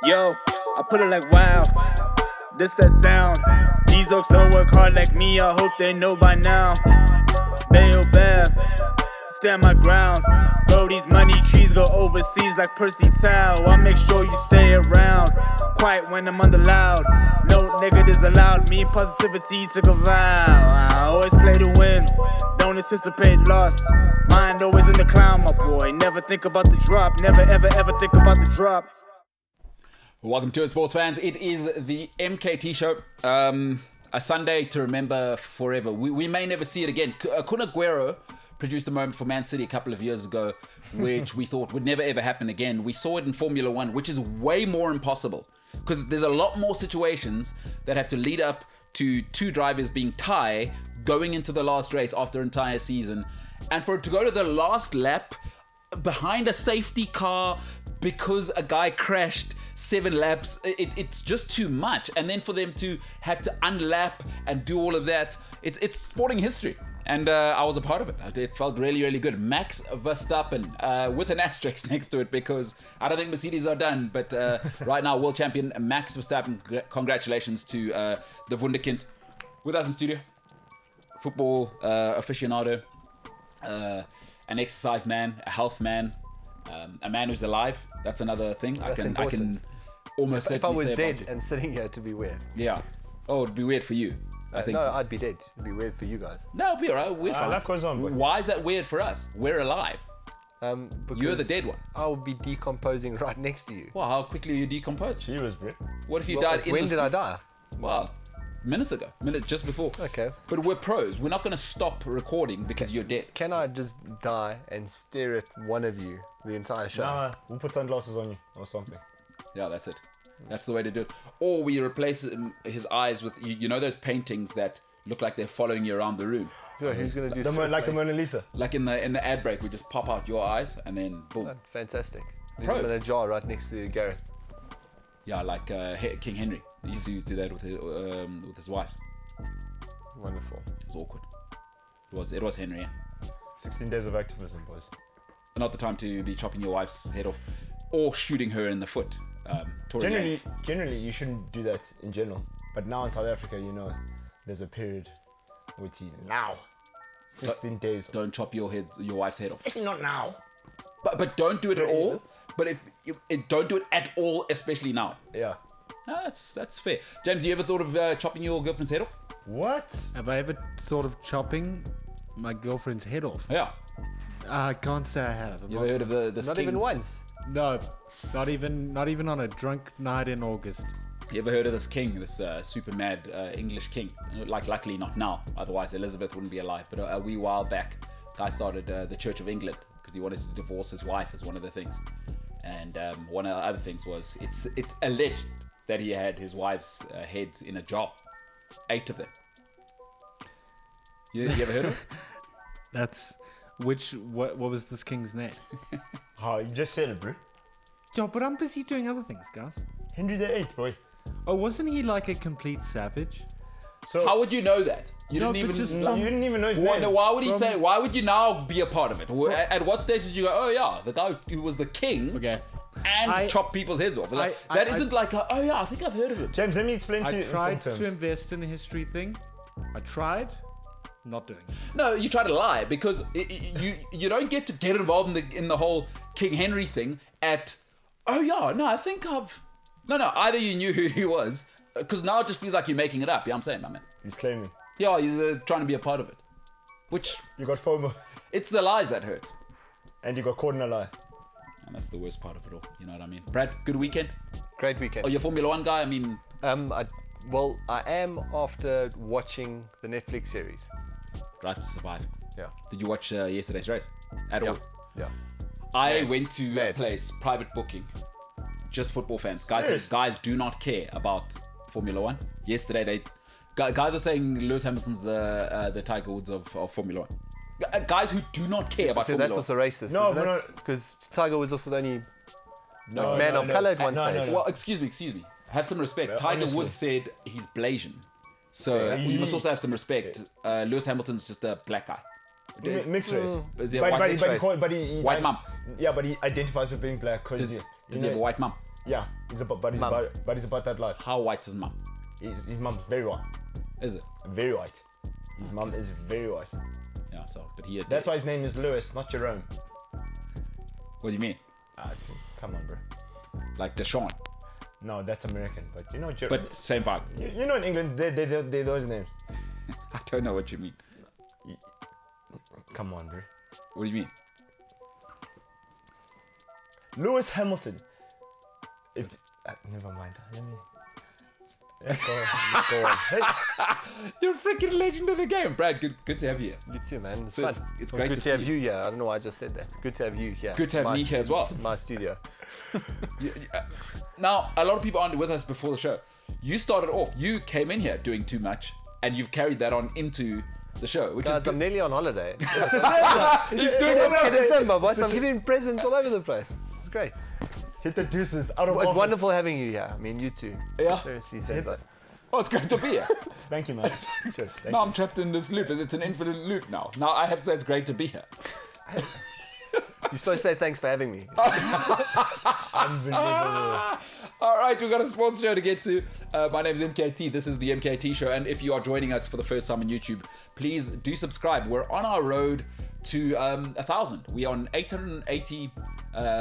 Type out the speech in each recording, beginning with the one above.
Yo, I put it like wow, this that sound. These oaks don't work hard like me, I hope they know by now. Bayo Bab, stand my ground. Bro, these money trees go overseas like Percy Tau. I make sure you stay around, quiet when I'm under loud. No negatives allowed, me and positivity took a vow. I always play to win, don't anticipate loss. Mind always in the clown, my boy. Never think about the drop, never ever ever think about the drop. Welcome to it, sports fans. It is the MKT Show. A Sunday to remember forever. We may never see it again. Kun Aguero produced a moment for Man City a couple of years ago, which we thought would never ever happen again. We saw it in Formula One, which is way more impossible because there's a lot more situations that have to lead up to two drivers being tied going into the last race after an entire season. And for it to go to the last lap behind a safety car because a guy crashed 7 laps, it's just too much. And then for them to have to unlap and do all of that, it's sporting history. And I was a part of it. It felt really, really good. Max Verstappen, with an asterisk next to it because I don't think Mercedes are done. But right now, world champion Max Verstappen, congratulations to the Wunderkind. With us in studio, football aficionado, an exercise man, a health man, a man who's alive. That's another thing. That's I can almost if I was say dead and sitting here, to be weird. Yeah. Oh, it'd be weird for you. I think. No, I'd be dead. It'd be weird for you guys. No, it'll be alright. We're fine. Life goes on. Why is that weird for us? We're alive. Because You're the dead one. I'll be decomposing right next to you. Well, how quickly you decompose? She was, bro. What if you died in When the did I die? Well, minutes ago. Just before. Okay. But we're pros. We're not going to stop recording because you're dead. Can I just die and stare at one of you the entire show? Nah, we'll put sunglasses on you or something. Yeah, that's it. That's the way to do it. Or we replace his eyes with, you know those paintings that look like they're following you around the room? Yeah, who's going to do Like the Mona Lisa. Like in the ad break, we just pop out your eyes and then boom. Oh, fantastic. Leave Pros. them in a jar right next to Gareth. Yeah, like King Henry. He used to do that with his wife. Wonderful. It was awkward. It was Henry. Yeah? 16 days of activism, boys. Not the time to be chopping your wife's head off or shooting her in the foot. Tory lanes. Generally, you shouldn't do that in general. But now in South Africa, there's a period which is now. 16 days. Don't chop your wife's head off. Especially not now. But don't do it at all. But if don't do it at all, especially now. Yeah. No, that's fair. James, you ever thought of chopping your girlfriend's head off? What? Have I ever thought of chopping my girlfriend's head off? Yeah. I can't say I have. You ever heard of this Not king? even once. No, not even on a drunk night in August. You ever heard of this king, this super mad English king? Luckily not now, otherwise Elizabeth wouldn't be alive. But a wee while back, guy started the Church of England because he wanted to divorce his wife as one of the things. And one of the other things was it's alleged that he had his wife's heads in a jar, 8 of them. You ever heard of it? That's what was this king's name? Oh, you just said it, bro. Yo, but I'm busy doing other things, guys. Henry VIII, boy. Oh, wasn't he like a complete savage? So How would you know that? You No, didn't but even. just you didn't even know his Why, name. why would he say? Why would you now be a part of it? At what stage did you go? Oh yeah, the guy who was the king Okay. and chop people's heads off. Like, that isn't like oh yeah, I think I've heard of it. James, let me explain to you I in tried some terms. to invest in the history thing. I tried. Not doing it. No, you try to lie because you don't get to get involved in the whole King Henry thing at oh yeah, no, I think I've no, either you knew who he was because now it just feels like you're making it up. Yeah, I'm saying, my man. He's claiming. Yeah, he's trying to be a part of it, which You got FOMO. it's the lies that hurt, And you got caught in a lie. and that's the worst part of it all. You know what I mean? Brad, good weekend. Great weekend. Oh, you're a Formula One guy. I mean, I am after watching the Netflix series. Drive to Survive. Yeah. Did you watch yesterday's race at all? Yeah. I went to a place, private booking, just football fans. Serious? Guys do not care about Formula One. Yesterday, guys are saying Lewis Hamilton's the Tiger Woods of Formula One. Guys who do not care about So Formula that's One. also racist, No, isn't but it? no. Because Tiger was also the only No, man no, of no. colour at one No, no, stage. no. Well, excuse me. Have some respect. Well, Tiger honestly. Woods said he's Blasian. So you must also have some respect. Lewis Hamilton's just a black guy. Mixed race. Is he a white mixed race? White mum. Yeah, but he identifies with being black because Does he have a white mum? Yeah, he's about that life. How white is his mum? His mum's very white. Is it? Very white. His mum is very white. Yeah, so, but he... That's why his name is Lewis, not Jerome. What do you mean? Come on, bro. Like Deshaun? No, that's American, but Jerome. But same vibe. You know in England, they those names. I don't know what you mean. Come on, bro. What do you mean? Lewis Hamilton. Never mind. Let's go on. Hey, You're a freaking legend of the game. Brad, good to have you here. You too, man. It's So fun. it's Well, great good to to have see you here. I don't know why I just said that. Good to have you here. Good to have me here as well. My studio. Now, a lot of people aren't with us before the show. You started off, you came in here doing too much, and you've carried that on into the show, which Guys, is I'm good. nearly on holiday. He's doing In December, boss. I'm giving presents all over the place. It's great. hit the deuces out of It's office. wonderful having you here. I mean, you too. Yeah. Seriously, sense Oh, it's great to be here. Thank you, man. Cheers. Thank Now you. I'm trapped in this loop. It's an infinite loop now. Now I have to say it's great to be here. You're supposed to say thanks for having me. Unbelievable. All right, we've got a sports show to get to. My name is MKT. This is the MKT Show. And if you are joining us for the first time on YouTube, please do subscribe. We're on our road to 1,000. We're on 880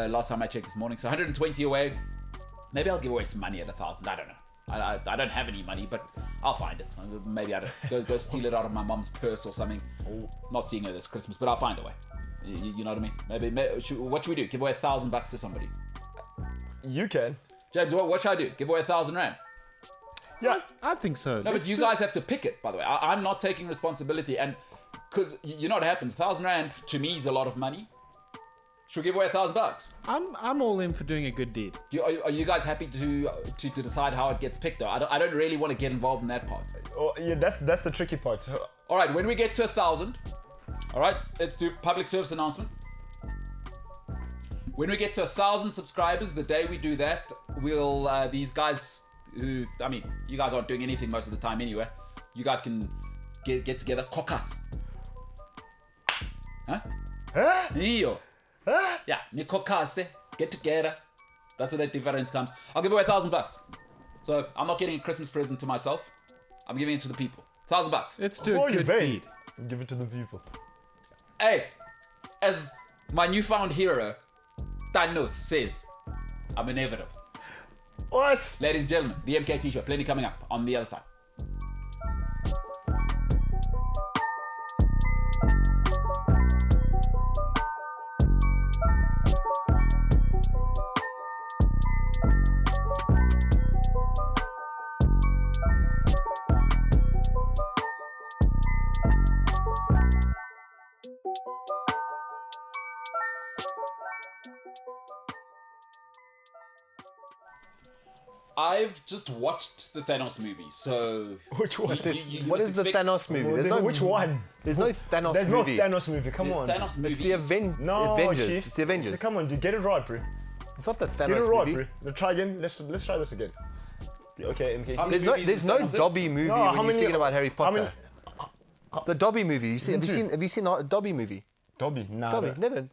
last time I checked this morning. So 120 away. Maybe I'll give away some money at 1,000. I don't know. I don't have any money, but I'll find it. Maybe I don't go steal it out of my mom's purse or something. Not seeing her this Christmas, but I'll find a way. You know what I mean? Maybe what should we do? Give away $1,000 to somebody. You can. James, what should I do? Give away 1,000 rand? Yeah. I think so. No, but you guys have to pick it, by the way. I'm not taking responsibility. And because you know what happens? 1,000 rand to me is a lot of money. Should we give away $1,000? I'm all in for doing a good deed. Are you guys happy to decide how it gets picked, though? I don't really want to get involved in that part. Oh, yeah, that's the tricky part. All right, when we get to 1,000, all right, let's do public service announcement. When we get to 1,000 subscribers, the day we do that, we'll these guys who, I mean, you guys aren't doing anything most of the time anyway. You guys can get together, caucus. Huh? Huh? Iyo. Huh? Yeah, me caucus, get together. That's where that difference comes. I'll give away $1,000. So I'm not getting a Christmas present to myself. I'm giving it to the people. $1,000. Let's do Oh, a you good pay. deed. Give it to the people. Hey, as my newfound hero, Thanos says, I'm inevitable. What? Ladies and gentlemen, the MKT Show, plenty coming up on the other side. I've just watched the Thanos movie, so Which one? What is the Thanos movie? Well, then which one? There's no Thanos There's movie. no Thanos movie. Come on. Thanos movie. It's the No, Avengers. Chief. It's the Avengers. So come on, dude, get it right, bro. It's not the Get Thanos it right, movie. bro. Let's try again. Let's try this again. Okay, MK. How many movies There's is no Thanos in? Dobby movie No, when how you're many- speaking about Harry how many- Potter. The Dobby movie. Have you seen a Dobby movie? Dobby. Nah. Dobby, no. never.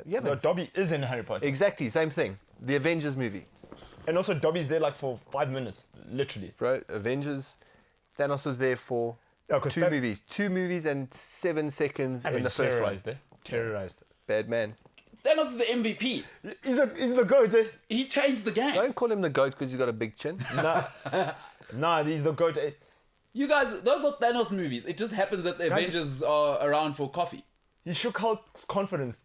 You haven't. No, Dobby is in Harry Potter. Exactly, same thing. The Avengers movie. And also, Dobby's there like for 5 minutes, literally. Bro, Avengers, Thanos was there for Yeah, 'cause two movies. 2 movies and 7 seconds in the first one. terrorized, terrorized. Bad man. Thanos is the MVP. He's the goat, eh? He changed the game. Don't call him the GOAT because he's got a big chin. Nah, he's the goat. Eh? You guys, those are Thanos movies. It just happens that the Avengers are around for coffee. He shook Hulk's confidence.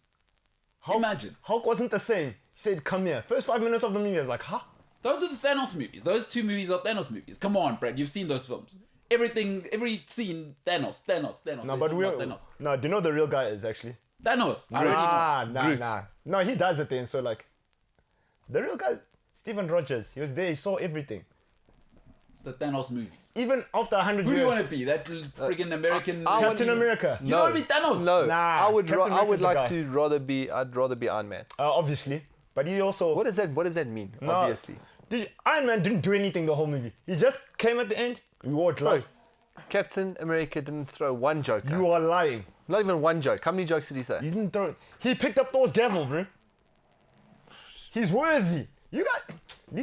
Imagine. Hulk wasn't the same. He said, come here. First 5 minutes of the movie, I was like, huh? Those are the Thanos movies. Those 2 movies are Thanos movies. Come on, Brad. You've seen those films. Every scene, Thanos. No, They're but talking about Thanos. No, do you know the real guy is actually? Thanos. I already know. Groot. Nah. No, he does it then. So like, the real guy, Steven Rogers. He was there. He saw everything. It's the Thanos movies. Even after 100 Who years. do you want to be? That friggin' American... Captain America. You don't want to be Thanos? No, Nah, I would Captain America's the guy. I'd rather be Iron Man. Obviously, but he also. What does that mean? No, Obviously. Iron Man didn't do anything the whole movie. He just came at the end. We walked Bro, life. Captain America didn't throw one joke out. You are lying. Not even one joke. How many jokes did he say? He didn't throw. He picked up Thor's gavel, bro. He's worthy. You got.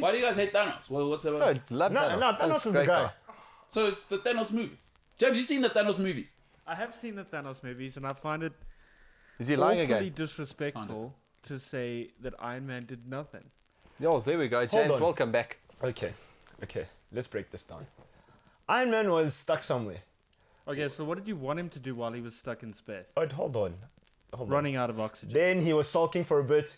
Why do you guys hate Thanos? Well, what's No, about... love Thanos. No, Thanos is the great guy. So it's the Thanos movies. James, you seen the Thanos movies? I have seen the Thanos movies, and I find it Is he lying awfully again? disrespectful to say that Iron Man did nothing. Oh, there we go. James, on. welcome back. Okay. Let's break this down. Iron Man was stuck somewhere. Okay, so what did you want him to do while he was stuck in space? But hold on. Running out of oxygen. Then he was sulking for a bit.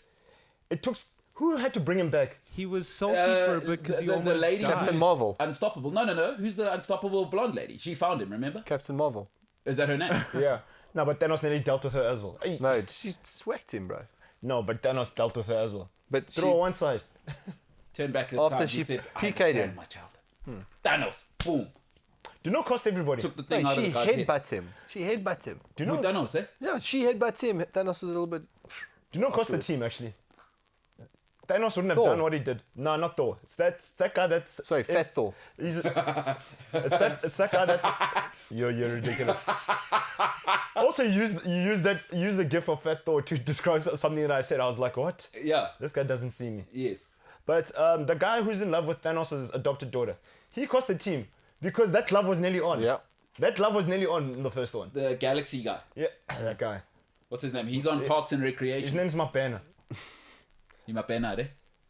It took. Who had to bring him back? He was salty for a bit because he almost the lady died. Captain who's Marvel. Unstoppable. No. Who's the unstoppable blonde lady? She found him, remember? Captain Marvel. Is that her name? Yeah. No, but Thanos nearly dealt with her as well. Hey. No, she swacked him, bro. No, but Thanos dealt with her as well. But Throw her one side. Turn back the After time. she He said, I PK'd understand him. my child. Thanos. Boom. Do not cost everybody. Took the thing no, out of she the guy's head. headbutts him. She headbutts him. Do you Who know? Thanos, eh? Yeah, she headbutts him. Thanos is a little bit. Do not cost the Afterwards. team actually. Thanos wouldn't have Thor. done what he did. No, not Thor. It's that guy that's. Sorry, Fat Thor. It's that guy that's. You're ridiculous. Also, you use the gif of Fat Thor to describe something that I said. I was like, what? Yeah. This guy doesn't see me. Yes. But the guy who's in love with Thanos' adopted daughter, he cost the team because that love was nearly on. Yeah. That love was nearly on in the first one. The Galaxy guy. Yeah, that guy. What's his name? He's on Parks and His Recreation. name's Mapena. eh?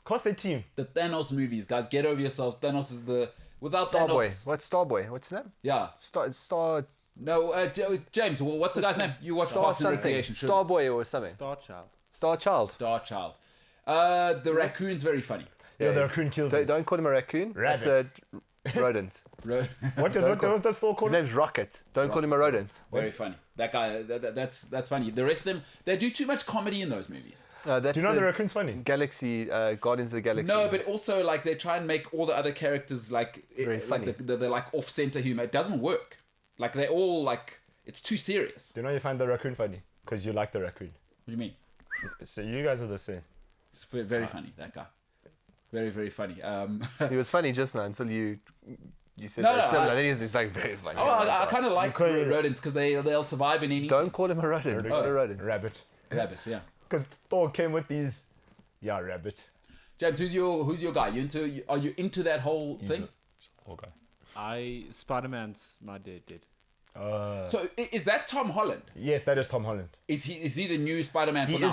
Cost the team. The Thanos movies, guys. Get over yourselves. Thanos is the... Without Starboy. Thanos... What's Starboy? What's his name? Yeah. Star. No, James, what's the guy's name? You watch Star Parks and something. Recreation. surely. Starboy or something. Star Child. Star Child. Star Child. The raccoon's very funny. Yeah, the he's- raccoon kills Don't, him. don't call him a raccoon. That's a rodent. What was the store His called? name's Rocket. Don't call him a rodent. Very funny. That guy, that's funny. The rest of them, they do too much comedy in those movies. That's Do you know the raccoon's funny? Galaxy, Guardians of the Galaxy. No, but also like they try and make all the other characters like Very funny. Like they're like off-center humor. It doesn't work. Like they're all like it's too serious. Do you know you find the raccoon funny? Because you like the raccoon. What do you mean? So you guys are the same. It's very funny. That guy, very funny. He was funny just now until you You said No, that no, similar. I- That is like very funny. Oh, I kind of like Because- rodents because they'll survive in anything. Don't call him a rodent. It's not a rodent. Rabbit. Rabbit, yeah. Because Thor came with these. Yeah, rabbit. James, who's your guy? Are you into that whole thing? Okay. Spider-Man's my did. So is that Tom Holland? Yes, that is Tom Holland. Is he the new Spider-Man for He now?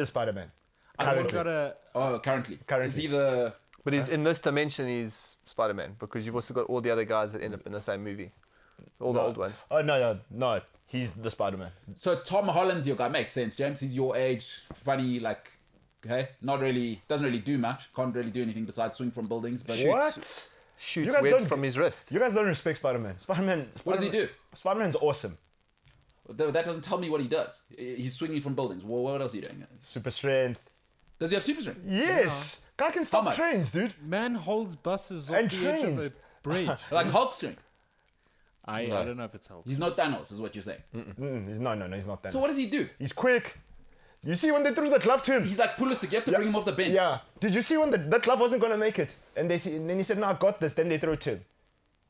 is Spider-Man. I've Currently. got a. Oh, currently. Currently. Is he the? But he's in this dimension. He's Spider-Man because you've also got all the other guys that end up in the same movie, all the old ones. Oh no. He's the Spider-Man. So Tom Holland's your guy. Makes sense, James. He's your age. Funny, like, okay, not really. Doesn't really do much. Can't really do anything besides swing from buildings. But What? Shoots You guys webs don't- from his wrist. You guys don't respect Spider-Man. What does he do? Spider-Man's awesome. That doesn't tell me what he does. He's swinging from buildings. Well, what else is he doing? Super strength. Does he have super strength? Yes. Guy can How stop much? trains, dude. Man holds buses off And the edge of trains. a bridge. Like Hulk strength. I don't know if it's helped. He's not Thanos, is what you're saying. He's not that. So what does he do? He's quick. You see when they threw the glove to him? He's like Pulisic. You have to bring him off the bench. Yeah. Did you see when that glove wasn't gonna make it? And and then he said, "No, I got this." Then they threw it to him.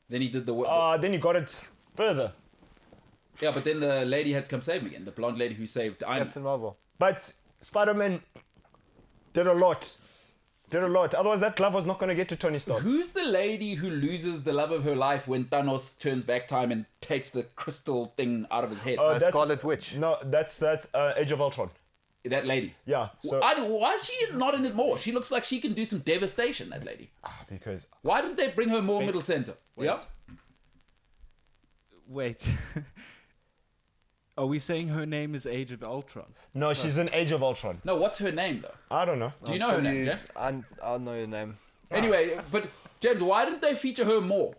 Then he did the. Then he got it further. Yeah, but then the lady had to come save him again. The blonde lady who saved Iron Man. Captain Marvel. But Spider-Man did a lot. Otherwise, that glove was not gonna get to Tony Stark. Who's the lady who loses the love of her life when Thanos turns back time and takes the crystal thing out of his head? That's- Scarlet Witch. No, that's Age of Ultron. That lady. Yeah. So Why is she not in it more? She looks like she can do some devastation, that lady. because Why didn't they bring her more middle center? Yeah? Wait. Are we saying her name is Age of Ultron? no, she's in Age of Ultron. No, what's her name, though? I don't know. Do you know her name, James? I'll know your name. Anyway, but James, why didn't they feature her more?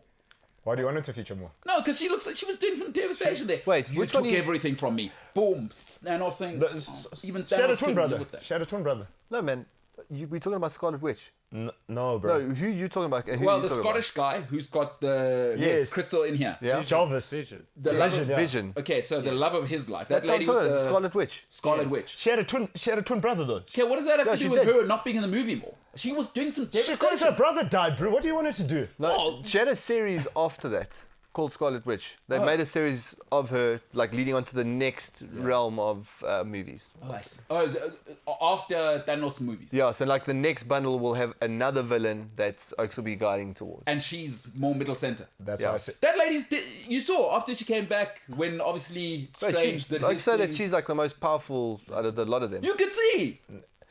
Why do you want her to feature more? No, because she looks like she was doing some devastation there. Wait, you which took one are you- everything from me. Boom. Thanos saying, even She had a Thanos twin couldn't brother. live with that. She had a twin brother. No, man. We're talking about Scarlet Witch. No, bro. No, who you talking about? Who Well, you the talking Scottish guy who's got the Yes. crystal in here. Yeah. Jarvis. Vision. The love Vision, of, yeah. Vision. Okay, so the love of his life. That That's what I'm lady talking with about. the Scarlet Witch. Scarlet Yes. Witch. She had a twin brother though. Okay, what does that have Yeah, to do she with did. her not being in the movie more? She was doing some Because her devastation. brother died, bro. What do you want her to do? No, Oh. she had a series after that called Scarlet Witch. They made a series of her, like leading on to the next realm of movies. After Thanos movies. Yeah, so like the next bundle will have another villain that's also be guiding towards. And she's more middle center. That's Yeah. why I said. That lady's. You saw after she came back when obviously But Strange she, did like his say that things. she's like the most powerful out of the lot of them. You could see,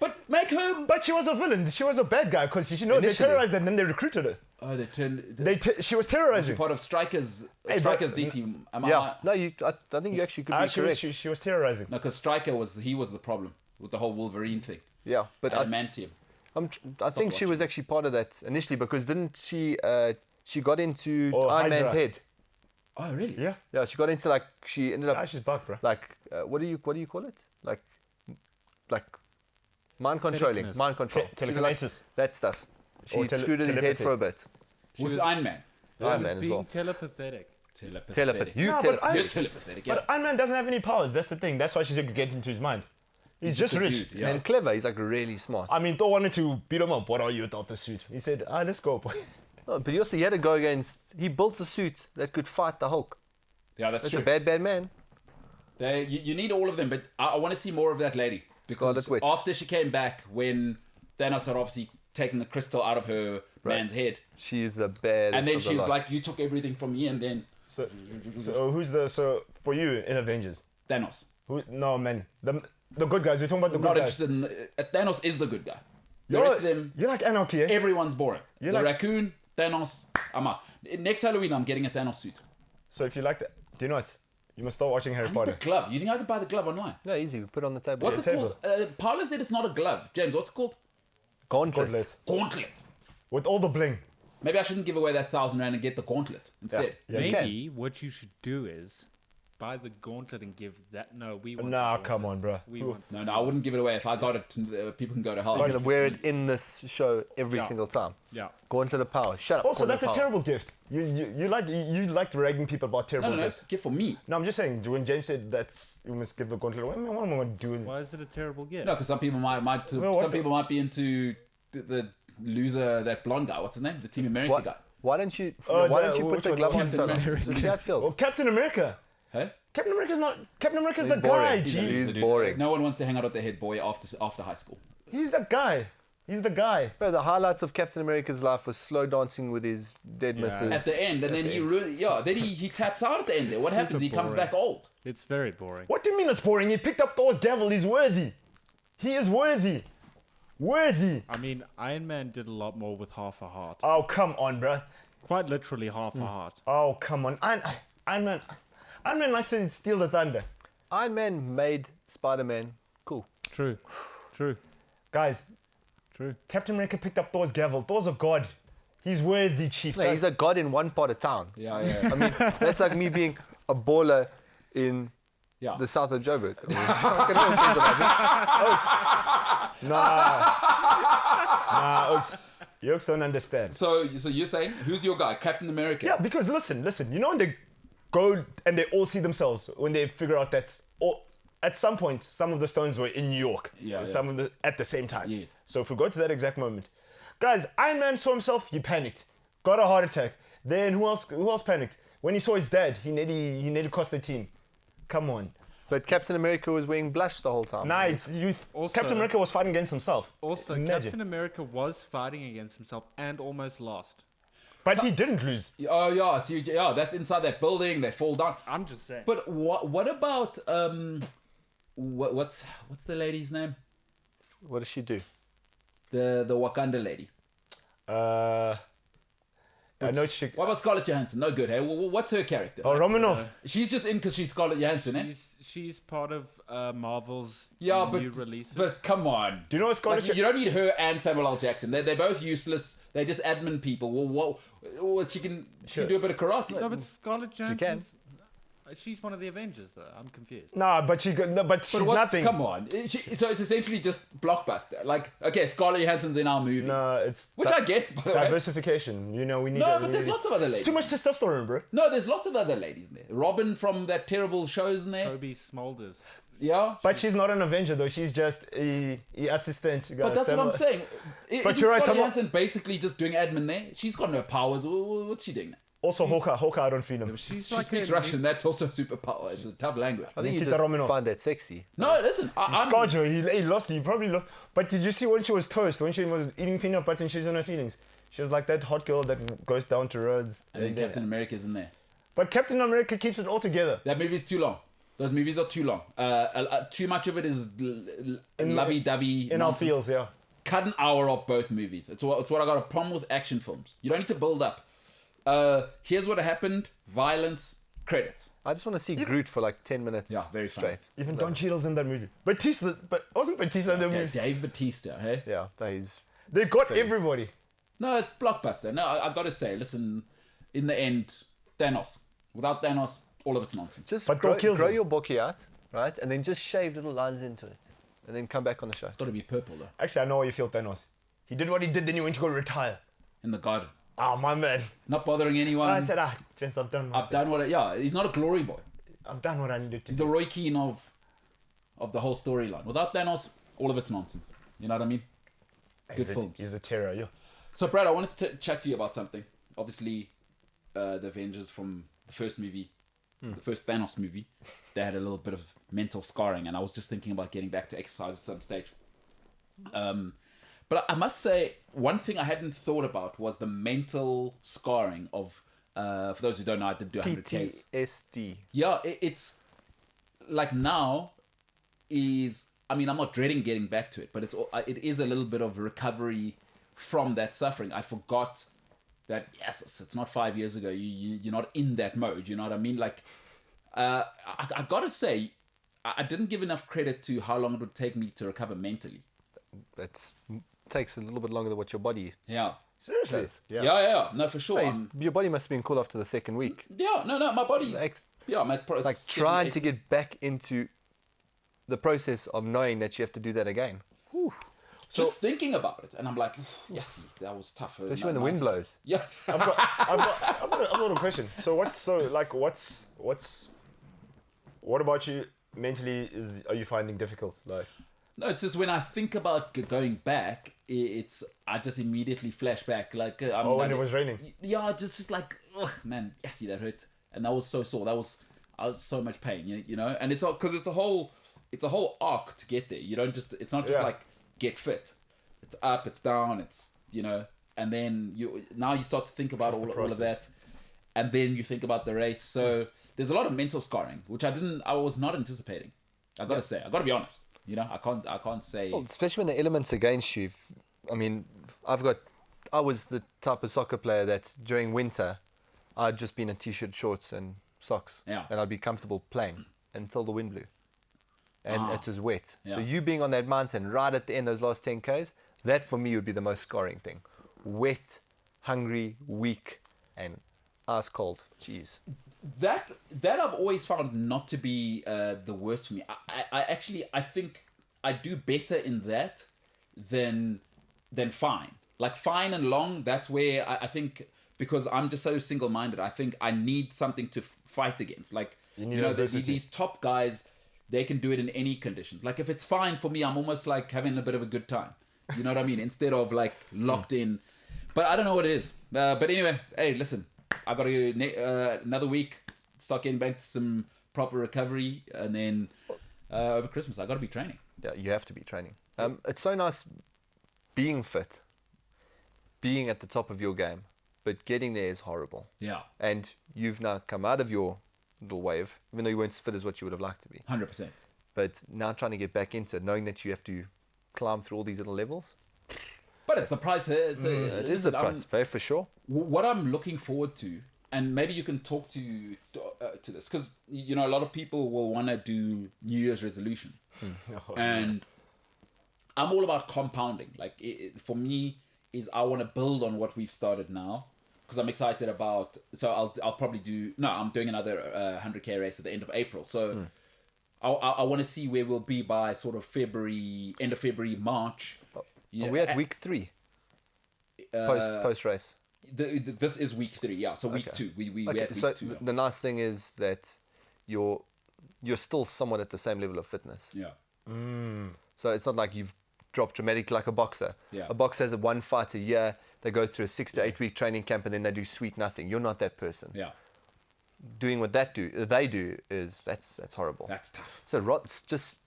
but make her. But she was a villain. She was a bad guy because they Initially. terrorized her and then they recruited her. Oh, they turned. She was She's terrorizing. part of Strikers. Hey, bro, Strikers DC. Am Yeah, I? no, I think you actually could be Actually, correct. she was terrorizing. No, because Striker was the problem with the whole Wolverine thing. Yeah, but Adamantium. I think she was actually part of that initially because didn't she got into Oh, Iron Man's Hydra. head? Oh, really? Yeah. Yeah, she got into like she ended up She's back, bro. like what do you call it? Like mind controlling, Telekinesis. mind control. She was like Telekinesis. that stuff. She Or screwed in his head telepathy. for a bit. With Iron Man. Iron She Man was as being well. telepathetic. Telepathy. You No, but telepathy. You're telepathetic, yeah. But Iron Man doesn't have any powers. That's the thing. That's why she should get into his mind. He's just a rich. dude, yeah. And clever. He's like really smart. I mean, Thor wanted to beat him up. What are you without the suit? He said, let's go, boy. No, but he had to go against. He built a suit that could fight the Hulk. Yeah, that's That's true. a bad man. You need all of them, but I want to see more of that lady. Because Scarlet Witch. after she came back, when Thanos had obviously taken the crystal out of her man's head, She is the baddest. and then of the she was lot. like, "You took everything from me," and then So for you in Avengers? Thanos. No, man. The good guys. We're talking about the I'm good not guys. interested in. Thanos is the good guy. The rest of them, You like anarchy, eh? everyone's boring. You The like- raccoon, Thanos. I'm out. Next Halloween, I'm getting a Thanos suit. So if you like that, do you know what? You must start watching Harry I need the Potter. glove. You think I can buy the glove online? No, easy. We put it on the table. What's Yeah. it called? Paula said it's not a glove. James, what's it called? Gauntlet. Gauntlet. Gauntlet. With all the bling. Maybe I shouldn't give away that £1,000 and get the gauntlet instead. Yeah, you Maybe what you should do is buy the gauntlet and give that. No, we want. Nah, the come gauntlet. on, bro. We want. No, I wouldn't give it away. If I got it, people can go to hell. He's gonna wear it in this show every Yeah. single time. Yeah. Gauntlet of power. Shut up. Also, Gauntlet that's a of power. terrible gift. You like ragging people about terrible No, gifts. it's a gift for me. No, I'm just saying. When James said you must give the gauntlet away, man, what am I going to do? Why is it a terrible gift? No, because some people might Well, what some the- people might be into the loser, that blonde guy. What's his name? The Team America What? guy. Why don't you Oh, put which the one? glove on Captain so long? America. Just see how it feels. Well, Captain America. Hey? Captain America's He's the guy, boring. G. He's boring. No one wants to hang out with the head boy after high school. He's the guy. He's the guy. Bro, the highlights of Captain America's life was slow dancing with his dead missus. At the end, and then he taps out at the end there. What Super happens? He comes boring. back old. It's very boring. What do you mean it's boring? He picked up Thor's gavel. He's worthy. He is worthy. Worthy. I mean, Iron Man did a lot more with half a heart. Oh, come on, bruh. Quite literally half a heart. Oh, come on. Iron Man likes to steal the thunder. Iron Man made Spider-Man cool. True. Guys, True. Captain America picked up Thor's gavel. Thor's a god. He's worthy, chief. No, he's a god in one part of town. Yeah. I mean, that's like me being a baller in Yeah. the south of Joburg. I mean, fucking no one cares about me. Nah, Oaks. You Oaks don't understand. So you're saying who's your guy? Captain America. Yeah, because listen. You know when they go and they all see themselves, when they figure out that at some point, some of the stones were in New York. Yeah, Some of the at the same time. Yes. So if we go to that exact moment, guys, Iron Man saw himself. He panicked, got a heart attack. Then who else panicked? When he saw his dad, he nearly cost the team. Come on. But Captain America was wearing blush the whole time. Nah, Also- Captain America was fighting against himself. Also, Imagine. Captain America was fighting against himself and almost lost. But he didn't lose. Oh yeah. So that's inside that building. They fall down. I'm just saying. But what about what's the lady's name? What does she do? The Wakanda lady. I know she. What about Scarlett Johansson? No good. Hey, what's her character? Oh, Romanov. She's just in because she's Scarlett Johansson, eh? She's part of Marvel's new releases. but come on. Do you know what Scarlett? Like, you don't need her and Samuel L. Jackson. They're both useless. They're just admin people. Well, what she can do a bit of karate. no, but Scarlett can. Johansson. She's one of the Avengers, though. I'm confused. Nah, but she's But what? nothing. Come on. So it's essentially just blockbuster. Like, okay, Scarlett Johansson's in our movie, No, it's which I get, by the way. diversification. You know, we need. No, but there's lots of other ladies. It's too much testosterone, bro. No, there's lots of other ladies in there. Robin from that terrible show's in there. Toby Smulders. Yeah. But she's not an Avenger though. She's just a assistant. But that's what I'm saying. But Isn't you're right, Scarlett someone- Johansson basically just doing admin there? She's got no powers. What's she doing? Also, Hawkeye, I don't feel him. She She's like speaks a- Russian. That's also a superpower. It's a tough language. I think you Nikita just Romanov. find that sexy. No, listen. I'm Scarjo, he lost. He probably lost. But did you see when she was toast? When she was eating peanut butter and she's in her feelings? She was like that hot girl that goes down to roads. and then Captain America's in there. But Captain America keeps it all together. That movie's too long. Those movies are too long. Too much of it is lovey-dovey In our nonsense. fields, yeah. Cut an hour off both movies. It's what I got a problem with action films. You don't need to build up. Here's what happened. Violence. Credits. I just want to see Groot for like 10 minutes Yeah, very fun. straight. Even Don Cheadle's in that movie. Batista, but wasn't Batista in the Yeah, movie? Dave Bautista, hey? Yeah, he's... They got Same. everybody. No, it's blockbuster. No, I got to say, listen, in the end, Thanos. Without Thanos, all of it's nonsense. Just But Thor kills grow him. your bokeh out, right? And then just shave little lines into it. And then come back on the show. It's got to be purple, though, Actually, I know why you feel Thanos. He did what he did, then he went to go retire. in the garden. Ah, my man. Not bothering anyone. I said, Gents, I've done I've done what he's not a glory boy. I've done what I needed to He's do. the Roy Keane of the whole storyline. Without Thanos, all of it's nonsense. You know what I mean? Good films. He's a terror, yeah. So, Brad, I wanted to chat to you about something. Obviously, the Avengers from the first movie, the first Thanos movie, they had a little bit of mental scarring, and I was just thinking about getting back to exercise at some stage. But I must say, one thing I hadn't thought about was the mental scarring of, for those who don't know, I did do 100Ks. PTSD. Yeah, it's like now is, I mean, I'm not dreading getting back to it, but it is a little bit of recovery from that suffering. I forgot that, yes, it's not 5 years ago. You're not in that mode. You know what I mean? Like, I gotta say, I didn't give enough credit to how long it would take me to recover mentally. That takes a little bit longer than what your body Yeah. Seriously? says. Yeah. No, for sure. Hey, your body must have been cool after the second week. Yeah, no, my body's, yeah, Like trying to get back into the process of knowing that you have to do that again. just thinking about it, and I'm like, yes, that was tough. Especially when the wind blows. Yeah. I've got a little question. So what about you mentally are you finding difficult? Like, No, it's just when I think about going back, I just immediately flash back like when it was raining. Yeah, just like, ugh, man, yes, that hurt, and that was so sore. I was so much pain, you know. And it's all because it's a whole arc to get there. You don't just, it's not just like get fit. It's up, it's down, it's, you know, and then you start to think about all of that, and then you think about the race. So there's a lot of mental scarring, which I was not anticipating. I gotta say, I gotta be honest. You know, I can't say. Well, especially when the elements against you. I mean, I was the type of soccer player that during winter, I'd just been in t-shirt, shorts, and socks, and I'd be comfortable playing until the wind blew, and it was wet. Yeah. So you being on that mountain right at the end, those last 10 k's, that for me would be the most scarring thing. Wet, hungry, weak, and ice cold. Jeez. That I've always found not to be the worst for me. I think I do better in that than fine. Like fine and long, that's where I think, because I'm just so single-minded, I think I need something to fight against. Like, you know, these top guys, they can do it in any conditions. Like if it's fine for me, I'm almost like having a bit of a good time. You know what I mean? Instead of like locked in. But I don't know what it is. But anyway, hey, listen. I got to another week, start getting back to some proper recovery, and then over Christmas I got to be training. Yeah, you have to be training. It's so nice being fit, being at the top of your game, but getting there is horrible. Yeah. And you've now come out of your little wave, even though you weren't as fit as what you would have liked to be. 100%. But now trying to get back into it, knowing that you have to climb through all these little levels. But it's the price. It is the price to pay for sure. What I'm looking forward to, and maybe you can talk to this, because you know a lot of people will want to do New Year's resolution, and I'm all about compounding. Like for me, is I want to build on what we've started now, because I'm excited about. So I'll probably do. No, I'm doing another 100k race at the end of April. So I want to see where we'll be by sort of February, end of February, March. Are we at week 3? Post race. This is week 3, yeah. So week 2, we had week 2. The nice thing is that you're still somewhat at the same level of fitness. Yeah. So it's not like you've dropped dramatically like a boxer. Yeah. A boxer has one fight a year. They go through a 6 to 8 week training camp and then they do sweet nothing. You're not that person. Yeah. Doing what they do is that's horrible. That's tough. So it's just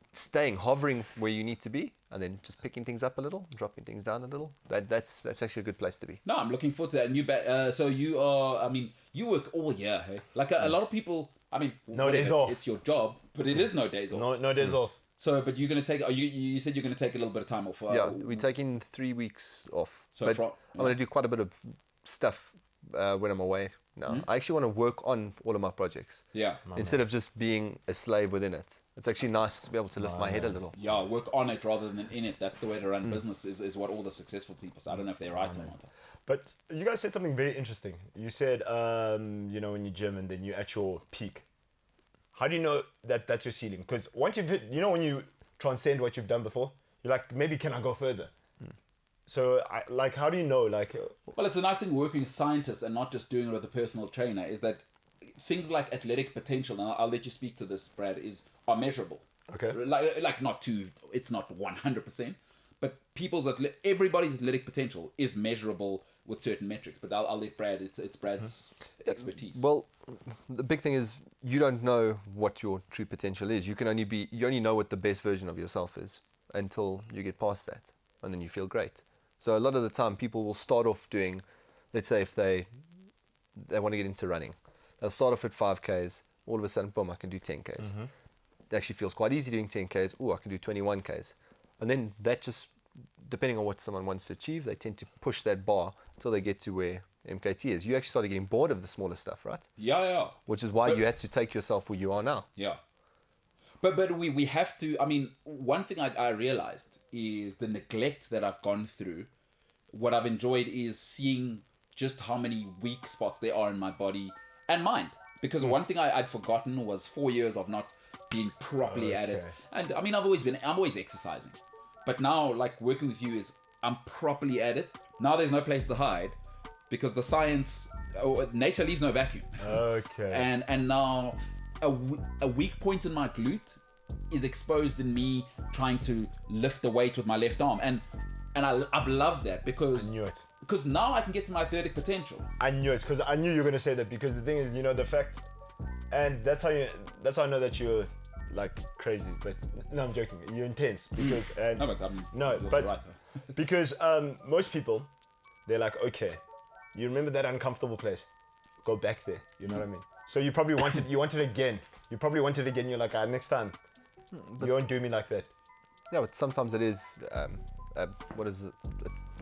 hovering where you need to be, and then just picking things up a little, dropping things down a little. That's actually a good place to be. No, I'm looking forward to that. And you so you are. I mean, you work all year, hey? Like a lot of people. I mean, no days off. It's your job, but it is no days off. No days off. So, but you're gonna take. You said you're gonna take a little bit of time off. Yeah, we're taking 3 weeks off. So but I'm gonna do quite a bit of stuff when I'm away now. I actually want to work on all of my projects. Yeah. Instead of just being a slave within it. It's actually nice to be able to lift my head a little. Yeah, work on it rather than in it. That's the way to run business. Is what all the successful people say. I don't know if they're right or not. But you guys said something very interesting. You said, you know, when you gym and then you're at your peak. How do you know that that's your ceiling? Because once you've hit, you know, when you transcend what you've done before, you're like, maybe can I go further? So, how do you know? Well, it's a nice thing working with scientists and not just doing it with a personal trainer. Is that things like athletic potential? And I'll let you speak to this, Brad. Are measurable. Okay. Like not too. It's not 100%, but everybody's athletic potential is measurable with certain metrics. But I'll let Brad. It's Brad's expertise. Well, the big thing is you don't know what your true potential is. You only know what the best version of yourself is until you get past that, and then you feel great. So a lot of the time, people will start off doing, let's say if they want to get into running, they'll start off at 5Ks. All of a sudden, boom, I can do 10Ks. It actually feels quite easy doing 10Ks. Oh, I can do 21Ks. And then that just, depending on what someone wants to achieve, they tend to push that bar until they get to where MKT is. You actually started getting bored of the smaller stuff, right? Yeah. Which is why you had to take yourself where you are now. Yeah. But we have to, I mean, one thing I realized is the neglect that I've gone through. What I've enjoyed is seeing just how many weak spots there are in my body and mind. Because one thing I'd forgotten was 4 years of not being properly at it. And I mean, I'm always exercising. But now, like working with you is, I'm properly at it. Now there's no place to hide because the science, nature leaves no vacuum. Okay. And now a weak point in my glute is exposed in me trying to lift the weight with my left arm. And And I've loved that because I knew it. Because now I can get to my athletic potential. I knew it because I knew you were gonna say that because the thing is, you know, the fact, and that's how I know that you're like crazy. But no, I'm joking. You're intense because No, but I'm no, you're but right. because most people, they're like, okay, you remember that uncomfortable place, go back there. You know what I mean? So you probably wanted it again. You probably wanted it again. You're like, next time, you won't do me like that. Yeah, but sometimes it is. What is it?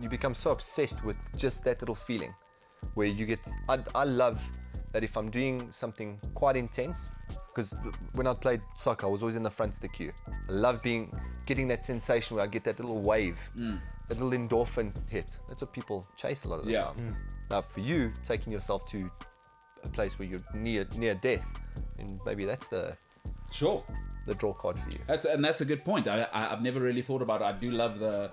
You become so obsessed with just that little feeling, where you get. I love that if I'm doing something quite intense, because when I played soccer, I was always in the front of the queue. I love getting that sensation where I get that little wave, that little endorphin hit. That's what people chase a lot of the time. Now, for you, taking yourself to a place where you're near death, and maybe that's the draw card for you. That's a good point. I've never really thought about it. I do love the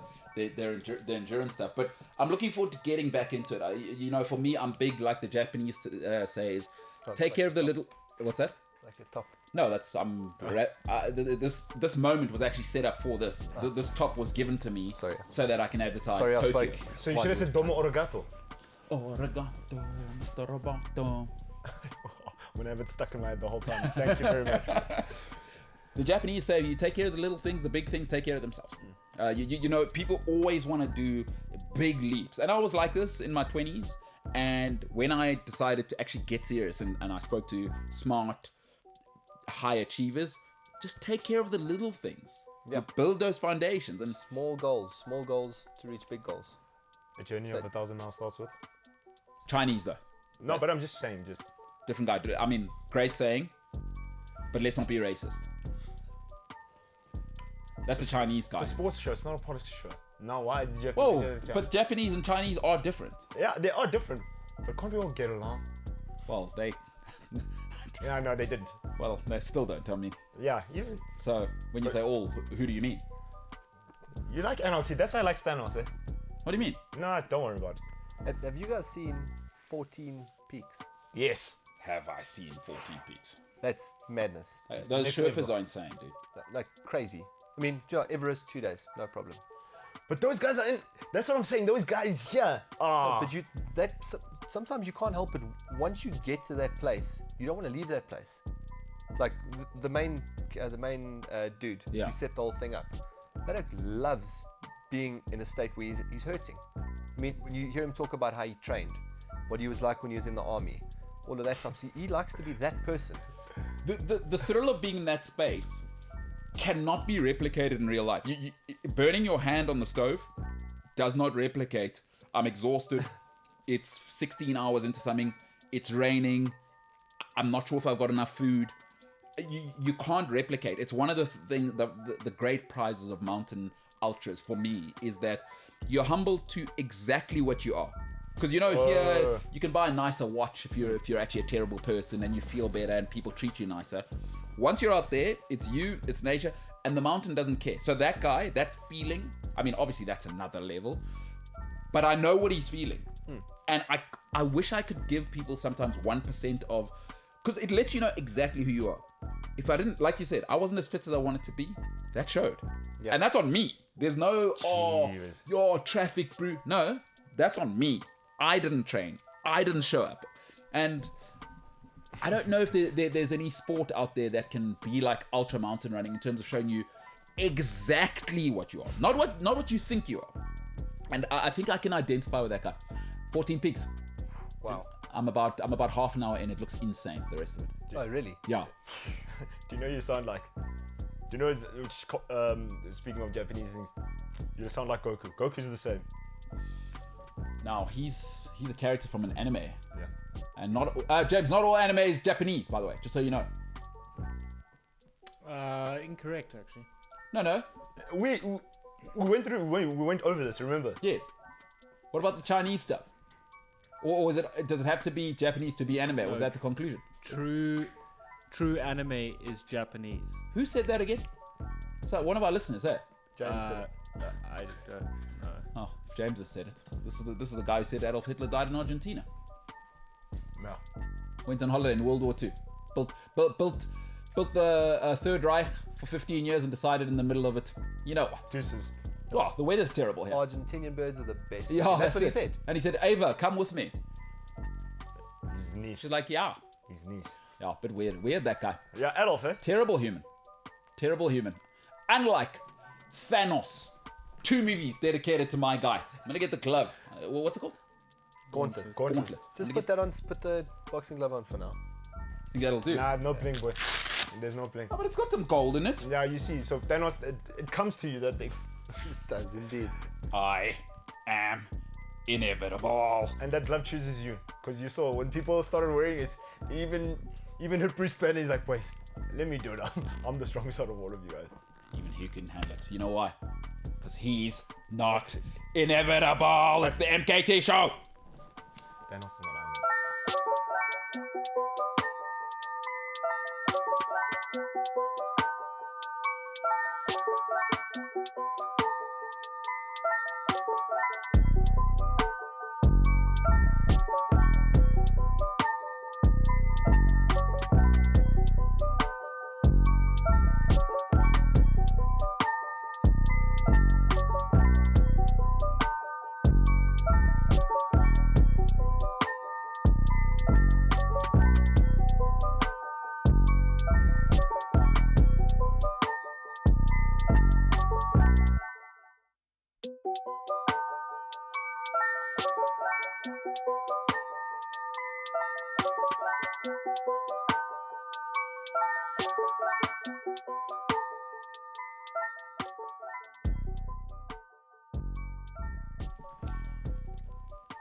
endurance stuff, but I'm looking forward to getting back into it. You know, for me, I'm big, like the Japanese say, is take care of the little. What's that? Like your top. No, that's this moment was actually set up for this. This top was given to me so that I can advertise Sorry, Tokyo. I spoke. So you should have said Domo Origato. Origato, Mr. Roboto. I'm gonna have it stuck in my head the whole time. Thank you very much. The Japanese say you take care of the little things, the big things take care of themselves. You know, people always want to do big leaps. And I was like this in my 20s. And when I decided to actually get serious and I spoke to smart, high achievers, just take care of the little things. Yeah. Build those foundations. And Small goals to reach big goals. A journey of 1,000 miles starts with. Chinese though. No, but I'm just saying, just Different guy. I mean, great saying, but let's not be racist. That's a Chinese guy. it's a sports show. It's not a politics show. Now, why did you have to Whoa, take it? but Japanese and Chinese are different. Yeah, they are different, but can't we all get along? Well, they No, they didn't. still don't tell me. Yeah, So when you say all, who do you mean? you like anarchy. That's why I like Thanos. What do you mean? No, don't worry about it. Have you guys seen 14 Peaks? Yes. Have I seen 14 peaks? That's madness. Those Next Sherpas level. are insane, dude. Like crazy. I mean, Everest 2 days, no problem. But those guys are in. That's what I'm saying. Those guys here. But sometimes you can't help it. Once you get to that place, you don't want to leave that place. Like the main dude Yeah. who set the whole thing up. That loves being in a state where he's hurting. I mean, when you hear him talk about how he trained, what he was like when he was in the army, all of that stuff. So he likes to be that person. The thrill of being in that space cannot be replicated in real life. Burning your hand on the stove does not replicate. I'm exhausted. It's 16 hours into something. It's raining. I'm not sure if I've got enough food. You can't replicate. It's one of the things, the great prizes of mountain ultras for me is that you're humbled to exactly what you are. Because here you can buy a nicer watch if you're actually a terrible person and you feel better and people treat you nicer. Once you're out there, it's you, it's nature, and the mountain doesn't care. So that guy, that feeling, I mean, obviously that's another level, but I know what he's feeling. And I wish I could give people sometimes 1% of, because it lets you know exactly who you are. If I didn't, like you said, I wasn't as fit as I wanted to be, that showed. Yeah. And that's on me. There's no, Jeez. your traffic brew. No, that's on me. I didn't train. I didn't show up. And I don't know if there's any sport out there that can be like ultra mountain running in terms of showing you exactly what you are. Not what you think you are. And I think I can identify with that guy. 14 peaks. Wow. I'm about half an hour in. It looks insane, the rest of it. Oh, really? Yeah. Do you know you sound like? Do you know? Speaking of Japanese things, you sound like Goku. Goku's the same. Now, he's a character from an anime. Yeah. And not James, not all anime is Japanese, by the way, just so you know. Incorrect, actually. No. We went over this. Remember? Yes. What about the Chinese stuff? Or does it have to be Japanese to be anime? Was that the conclusion? True anime is Japanese. Who said that again? So one of our listeners, eh? James said it. I don't know. Oh, James has said it. This is the guy who said Adolf Hitler died in Argentina. No. Went on holiday in World War II. Built the Third Reich for 15 years and decided in the middle of it, you know what? Deuces. Oh, the weather's terrible here. Argentinian birds are the best. Yeah, that's what he it. said. And he said, Ava, come with me. His niece. She's like, yeah. His niece. Yeah, but weird that guy. Yeah, Adolf, eh? Terrible human. Terrible human. Unlike Thanos. 2 movies dedicated to my guy. I'm gonna get the glove. What's it called? Gauntlet. Gauntlet. Just put that on. Put the boxing glove on for now. I think that'll do. Nah, no bling, boy. There's no bling. Oh, but it's got some gold in it. Yeah, you see. So Thanos, it comes to you, that thing. It does indeed. I am inevitable. And that glove chooses you. Because you saw, when people started wearing it, even hit Bruce Banner, he's like, wait, let me do it. I'm the strongest out of all of you guys. Even he couldn't handle it. You know why? Because he's not inevitable. It's the MKT Show. Thanos is not Iron Man.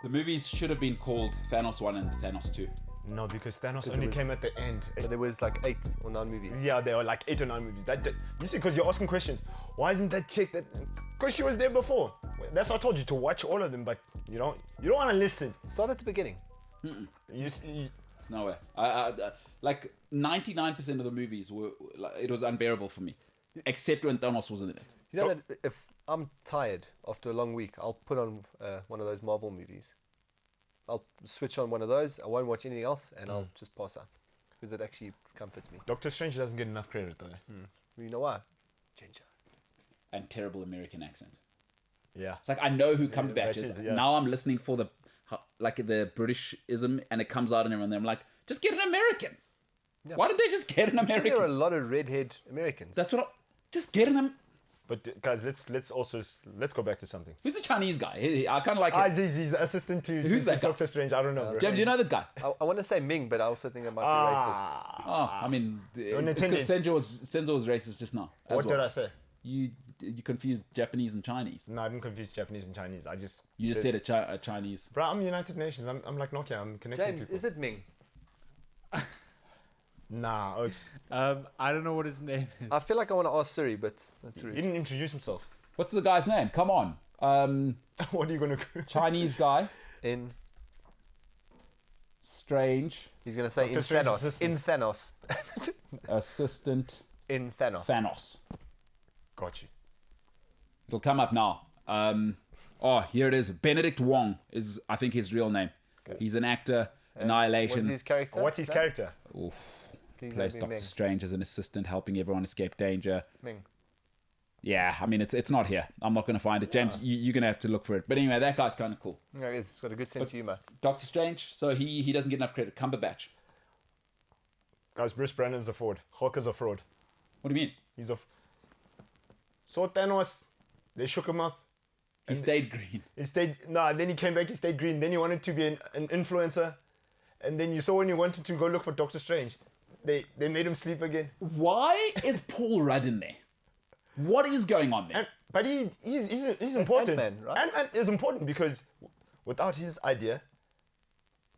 The movies should have been called Thanos 1 and Thanos 2. No, because Thanos 'Cause it only was- came at the end. But there was like 8 or 9 movies. Yeah, there were like 8 or 9 movies. You see, because you're asking questions. Why isn't that chick that? Because she was there before. That's what I told you, to watch all of them, but you don't want to listen. Start at the beginning. You see, It's no way. Like 99% of the movies were, like, it was unbearable for me, except when Thanos was in it. You know that if I'm tired after a long week, I'll put on one of those Marvel movies. I'll switch on one of those. I won't watch anything else, and I'll just pass out because it actually comforts me. Doctor Strange doesn't get enough credit though. You know why? Ginger. And terrible American accent. Yeah. It's like, I know who Cumberbatch is. Batch is, yeah. Now I'm listening for the Britishism, and it comes out and everyone. I'm like, just get an American. Yeah. Why didn't they just get an I'm sure American? there are a lot of redhead Americans. That's what. Just get an. But guys, let's go back to something. Who's the Chinese guy? I kind of like Ah, him. he's the assistant to Who's that guy? Doctor Strange. I don't know. bro. James, you know the guy? I want to say Ming, but I also think that might be Ah, Oh, I mean, it's Nintendo. because Senzo was racist just now. as what well. did I say? You confused Japanese and Chinese. No, I didn't confuse Japanese and Chinese. I just You just said a Chinese. Bro, I'm United Nations. I'm like Nokia. I'm racist. connecting James, people. is it Ming? Nah, Oaks. I don't know what his name is. I feel like I want to ask Siri, but that's He rude. didn't introduce himself. What's the guy's name? Come on. What are you gonna do? Chinese guy. In Strange. he's gonna say Doctor in Strange's Thanos. assistant. In Thanos. Assistant In Thanos. Thanos. Got you. It'll come up now. Here it is. Benedict Wong is, I think, his real name. He's an actor. What's Annihilation. his character? What's his No? character? Oof. Please let Plays me Doctor Ming. Strange as an assistant, helping everyone escape danger. Ming. Yeah, I mean, it's not here. I'm not going to find it. James, you're going to have to look for it. But anyway, that guy's kind of cool. Yeah, he's got a good sense of humor. Doctor Strange, so he doesn't get enough credit. Cumberbatch. Guys, Bruce Brandon's a fraud. Hulk is a fraud. What do you mean? He's a. So Thanos, they shook him up. He stayed green. He stayed. Nah, then he came back. He stayed green. Then he wanted to be an influencer, and then you saw when he wanted to go look for Doctor Strange, they made him sleep again. Why is Paul Rudd in there? What is going on there? But he's important. Ant-Man, right? Ant-Man is important because without his idea,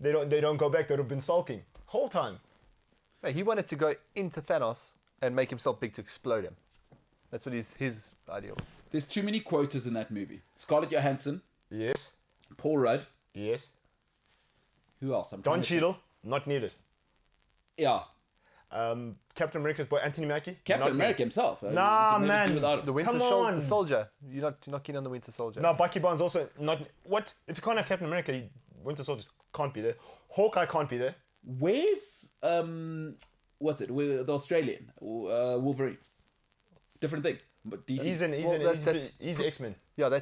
they don't go back. They'd have been sulking whole time. Hey, he wanted to go into Thanos and make himself big to explode him. That's what his idea was. There's too many quotas in that movie. Scarlett Johansson, Yes. Paul Rudd. Yes. Who else? I'm Don trying to think. Cheadle, not needed. Yeah, Captain America's boy, Anthony Mackie. Captain not America needed. himself. Nah, We could never man. do without him. The Winter Come Soldier. on. The Soldier. You're not keen on the Winter Soldier. No, Bucky Barnes also not. What? If you can't have Captain America, Winter Soldier can't be there. Hawkeye can't be there. Where's the Australian Wolverine? different thing. But DC. He's X-Men. Yeah,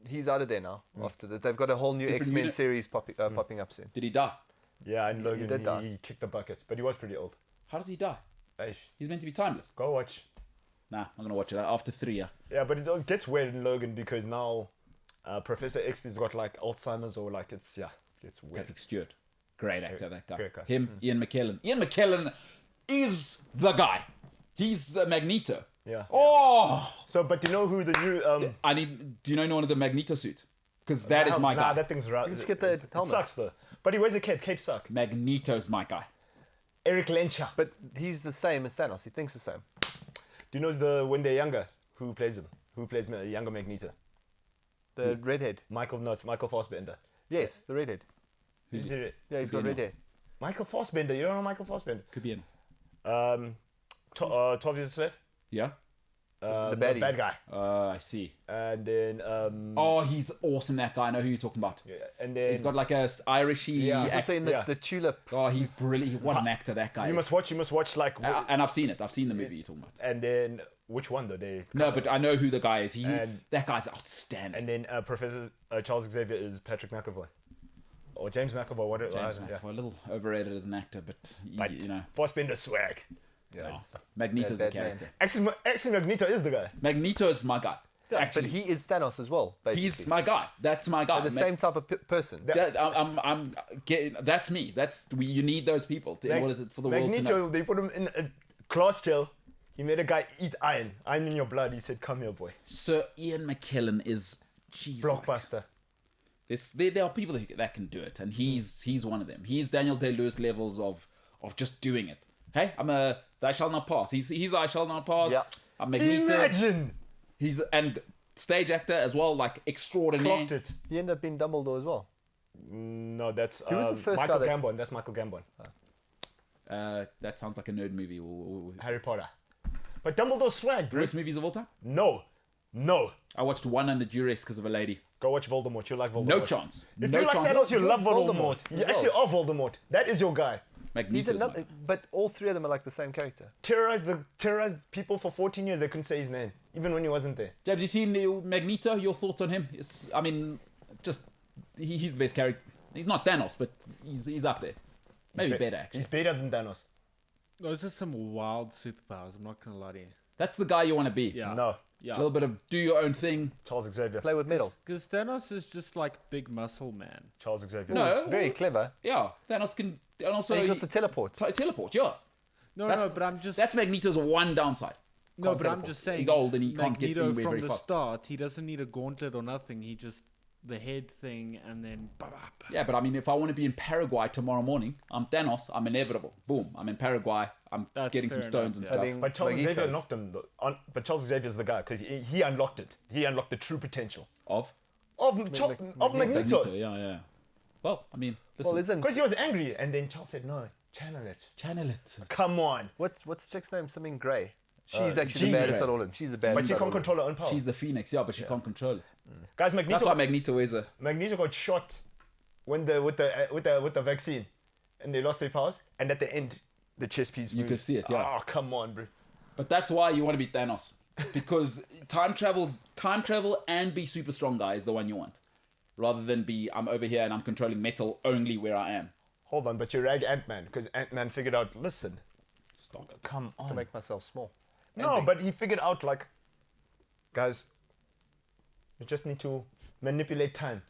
he's out of there now. After that, they've got a whole new Different X-Men unit. series popping up soon. Did he die? Yeah, and Logan, did die. he kicked the bucket, but he was pretty old. How does he die? Aish. He's meant to be timeless. Go watch. Nah, I'm gonna watch it after 3. Yeah. Yeah, but it gets weird in Logan because now Professor X has got like Alzheimer's or like it's weird. Patrick Stewart, great actor. That guy. Great guy. Him, Ian McKellen. Ian McKellen is the guy. He's Magneto. Yeah. Oh, So, but do you know who the new Do you know anyone of the Magneto suit? Because that is my guy. That thing's right. Let's get the It helmet. sucks though. But he wears a cape. Cape suck. Magneto's my guy. Eric Lencha. But he's the same as Thanos. He thinks the same. Do you know when they're younger? Who plays him? Who plays younger Magneto? The redhead. Michael Fassbender. Yes, the redhead. Who's it? Yeah, he's Could got be red hair. Michael Fassbender. You don't know Michael Fassbender? Could be in. 12 Years a Slave. Yeah. The baddie. Bad guy. I see. And then Oh, he's awesome. That guy. I know who you're talking about. and then He's got like a Irishy Yeah. He's also in Yeah. the tulip. Oh, he's brilliant. What an actor that guy you is. must watch like And I've seen it. I've seen the movie you're talking about. and then which one though? They No, but I know who the guy is. And- That guy's outstanding. and then Professor Charles Xavier is Patrick McAvoy or James McAvoy. What it James yeah. McAvoy, a little overrated as an actor, but But you know, Fassbender swag. Yeah, oh, it's- Magneto's the bad man. character. Actually, Magneto is the guy. Magneto is my guy. yeah, Actually, but he is Thanos as well, basically. he's my guy. That's my guy. the same type of person. Yeah, I'm getting. That's me. You need those people in order for the world to know. Magneto, they put him in a glass jail. He made a guy eat iron in your blood. He said, "Come here, boy." Sir Ian McKellen is Jesus. Blockbuster. There are people that can do it, and he's one of them. He's Daniel Day-Lewis levels of just doing it. Hey, I'm a I shall not pass. He's I shall not pass. Yeah. I'm Magneto. Imagine. He's and stage actor as well, like extraordinary. Clocked it. He ended up being Dumbledore as well. No, that's Who was the first Michael guy that- Gambon. That's Michael Gambon. That sounds like a nerd movie. Harry Potter. But Dumbledore's swag, bro. Worst movies of all time. No. I watched one under duress because of a lady. Go watch Voldemort. You like Voldemort. No chance. If No you like chance. Thanos, you love Voldemort Voldemort. as You actually are Voldemort. That is your guy. He's Magneto's another, but all three of them are like the same character. Terrorized people for 14 years. They couldn't say his name, even when he wasn't there. James, you seen Magneto? Your thoughts on him? I mean, just he's the best character. He's not Thanos, but he's up there. Maybe better actually. He's better than Thanos. Those are some wild superpowers. I'm not gonna lie to you. That's the guy you want to be. Yeah. No. Yeah. A little bit of do your own thing. Charles Xavier. Play with metal. Because Thanos is just like big muscle man. Charles Xavier. No. It's very clever. Yeah, Thanos can, and also And he can also teleport. teleport. Yeah, No, That's- but I'm just that's Magneto's one downside. no, Can't but I'm teleport. just saying. He's old and he can't get Magneto anywhere from very the fast. start. He doesn't need a gauntlet or nothing. He just the head thing and then. Yeah, but I mean, if I want to be in Paraguay tomorrow morning, I'm Thanos. I'm inevitable. Boom, I'm in Paraguay. I'm That's getting some fair stones enough, and yeah. stuff. I think But Charles Magneto Xavier is- knocked him. But Charles Xavier's the guy because he unlocked it. He unlocked the true potential Of of Magneto. Magneto. yeah. Well, I mean, Well, listen, isn't Because he was angry, and then Charles said, "No, channel it. channel it. Come on." what's the chick's name? Something Grey. She's actually Jean the baddest Grey. out of all of them. She's the baddest. But she out of can't all of them. control her own power. She's the Phoenix, yeah, but she can't control it. Guys, That's why Magneto is a. Magneto got shot when with the vaccine, and they lost their powers. And at the end, the chess piece. You moves. could see it, yeah. Oh, come on, bro. But that's why you want to be Thanos, because time travel and be super strong guy is the one you want, rather than be I'm over here and I'm controlling metal only where I am. Hold on, but you rag Ant-Man because Ant-Man figured out. Listen, Stop it. come I on. can make myself small. No, but he figured out like, guys, you just need to manipulate time.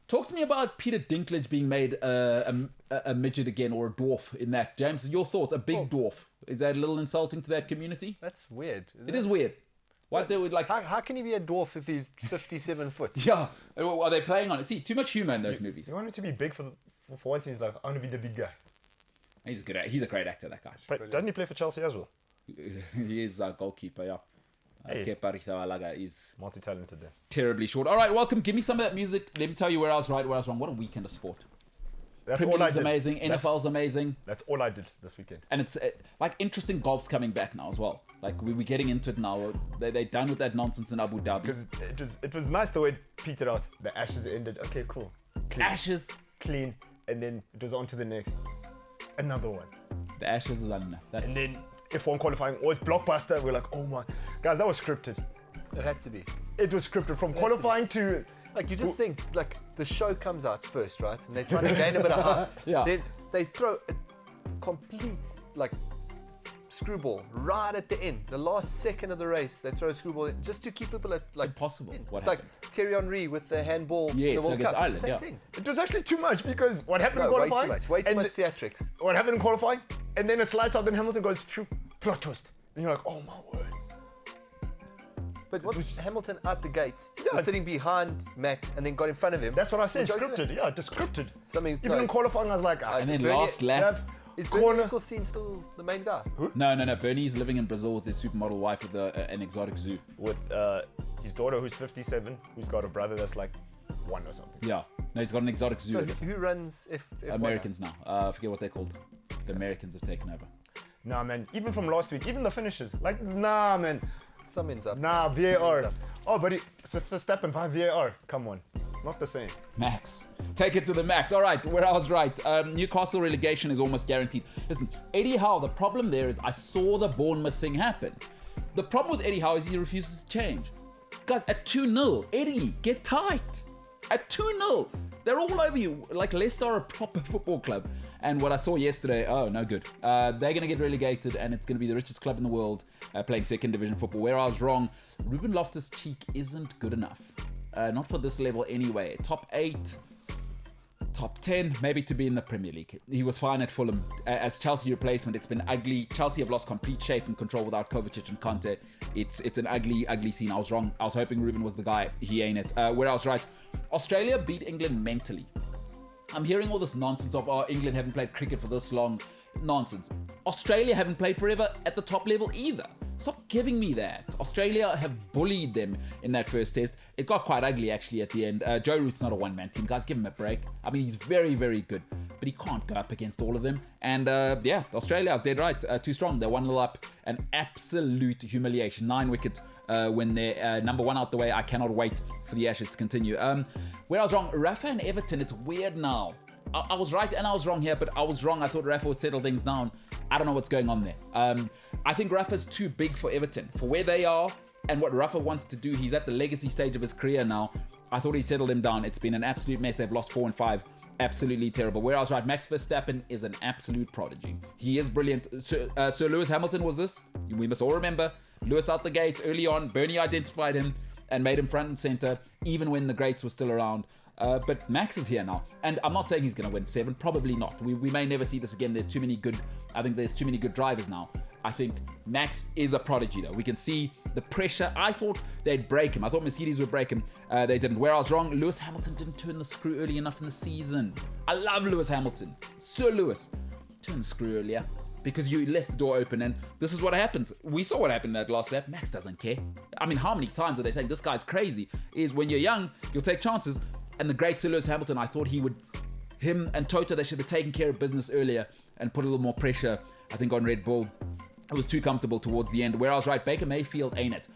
Talk to me about Peter Dinklage being made a midget again or a dwarf in that. James, your thoughts? A big dwarf. Is that a little insulting to that community? That's weird. It is weird. Why they would like? How can he be a dwarf if he's 57 foot? Yeah. Are they playing on it? See, too much humor in those movies. You want him to be big for once. He's like, I want to be the big guy. He's a great actor, that guy. But doesn't he play for Chelsea as well? He is a goalkeeper, yeah. Hey. Kepa Arrizabalaga is Multi-talented there. terribly short. All right, welcome. Give me some of that music. Let me tell you where I was right, where I was wrong. What a weekend of sport. That's Premier all I League's did. amazing. NFL's amazing. That's all I did this weekend. And it's like interesting golf's coming back now as well. Like we're getting into it now. They're done with that nonsense in Abu Dhabi. Because it was nice the way it petered out. The Ashes ended. Okay, cool. Clean. Ashes. Clean. And then it was on to the next. Another one. The Ashes is enough. That's And then F1 qualifying was blockbuster. We're like, oh my, guys, that was scripted. It had to be. It was scripted from qualifying to. Like, you just think, like, the show comes out first, right? And they're trying to gain a bit of hype. Yeah. Then they throw a complete, like, screwball right at the end. The last second of the race, they throw a screwball in just to keep people at, like, impossible. What it's happened? like Thierry Henry with the handball, Yes, the World against Cup. Ireland, It's the same yeah. thing. It was actually too much because what happened in No, way qualifying? too much. Way too and much theatrics. What happened in qualifying? And then it slides out, then Hamilton goes, phew, plot twist. And you're like, oh my word. But what Hamilton out the gate Yeah. was sitting behind Max and then got in front of him. That's what I said, Which scripted. Yeah, just scripted. Something's Even no. in qualifying, I was like, And then Bernie- last lap. Is Bernie corner. Ecclestone still the main guy? No. Bernie's living in Brazil with his supermodel wife with an exotic zoo. with his daughter who's 57, who's got a brother that's like 1 or something. Yeah. No, he's got an exotic zoo. So I guess. who runs F1? Americans now. I forget what they're called. The Americans have taken over. Nah, man, even from last week, even the finishes, like, nah, man, Some ends up. nah, Some VAR. ends up. Oh, but it's Verstappen by VAR. Come on, not the same. Max. Take it to the max. All right, where I was right. Newcastle relegation is almost guaranteed. Listen, Eddie Howe, the problem there is I saw the Bournemouth thing happen. The problem with Eddie Howe is he refuses to change. Guys, at 2-0, Eddie, get tight. At 2-0, they're all over you. Like, Leicester are a proper football club. And what I saw yesterday, oh, no good. They're going to get relegated, and it's going to be the richest club in the world playing second division football. Where I was wrong, Ruben Loftus-Cheek isn't good enough. Not for this level anyway. Top 8, top 10, maybe to be in the Premier League. He was fine at Fulham. As Chelsea replacement, it's been ugly. Chelsea have lost complete shape and control without Kovacic and Conte. It's an ugly, ugly scene. I was wrong. I was hoping Ruben was the guy. He ain't it. Where I was right, Australia beat England mentally. I'm hearing all this nonsense of, oh, England haven't played cricket for this long. Nonsense. Australia haven't played forever at the top level either. Stop giving me that. Australia have bullied them in that first test. It got quite ugly actually at the end. Joe Root's not a one-man team. Guys, give him a break. I mean, he's very, very good, but he can't go up against all of them. And yeah, Australia is dead right. Too strong. They're 1-0 up. An absolute humiliation. 9 wickets when they're number 1 out the way. I cannot wait for the Ashes to continue. Where I was wrong, Rafa and Everton, it's weird now. I was right and I was wrong here, but I was wrong. I thought Rafa would settle things down. I don't know what's going on there. I think Rafa's too big for Everton. For where they are and what Rafa wants to do, he's at the legacy stage of his career now. I thought he settled them down. It's been an absolute mess. They've lost 4 and 5. Absolutely terrible. Where I was right, Max Verstappen is an absolute prodigy. He is brilliant. Sir Lewis Hamilton was this. We must all remember. Lewis out the gate early on. Bernie identified him and made him front and center, even when the greats were still around. But Max is here now, and I'm not saying he's going to win 7. Probably not. We may never see this again. There's too many good. I think there's too many good drivers now. I think Max is a prodigy, though. We can see the pressure. I thought they'd break him. I thought Mercedes would break him. They didn't. Where I was wrong, Lewis Hamilton didn't turn the screw early enough in the season. I love Lewis Hamilton. Sir Lewis, turn the screw earlier because you left the door open, and this is what happens. We saw what happened that last lap. Max doesn't care. I mean, how many times are they saying this guy's crazy? Is when you're young, you'll take chances. And the great Sir Lewis Hamilton, I thought him and Toto, they should have taken care of business earlier and put a little more pressure, I think, on Red Bull. It was too comfortable towards the end. Where I was right, Baker Mayfield ain't it.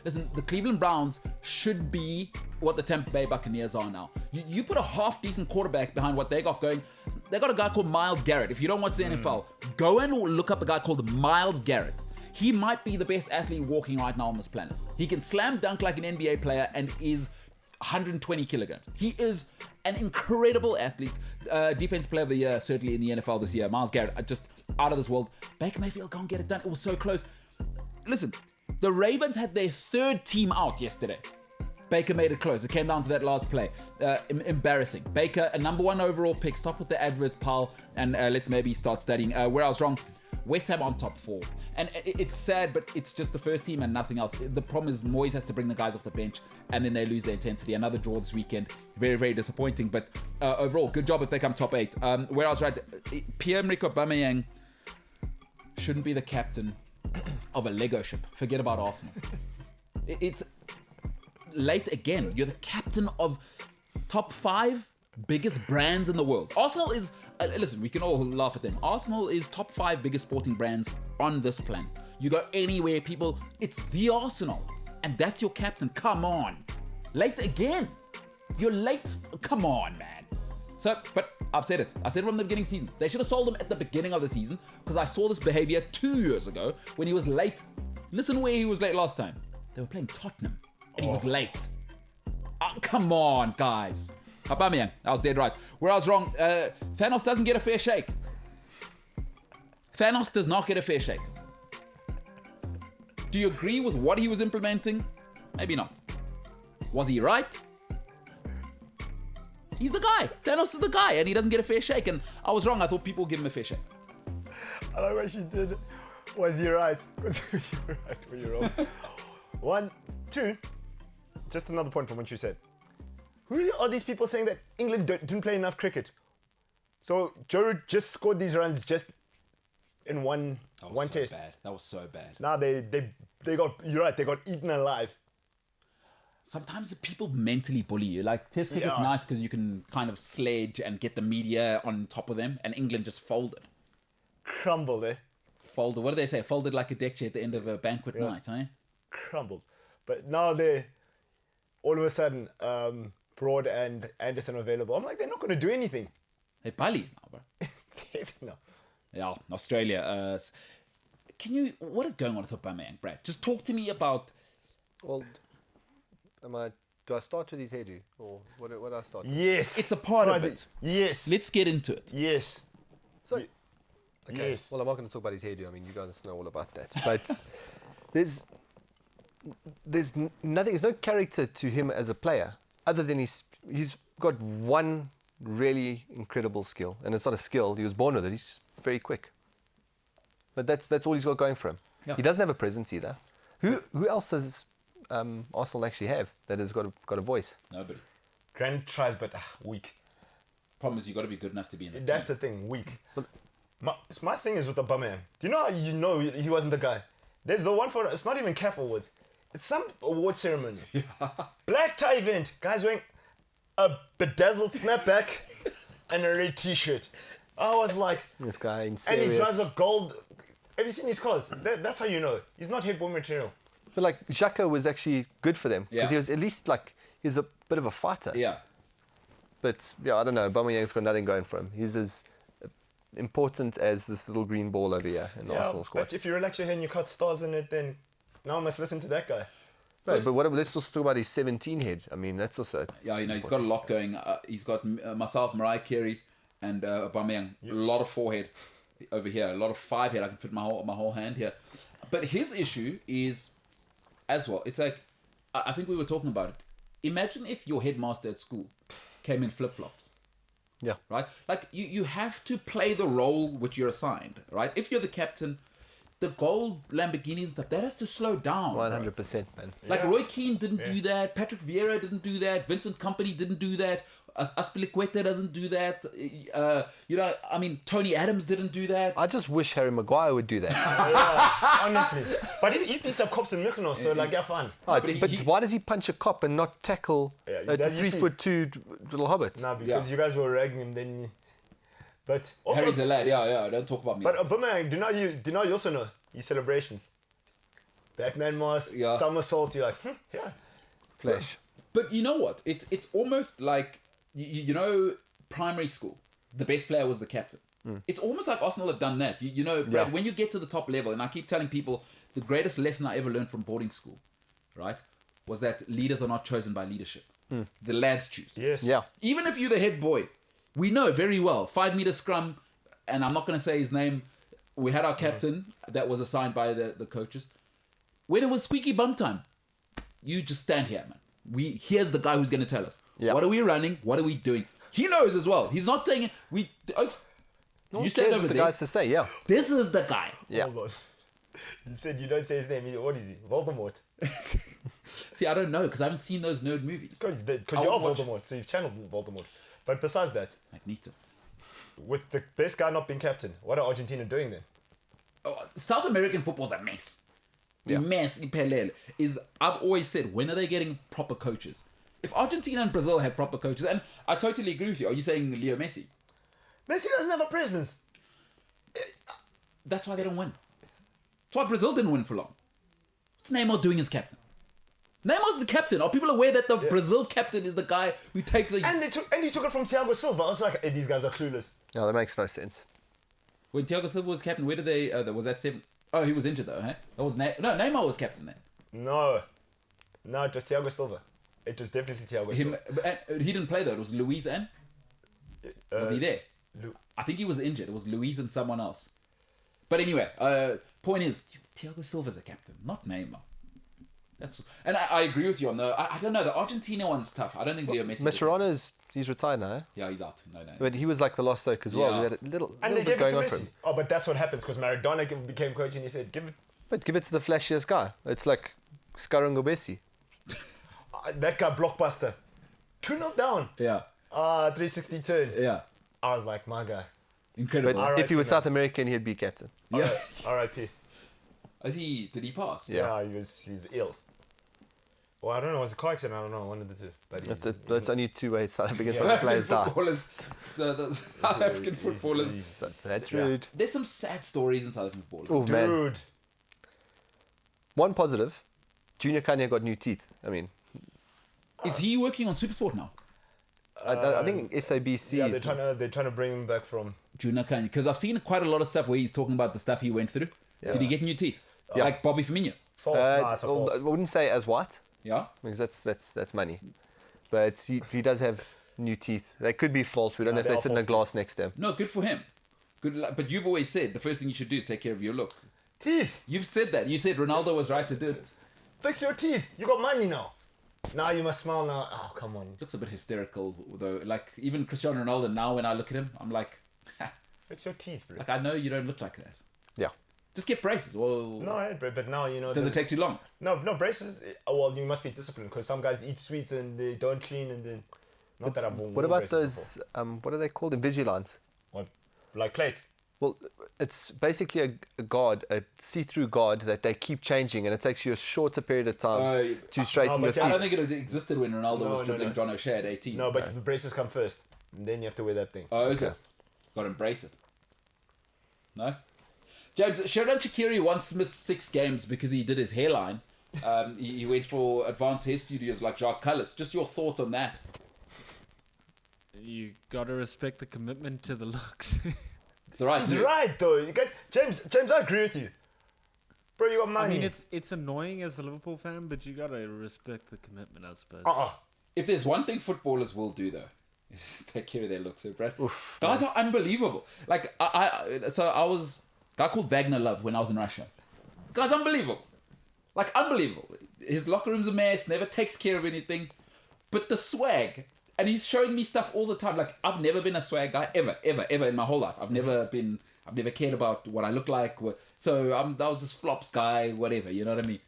Listen, the Cleveland Browns should be what the Tampa Bay Buccaneers are now. You put a half-decent quarterback behind what they got going. They got a guy called Myles Garrett. If you don't watch the NFL, go and look up a guy called Myles Garrett. He might be the best athlete walking right now on this planet. He can slam dunk like an NBA player and is 120 kilograms. He is an incredible athlete. Defense player of the year, certainly in the NFL this year. Myles Garrett, just out of this world. Baker Mayfield, go and get it done. It was so close. Listen, the Ravens had their 3rd team out yesterday. Baker made it close. It came down to that last play. Embarrassing. Baker, a number 1 overall pick. Stop with the adverts, pal, and let's maybe start studying. Where I was wrong, West Ham on top 4. And it's sad, but it's just the first team and nothing else. The problem is Moyes has to bring the guys off the bench, and then they lose their intensity. Another draw this weekend. Very, very disappointing. But overall, good job if they come top 8. Where I was right, Pierre-Emerick Aubameyang shouldn't be the captain of a Lego ship. Forget about Arsenal. It's late again. You're the captain of top 5 biggest brands in the world. Arsenal is, listen, we can all laugh at them. Arsenal is top 5 biggest sporting brands on this planet. You go anywhere, people, it's the Arsenal. And that's your captain. Come on. Late again. You're late. Come on, man. So, but I've said it. I said it from the beginning of the season. They should have sold him at the beginning of the season because I saw this behavior 2 years ago when he was late. Listen where he was late last time. They were playing Tottenham and he was late. Oh, come on, guys. Aubameyang, I was dead right. Where I was wrong, Thanos doesn't get a fair shake. Thanos does not get a fair shake. Do you agree with what he was implementing? Maybe not. Was he right? He's the guy. Thanos is the guy, and he doesn't get a fair shake. And I was wrong. I thought people would give him a fair shake. I like what she did. Was he right? Was you right or you wrong? 1, 2. Just another point from what you said. Who are these people saying that England didn't play enough cricket? So Joe Root just scored these runs just in one test. Bad. That was so bad. Now they got, you're right, they got eaten alive. Sometimes the people mentally bully you. Like, Test cricket's nice because you can kind of sledge and get the media on top of them. And England just folded. Crumbled, eh? Folded. What do they say? Folded like a deck chair at the end of a banquet night, eh? Crumbled. But now they're all of a sudden Broad and Anderson available. I'm like, they're not going to do anything. They're bullies now, bro. No. Yeah, Australia. What is going on with Aubameyang, Brad? Just talk to me about... Well, do I start with his hairdo? Or what do I start with? Yes. It's a part of it. Yes. Let's get into it. Yes. So, okay. Yes. Well, I'm not going to talk about his hairdo. I mean, you guys know all about that. But there's nothing. There's no character to him as a player, other than he's got one really incredible skill, and it's not a skill. He was born with it. He's very quick. But that's all he's got going for him. Yeah. He doesn't have a presence either. Who else does Arsenal actually have that has got a voice? Nobody. Grant tries, but weak. Problem is, you got to be good enough to be in the That's team. the thing, weak. My thing is with Aubameyang. Do you know how you know he wasn't the guy? There's the one for, it's not even CAF awards. It's some award ceremony. Black tie event. Guys wearing a bedazzled snapback and a red t-shirt. I was like, This guy in and serious. he drives a gold. Have you seen his cars? That's how you know. He's not headboard material. But like Xhaka was actually good for them because Yeah. he was at least like he's a bit of a fighter. Yeah. But yeah, I don't know. Aubameyang's got nothing going for him. He's as important as this little green ball over here in the Arsenal squad. But if you relax your head and you cut stars in it, then now I must listen to that guy. Right, but let's also talk about his 17 head. I mean, that's also Yeah, he's got a lot going. He's got myself, Mariah Carey, and Aubameyang. A lot of forehead over here. A lot of 5 head. I can fit my whole hand here. But his issue is, as well, it's like, I think we were talking about it. Imagine if your headmaster at school came in flip-flops. yeah. Right? Like, you have to play the role which you're assigned, right? If you're the captain, the gold Lamborghinis and stuff, that has to slow down. 100%, man. Like, Roy Keane didn't do that. Patrick Vieira didn't do that. Vincent Kompany didn't do that. Aspilicueta doesn't do that. Tony Adams didn't do that. I just wish Harry Maguire would do that. Honestly. But he beats up cops in Mykonos, so like, yeah, fine. Right, but but he- why does he punch a cop and not tackle Yeah, a that you see. 3'2" little hobbit? Nah, because Yeah. you guys were ragging him, then. But also, Harry's a lad. Yeah. Don't talk about me. but Aubameyang, do you also know his celebrations? Batman mask, Yeah. somersault. You're like, yeah. Flash. But you know what? It's almost like, you know, primary school, the best player was the captain. It's almost like Arsenal have done that. You know, Brad, Yeah. when you get to the top level, and I keep telling people, the greatest lesson I ever learned from boarding school, right, was that leaders are not chosen by leadership. The lads choose. Yes. Yeah. Even if you're the head boy, we know very well, 5-meter scrum, and I'm not going to say his name, we had our captain that was assigned by the coaches. When it was squeaky bum time, you just stand here, man. Here's the guy who's going to tell us. Yeah. What are we running? What are we doing? He knows as well. He's not saying it. No one You stand cares over what the there. guys to say, yeah. This is the guy. Yeah. Hold on. You said you don't say his name. What is he? Voldemort. See, I don't know because I haven't seen those nerd movies. Because I you are would watch- Voldemort, so you've channeled Voldemort. But besides that, Magneto. with the best guy not being captain, what are Argentina doing then? Oh, South American football's a mess. Yeah. Mess, I've always said, when are they getting proper coaches? If Argentina and Brazil had proper coaches, and I totally agree with you. Are you saying Leo Messi? Messi doesn't have a presence. That's why they don't win. That's why Brazil didn't win for long. What's Neymar doing as captain? Neymar's the captain. Are people aware that the Brazil captain is the guy who takes a... And he took it from Thiago Silva. I was like, hey, these guys are clueless. No, that makes no sense. When Thiago Silva was captain, where did they... was that 7... Oh, he was injured though, huh? That was No, Neymar was captain then. No, it was Thiago Silva. It was definitely Thiago Silva. He didn't play though. It was Luis and... was he there? Lu- I think he was injured. It was Luis and someone else. But anyway, point is, Thiago Silva's a captain, not Neymar. And I agree with you on the... I don't know, the Argentina one's tough. I don't think Leo Messi... Mascherano's, he's retired now, eh? Yeah, he's out. No. But he was like the lost oak as well. Yeah. He had a little And they bit gave it going to on for Messi. him. Oh, but that's what happens because Maradona became coach and he said, But give it to the flashiest guy. It's like Scarungo Bessi. that guy blockbuster. 2-0 down. Yeah. 360 turn. Yeah. I was like, my guy. Incredible. But if he was man. South American, he'd be captain. Yeah. R.I.P. Did he pass? Yeah. He's ill. Well, I don't know. Was it a car accident? I don't know. One of the two. But That's only two ways South African soccer players die. Footballers. So the South African footballers. That's rude. There's some sad stories in South African football. Oh, man. dude. One positive, Junior Kanye got new teeth. I mean, Is he working on Supersport now? I think SABC... Yeah, they're trying to bring him back from. Junior Kanye. Because I've seen quite a lot of stuff where he's talking about the stuff he went through. Yeah. Did he get new teeth? Yeah. Like Bobby Firmino? False. Nah, it's a false. I wouldn't say as white, Yeah? because that's money. But he does have new teeth. They could be false. We don't know if they they are sit in a false glass next to him. No, good for him. But you've always said the first thing you should do is take care of your look. Teeth. You've said that. You said Ronaldo was right to do it. Fix your teeth. You got money now. Now you must smile now. Oh, come on. Looks a bit hysterical though. Like even Cristiano Ronaldo now when I look at him, I'm like, Fix your teeth, bro. like I know you don't look like that. Yeah. Just get braces. Well, No, but now you know. does it take too long? No, braces. Well, you must be disciplined because some guys eat sweets and they don't clean and then. Not that I've worn What about braces those, what are they called? Invisaligns? before. What? Like plates. Well, it's basically a guard, a see-through guard that they keep changing, and it takes you a shorter period of time to straighten no, your but I teeth. don't think it existed when Ronaldo No, was no, dribbling no. John O'Shea at 18. No, but the braces come first. And then you have to wear that thing. Oh, is it? Got to embrace it. No? James, Sheridan Shaqiri once missed 6 games because he did his hairline. He went for advanced hair studios like Jacques Cullis. Just your thoughts on that. You gotta respect the commitment to the looks. It's alright. He's right though. James, I agree with you. Bro, you got I money. mean, it's annoying as a Liverpool fan, but you gotta respect the commitment, I suppose. If there's one thing footballers will do though, is take care of their looks, bro. Guys are unbelievable. Like I was a guy called Wagner Love when I was in Russia. The guy's unbelievable. Like unbelievable. His locker room's a mess, never takes care of anything. But the swag, and he's showing me stuff all the time. Like I've never been a swag guy ever in my whole life. I've never cared about what I look like. So I was this flops guy, whatever. You know what I mean?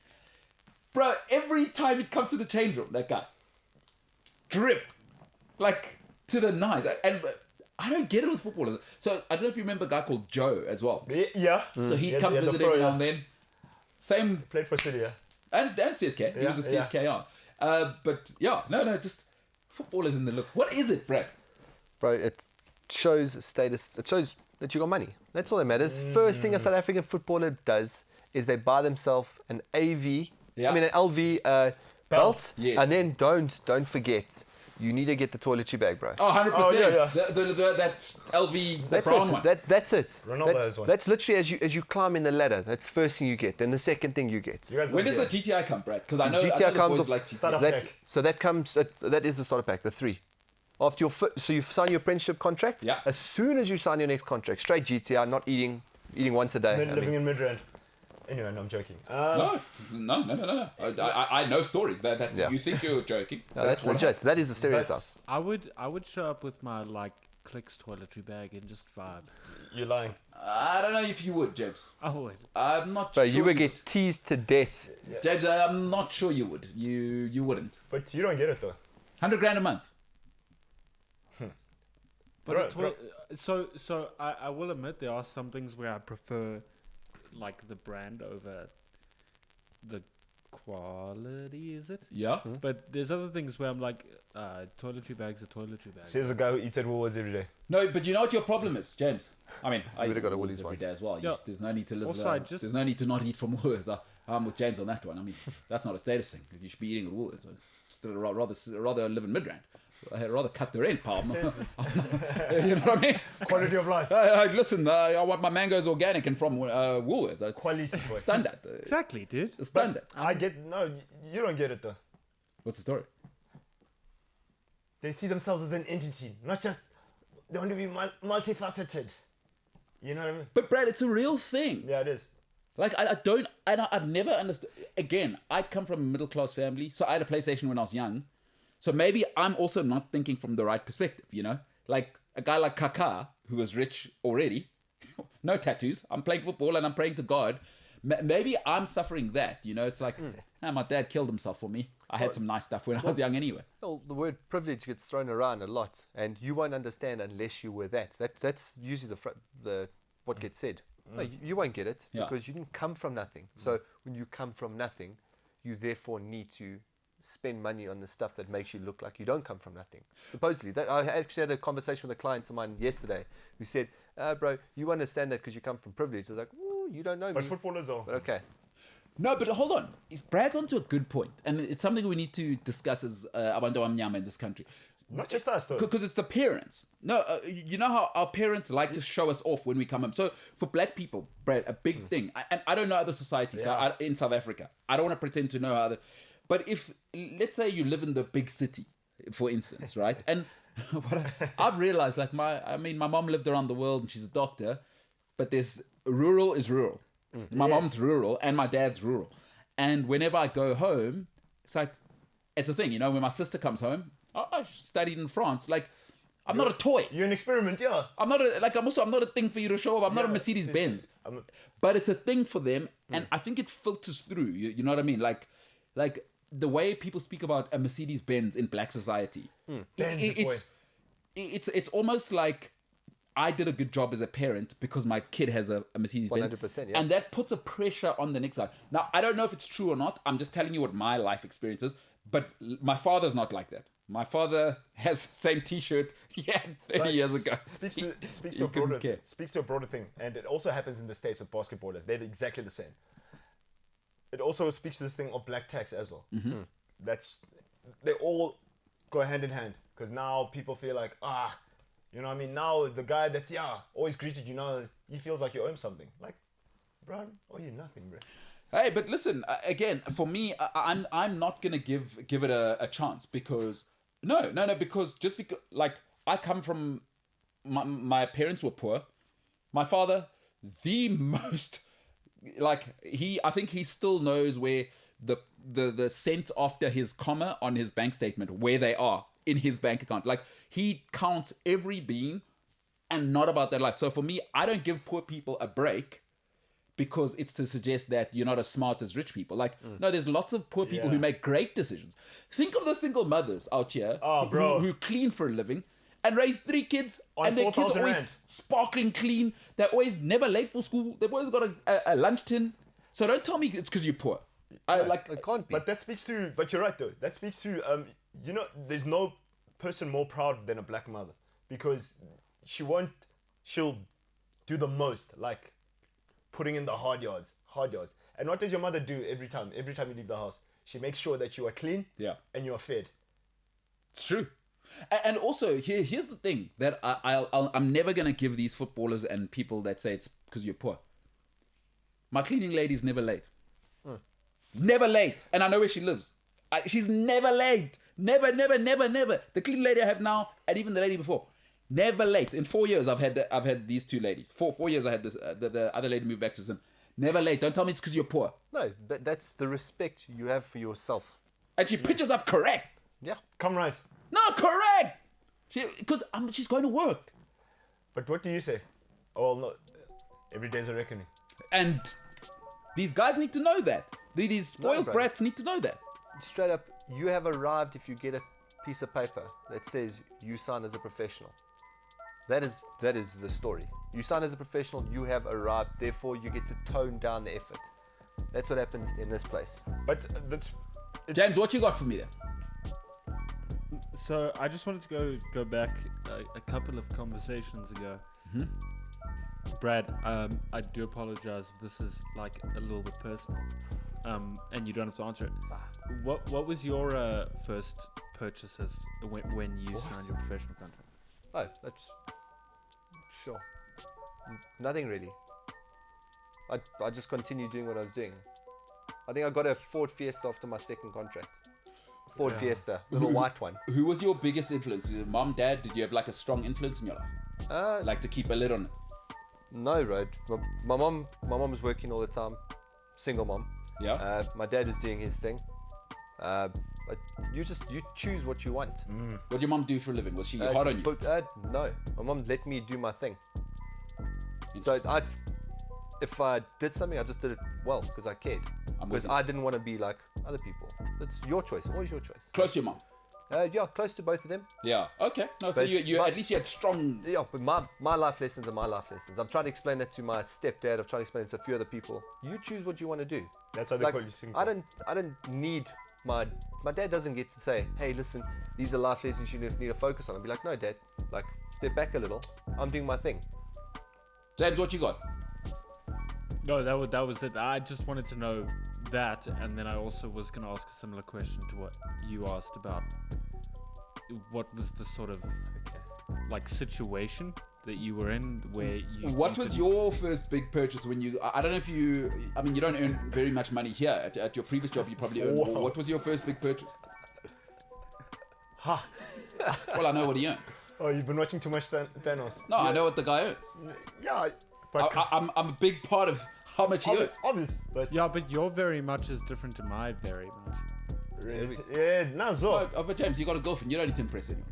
Bro, every time he'd come to the change room, that guy drip like to the nines. And I don't get it with footballers. So I don't know if you remember a guy called Joe as well. Yeah. So he'd Yeah, come yeah, the visit pro, every now yeah. and then. Same Played for City, yeah. and CSK. He was a Yeah, CSK on. But yeah, no, just footballers in the looks. What is it, Brad? Bro, it shows status. It shows that you got money. That's all that matters. First thing a South African footballer does is they buy themselves an AV, Yeah. an LV belt, Yes. and then don't forget, you need to get the toiletry bag, bro. Oh, 100%. Oh, yeah. That's LV, the That's brown it. one. That's it. Ronaldo has one. That's literally as you climb in the ladder. That's the first thing you get. Then the second thing you get. You guys When don't does the get it. GTI come, Brad? Because I know GTI the comes boys off- like GTI. Start up That, pack. so that comes. That is the starter pack. The 3. After so you sign your apprenticeship contract. Yeah. As soon as you sign your next contract, straight GTI, not eating once a day. I Living mean, in Midrand. Anyway, no, I'm joking. No. I know stories that Yeah. you think you're joking. no, that's what legit. That is a stereotype. That's- I would show up with my Clicks toiletry bag and just vibe. You're lying. I don't know if you would, James. I would. I'm not But sure. you would get teased to death. James, I'm not sure you would. You wouldn't. But you don't get it though. 100 grand a month. But Bro, a so I will admit there are some things where I prefer the brand over the quality, is it? Yeah. But there's other things where I'm like, toiletry bags are toiletry bags. Says the guy who eats at Woolworths every day. No, but you know what your problem is, James? I mean, I would've eat got a Woolies Woolies every one. day as well. Yeah. There's no need to live. Also, I just- there's no need to not eat from Woolies. I'm with James on that one. I mean, that's not a status thing. You should be eating at Woolworths. Still rather live in Midrand. I'd rather cut the rent, pal. You know what I mean? Quality of life. Listen, I want my mangoes organic and from Woolworths. It's Quality, boy. standard. Exactly, dude. Standard. No, you don't get it though. What's the story? They see themselves as an entity, not just, they want to be multifaceted. You know what I mean? But Brad, it's a real thing. Yeah, it is. Like I've never understood. Again, I come from a middle class family, so I had a PlayStation when I was young. So maybe I'm also not thinking from the right perspective, you know? Like a guy like Kaká, who was rich already, no tattoos, I'm playing football and I'm praying to God. Maybe I'm suffering that, you know? It's like, my dad killed himself for me. I had some nice stuff when I was young anyway. Well, the word privilege gets thrown around a lot, and you won't understand unless you were that. That's usually the what gets said. No, you won't get it because you didn't come from nothing. So when you come from nothing, you therefore need to spend money on the stuff that makes you look like you don't come from nothing. Supposedly, that I actually had a conversation with a client of mine yesterday who said, "Bro, you understand that because you come from privilege." I was like, "Ooh, you don't know But me." footballers are. But okay. No, but hold on. Brad's onto a good point, and it's something we need to discuss as Abantu Amnyama in this country. Not just us though. Because it's the parents. No, you know how our parents like to show us off when we come home. So for black people, Brad, a big thing, and I don't know other societies in South Africa. I don't want to pretend to know other. But if, let's say you live in the big city, for instance, right? And what I've realized, like my mom lived around the world and she's a doctor, but rural is rural. My mom's rural and my dad's rural. And whenever I go home, it's like, it's a thing, you know, when my sister comes home, I studied in France, like, I'm not a toy. You're an experiment, yeah. I'm not a thing for you to show off. I'm not a Mercedes Benz. But it's a thing for them, and I think it filters through. You know what I mean? Like the way people speak about a Mercedes Benz in black society. It's almost like I did a good job as a parent because my kid has a Mercedes Benz. 100%, yeah. And that puts a pressure on the next guy. Now, I don't know if it's true or not. I'm just telling you what my life experience is. But my father's not like that. My father has the same T-shirt he had 30 years ago. Speaks to a broader thing. And it also happens in the States with basketballers. They're exactly the same. It also speaks to this thing of black tax as well. Mm-hmm. They all go hand in hand. Because now people feel like, you know what I mean? Now the guy that's, always greeted you, now he feels like you owe him something. Like, bro, owe you nothing, bro. Hey, but listen, again, for me, I'm not gonna give it a chance because because like I come from my parents were poor. My father, the most like I think he still knows where the cent after his comma on his bank statement where they are in his bank account. Like he counts every bean and not about their life. So for me, I don't give poor people a break. Because it's to suggest that you're not as smart as rich people. Like, no, there's lots of poor people who make great decisions. Think of the single mothers out here who clean for a living and raise 3 kids. And their kids are always sparkling clean. They're always never late for school. They've always got a lunch tin. So don't tell me it's because you're poor. It can't be. But that speaks to, but you're right though. That speaks to, there's no person more proud than a black mother. Because she'll do the most. Like, putting in the hard yards. And what does your mother do every time you leave the house? She makes sure that you are clean and you are fed. It's true. And also, here's the thing that I'm never going to give these footballers and people that say it's because you're poor. My cleaning lady's never late. Never late. And I know where she lives. She's never late. Never. The cleaning lady I have now, and even the lady before, never late. In 4 years, I've had these 2 ladies. 4 years, I had this. The other lady moved back to Zim. Never late. Don't tell me it's because you're poor. No, that's the respect you have for yourself. And she pitches up correct. Yeah. Come right. No, correct. Because she's going to work. But what do you say? Oh, well, no. Every day's a reckoning. And these guys need to know that. These spoiled brats need to know that. Straight up, you have arrived if you get a piece of paper that says you sign as a professional. That is the story. You sign as a professional, you have arrived, therefore you get to tone down the effort. That's what happens in this place. But James, what you got for me there? So I just wanted to go back a couple of conversations ago. Brad, I do apologize if this is like a little bit personal. and you don't have to answer it. What was your first purchases when you signed your professional contract? Oh, that's sure. Nothing really. I just continued doing what I was doing. I think I got a Ford Fiesta after my second contract. Ford Fiesta, little white one. Who was your biggest influence? Mom, dad? Did you have like a strong influence in your life? Like to keep a lid on it? No, Rod. My mom was working all the time. Single mom. Yeah. My dad was doing his thing. But you choose what you want. What did your mom do for a living? Was she hard on you? But, no, my mom let me do my thing. So if I did something, I just did it well because I cared. Because I didn't want to be like other people. It's your choice, always your choice. Close to your mom? Yeah, close to both of them. Yeah. Okay. No, so you at least you had strong. Yeah, but my life lessons are my life lessons. I'm trying to explain that to my stepdad. I've tried to explain it to a few other people. You choose what you want to do. That's how they call you single. I don't need my dad doesn't get to say, hey, listen, these are life lessons you need to focus on. I'd be like, no, Dad, like step back a little. I'm doing my thing. James, what you got? No, that was it. I just wanted to know that, and then I also was going to ask a similar question to what you asked about. What was the sort of like situation that you were in where you? What was your first big purchase when you? I don't know if you. I mean, you don't earn very much money here. At your previous job, you probably earned more. What was your first big purchase? Ha! Well, I know what he earns. Oh, you've been watching too much Thanos. No, I know what the guy earns. Yeah, but I'm a big part of how much he earns. obvious, but Yeah, but your very much is different to my very much. really, no, so. But James, you got a girlfriend. You don't need to impress anyone.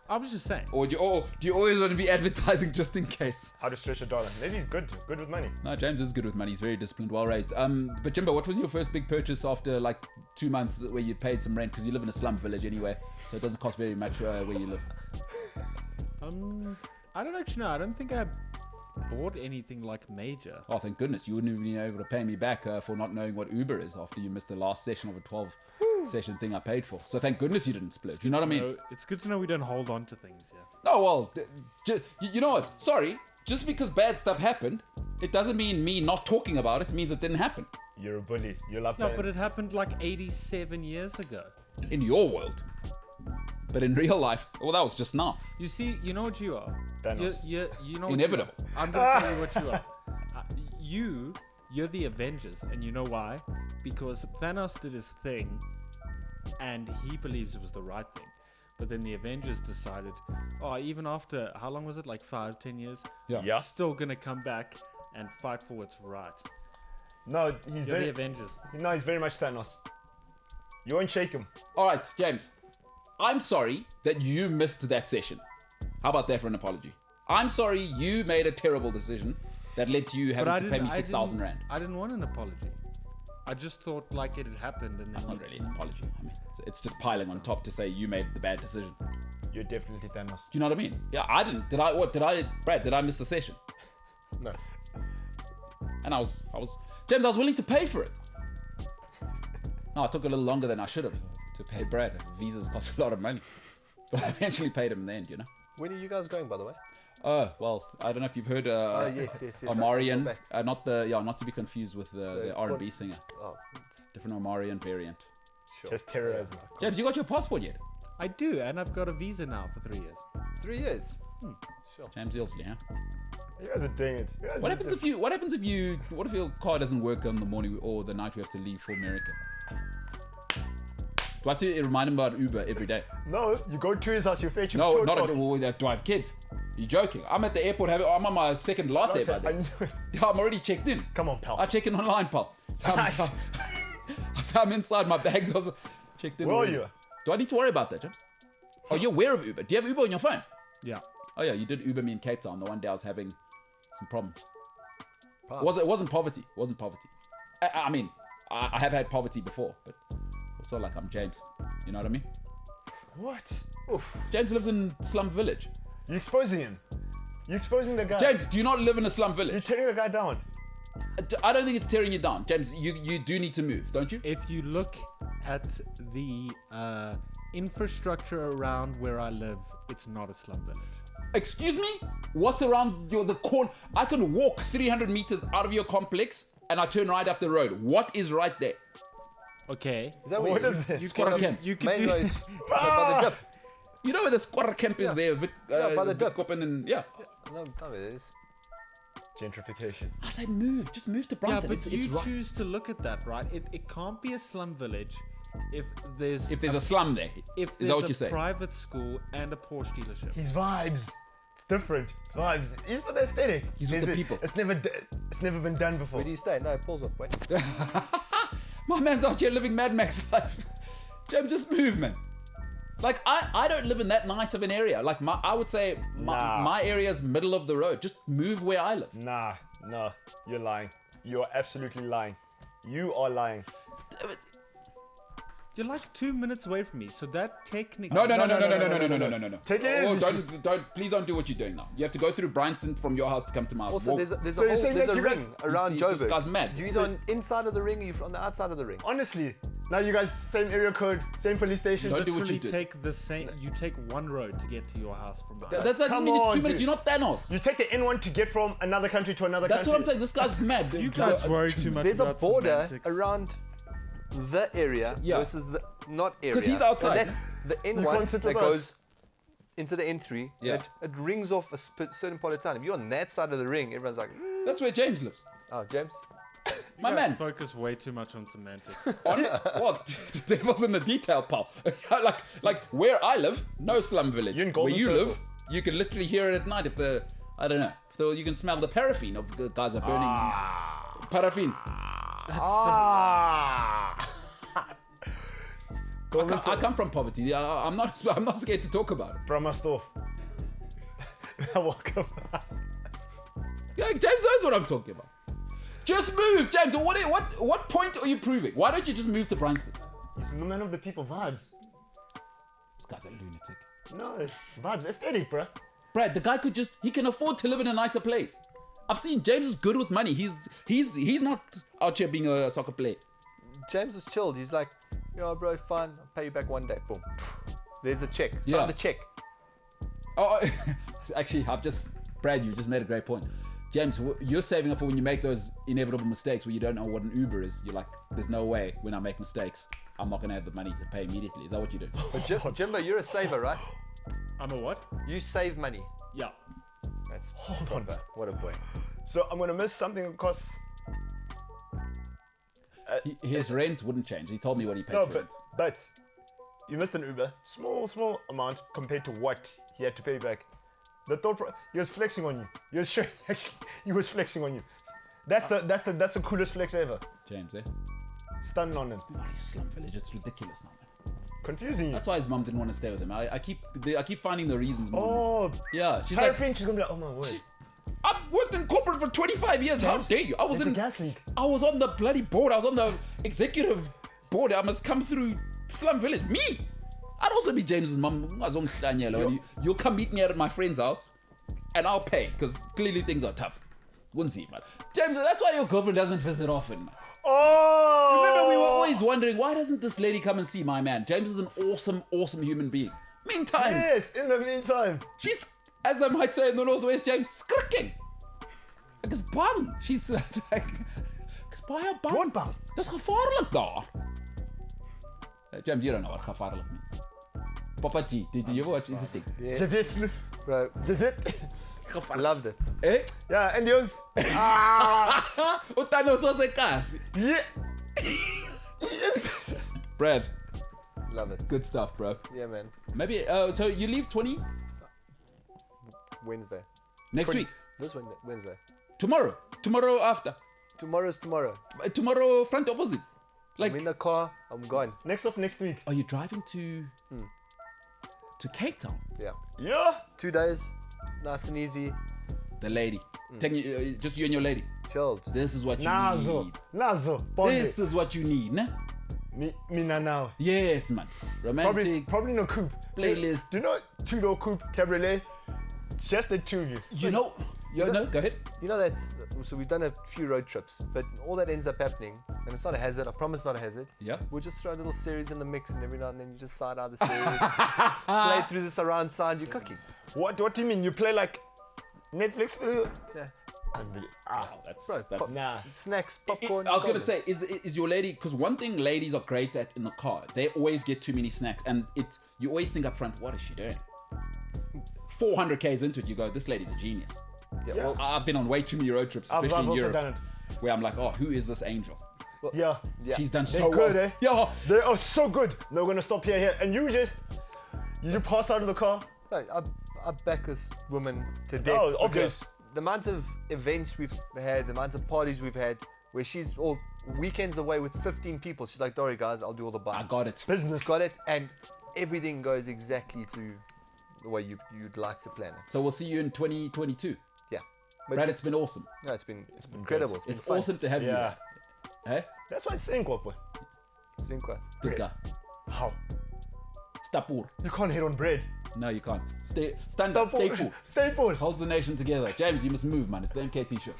I was just saying. Or do you always want to be advertising just in case? How to stretch a dollar? Maybe he's good with money. No, James is good with money. He's very disciplined, well raised. But Jimbo, what was your first big purchase after like 2 months where you paid some rent? Because you live in a slum village anyway, so it doesn't cost very much where you live. I don't actually know. I don't think I bought anything like major. Oh, thank goodness. You wouldn't have been able to pay me back for not knowing what Uber is after you missed the last session of a 12 session thing I paid for. So thank goodness you didn't split. Do you know what I mean? So it's good to know we don't hold on to things here. No, well, you know what? Sorry. Just because bad stuff happened, it doesn't mean me not talking about it. It means it didn't happen. You're a bully. You love No, that. but it happened like 87 years ago. In your world. But in real life, well, that was just now. You see, you know what you are? Thanos. You know what Inevitable. you are. I'm going to tell you what you are. You're the Avengers, and you know why? Because Thanos did his thing, and he believes it was the right thing. But then the Avengers decided, even after, how long was it? Like 5-10 years? Yeah. Still going to come back and fight for what's right. No, You're the Avengers. No, he's very much Thanos. You won't shake him. All right, James. I'm sorry that you missed that session. How about that for an apology? I'm sorry you made a terrible decision that led to you having to pay me 6,000 rand. I didn't want an apology. I just thought like it had happened, and then That's not really an apology. I mean, it's just piling on top to say you made the bad decision. Do You're definitely Thanos. you know what I mean? Yeah, I didn't. Brad, did I miss the session? No. And I was James, I was willing to pay for it. No, it took a little longer than I should have to pay Brad. Visas cost a lot of money. But I eventually paid him in the end, you know? When are you guys going, by the way? Well, I don't know if you've heard yes. Omarion, Back. not to be confused with the R&B singer. Oh, it's Different Omarion variant. sure. Just terrorizing. James, you got your passport yet? I do, and I've got a visa now for 3 years. 3 years. It's James Ilsley, huh? You guys are doing it. What happens if your car doesn't work on the morning or the night we have to leave for America? Do I have to remind him about Uber every day? No, you go to his house, you fetch him. No, to a not dog. do I have kids? You're joking. I'm at the airport. I'm on my second latte by I then. knew it. Yeah, I'm already checked in. Come on, pal. I check in online, pal. So I'm inside. My bags also checked in. Where are already. you? Do I need to worry about that, James? Oh, you're aware of Uber. Do you have Uber on your phone? Yeah. Oh yeah, you did Uber me in Cape Town. The one day I was having some problems. Pass. It wasn't poverty. It wasn't poverty. I mean, I have had poverty before, but also like I'm James. You know what I mean? What? Oof. James lives in slum village. You exposing him. You exposing the guy. James, do you not live in a slum You're village? tearing the guy down. I don't think it's tearing you down. James, you do need to move, don't you? If you look at the infrastructure around where I live, it's not a slum village. Excuse me? What's around the corner? I can walk 300 meters out of your complex and I turn right up the road. What is right there? Okay. Is that What you? is it? You Squatter can do, camp. you can Main do road by the dip. You know where the squatter camp is there? by the dip. Witkoppen and yeah. No, it is. Gentrification. I said move. Just move to Yeah, Brighton. but it's you right. choose to look at that, right? It can't be a slum village if there's If there's a slum there. if Is there's that what a you're saying? private school and a Porsche dealership. His vibes. It's different. Vibes. He's for the aesthetic. He's with the people. It's never been done before. Where do you stay? No, pause off. Wait. My man's out here living Mad Max life. James, just move, man. Like, I don't live in that nice of an area. Like, I would say Nah. my area's middle of the road. Just move where I live. Nah, you're lying. You're absolutely lying. You are lying. You're like 2 minutes away from me, so that technically. No. Take it Oh, easy. please don't do what you're doing now. You have to go through Bryanston from your house to come to my house. Also, Walk. there's So you're saying there's that a you guys- ring around This Joburg. guy's mad. You either on inside of the ring or you on the outside of the ring. Honestly, now you guys same area code, same police station. Don't do what Literally you did. take the same. You take one road to get to your house from my house. That doesn't Come mean it's 2 on, minutes. dude. You're not Thanos. You take the N1 to get from another country to another That's country. what I'm saying. This guy's mad. You guys worry too much There's a about border semantics. around the area Yeah. versus the not area. 'Cause he's outside. And that's the can't N1 sit that with us. goes into the N3. Yeah. It rings off a certain part of town. If you're on that side of the ring, everyone's like, That's where James lives. oh, James. My You guys man. focus way too much on semantics. On what? The devil's in the detail, pal. like where I live, no slum village. You in Where Golden you Circle. live, you can literally hear it at night if the I don't know. If you can smell the paraffin of the guys are burning paraffin. I come from poverty. I'm not scared to talk about it. From my store. Welcome. Yeah, James knows what I'm talking about. Just move, James. What point are you proving? Why don't you just move to Bryanston? He's the man of the people vibes. This guy's a lunatic. No, vibes, aesthetic, bruh. Brad, the guy he can afford to live in a nicer place. I've seen James is good with money. He's not out here being a soccer player. James is chilled. He's like, yo, bro, fine. I'll pay you back one day. Boom. There's a check. Sign Yeah. the check. Oh, actually, Brad, you just made a great point. James, you're saving up for when you make those inevitable mistakes where you don't know what an Uber is. You're like, there's no way when I make mistakes, I'm not going to have the money to pay immediately. Is that what you do? But Jimbo, you're a saver, right? I'm a what? You save money. Yeah. That's Hold on. What a boy. So I'm gonna miss something that costs. His rent wouldn't change. He told me what he pays No, for but rent. but you missed an Uber. Small amount compared to what he had to pay back. He was flexing on you. He was showing, actually, he was flexing on you. That's the coolest flex ever. James, eh? Stunning on him. Bloody slum village. It's ridiculous now, man. Confusing you. That's why his mum didn't want to stay with him. I keep finding the reasons. Mum. Oh, Yeah, she's like, paraffin, she's gonna be like, oh my word. I've worked in corporate for 25 years. How dare you? It's a gas leak. I was on the bloody board. I was on the executive board. I must come through slum village. Me? I'd also be James's mum. You'll come meet me at my friend's house, and I'll pay because clearly things are tough. Wouldn't see, man. James, that's why your girlfriend doesn't visit often, man. Oh! Remember, we were always wondering, why doesn't this lady come and see my man? James is an awesome human being. Meantime, Yes, in the meantime. she's, as they might say in the Northwest, James, skrikking. Ek is bang. She's like, ek is baie bang. Wat bang? Dis gevaarlik daar. James, you don't know what gevaarlik means. Papa G, did you watch? Is it thing? Yes. Just it, Snoep. Bro, Just it. loved it. Eh? Yeah, and yours. O Thanos was a kasi. Yeah. Brad, Love it. good stuff, bro. Yeah, man. Maybe, so you leave 20 Wednesday. next week? This Wednesday. Tomorrow after. Tomorrow's tomorrow. Tomorrow front opposite. Like, I'm in the car. I'm gone. Next week. are you driving to Cape Town? Yeah. Yeah. 2 days. Nice and easy. The lady. Take you, just you and your lady. Chilled. This is what you Nazo. need. This is what you need, ne? Mina now. Yes, man. Romantic. Probably no coupe. Playlist. Do you know two-door coupe cabriolet? It's just the two of you. You know, No, go ahead. You know that, so we've done a few road trips, but all that ends up happening, and it's not a hazard, I promise not a hazard. Yeah. We'll just throw a little series in the mix, and every now and then you just side out the series, play through the surround sound, you're cooking. What do you mean? You play like Netflix? Yeah. That's Nah. Snacks, popcorn. I was gonna golden. say, is your lady? Because one thing ladies are great at in the car, they always get too many snacks, and you always think up front, what is she doing? 400 k's into it, you go, this lady's a genius. Yeah, Yeah. well, I've been on way too many road trips, I've especially in also Europe, done it. where I'm like, oh, who is this angel? Yeah. yeah. She's done They're so good, well. eh? Yeah. They are so good. They're gonna stop here, and you pass out of the car. No, I back this woman to death. Oh, obvious. Because the amount of events we've had, the amount of parties we've had, where she's all weekends away with 15 people. She's like, don't worry guys, I'll do all the I buying. got it. Business. Got it, and everything goes exactly to the way you'd like to plan it. So we'll see you in 2022. Yeah. But Brad, it's been awesome. no, it's been incredible. great. It's been It's fun. awesome to have Yeah. you. Hey, That's why it's saying what, boy. Synchro. good guy. How? Stapur. You can't hit on bread. No, you can't. Stand up. Stay cool. Stay put. Holds the nation together. James, you must move, man. It's the MKT show.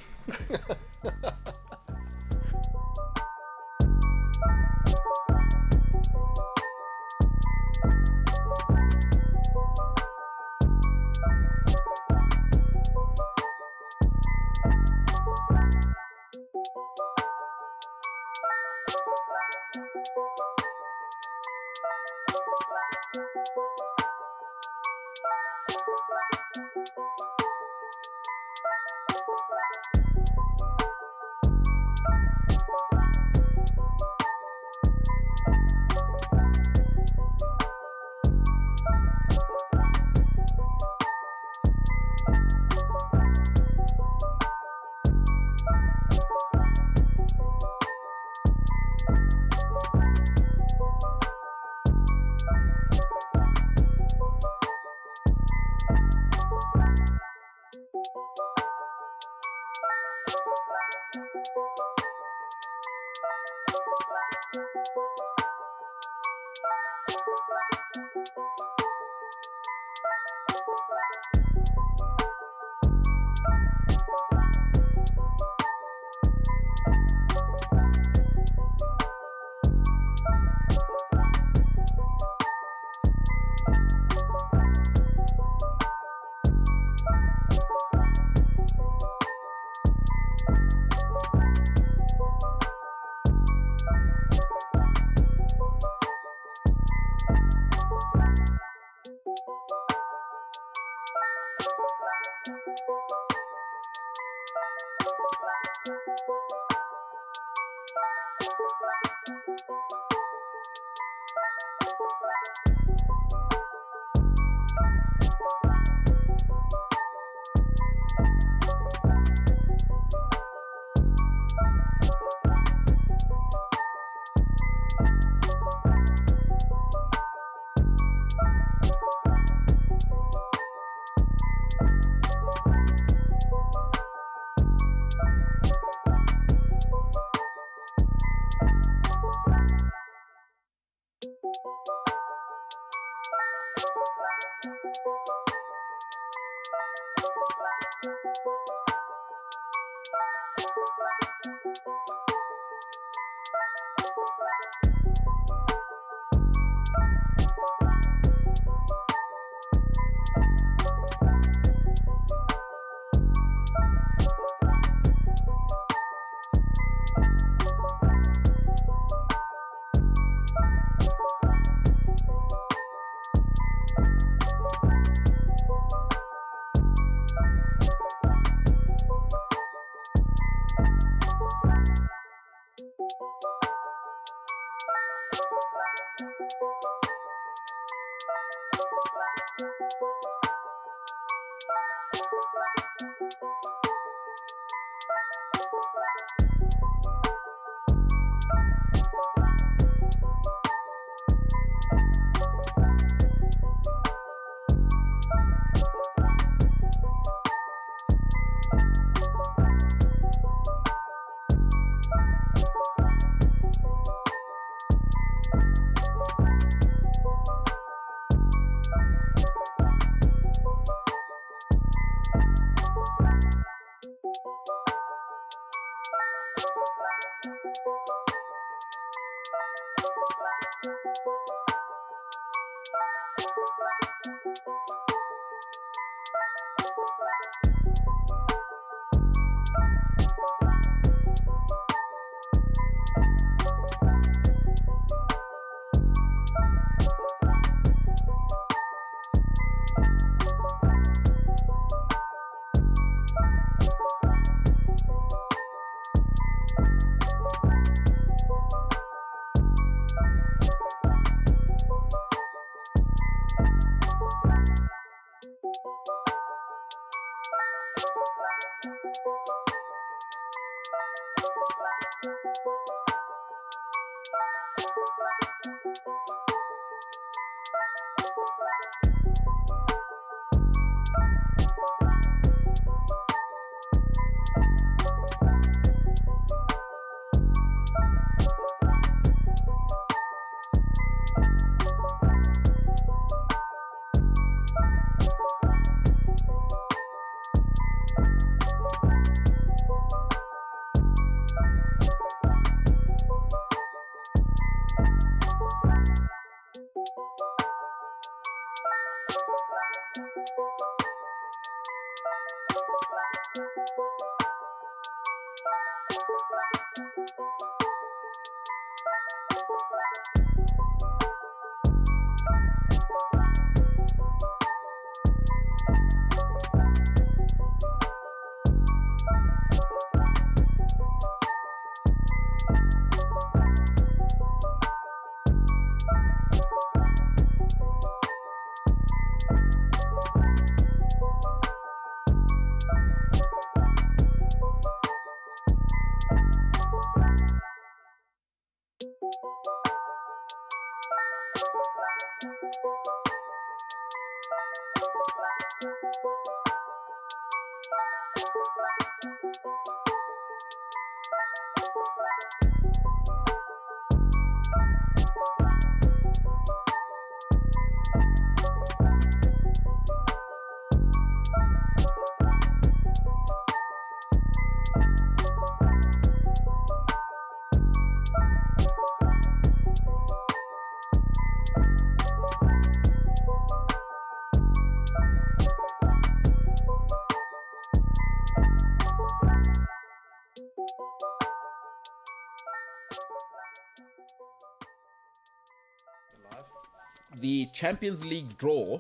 The Champions League draw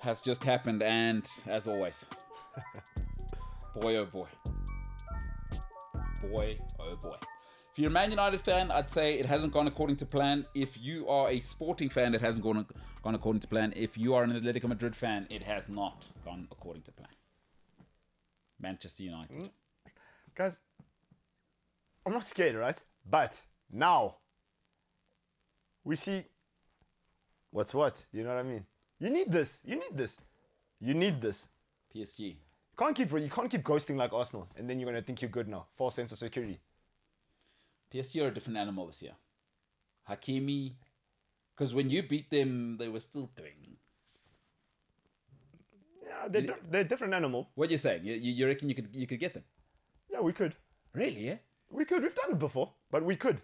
has just happened, and as always, boy oh boy. Boy oh boy. If you're a Man United fan, I'd say it hasn't gone according to plan. If you are a Sporting fan, it hasn't gone according to plan. If you are an Atletico Madrid fan, it has not gone according to plan. Manchester United. Guys, I'm not scared, right? But now we see what's what. You know what I mean? You need this. You need this. You need this. PSG. You can't keep ghosting like Arsenal, and then you're gonna think you're good now. False sense of security. PSG are a different animal this year. Hakimi, because when you beat them, they were still doing. Yeah, they're a different animal. What are you saying? You reckon you could get them? Yeah, we could. Really? Yeah. We could. We've done it before, but we could.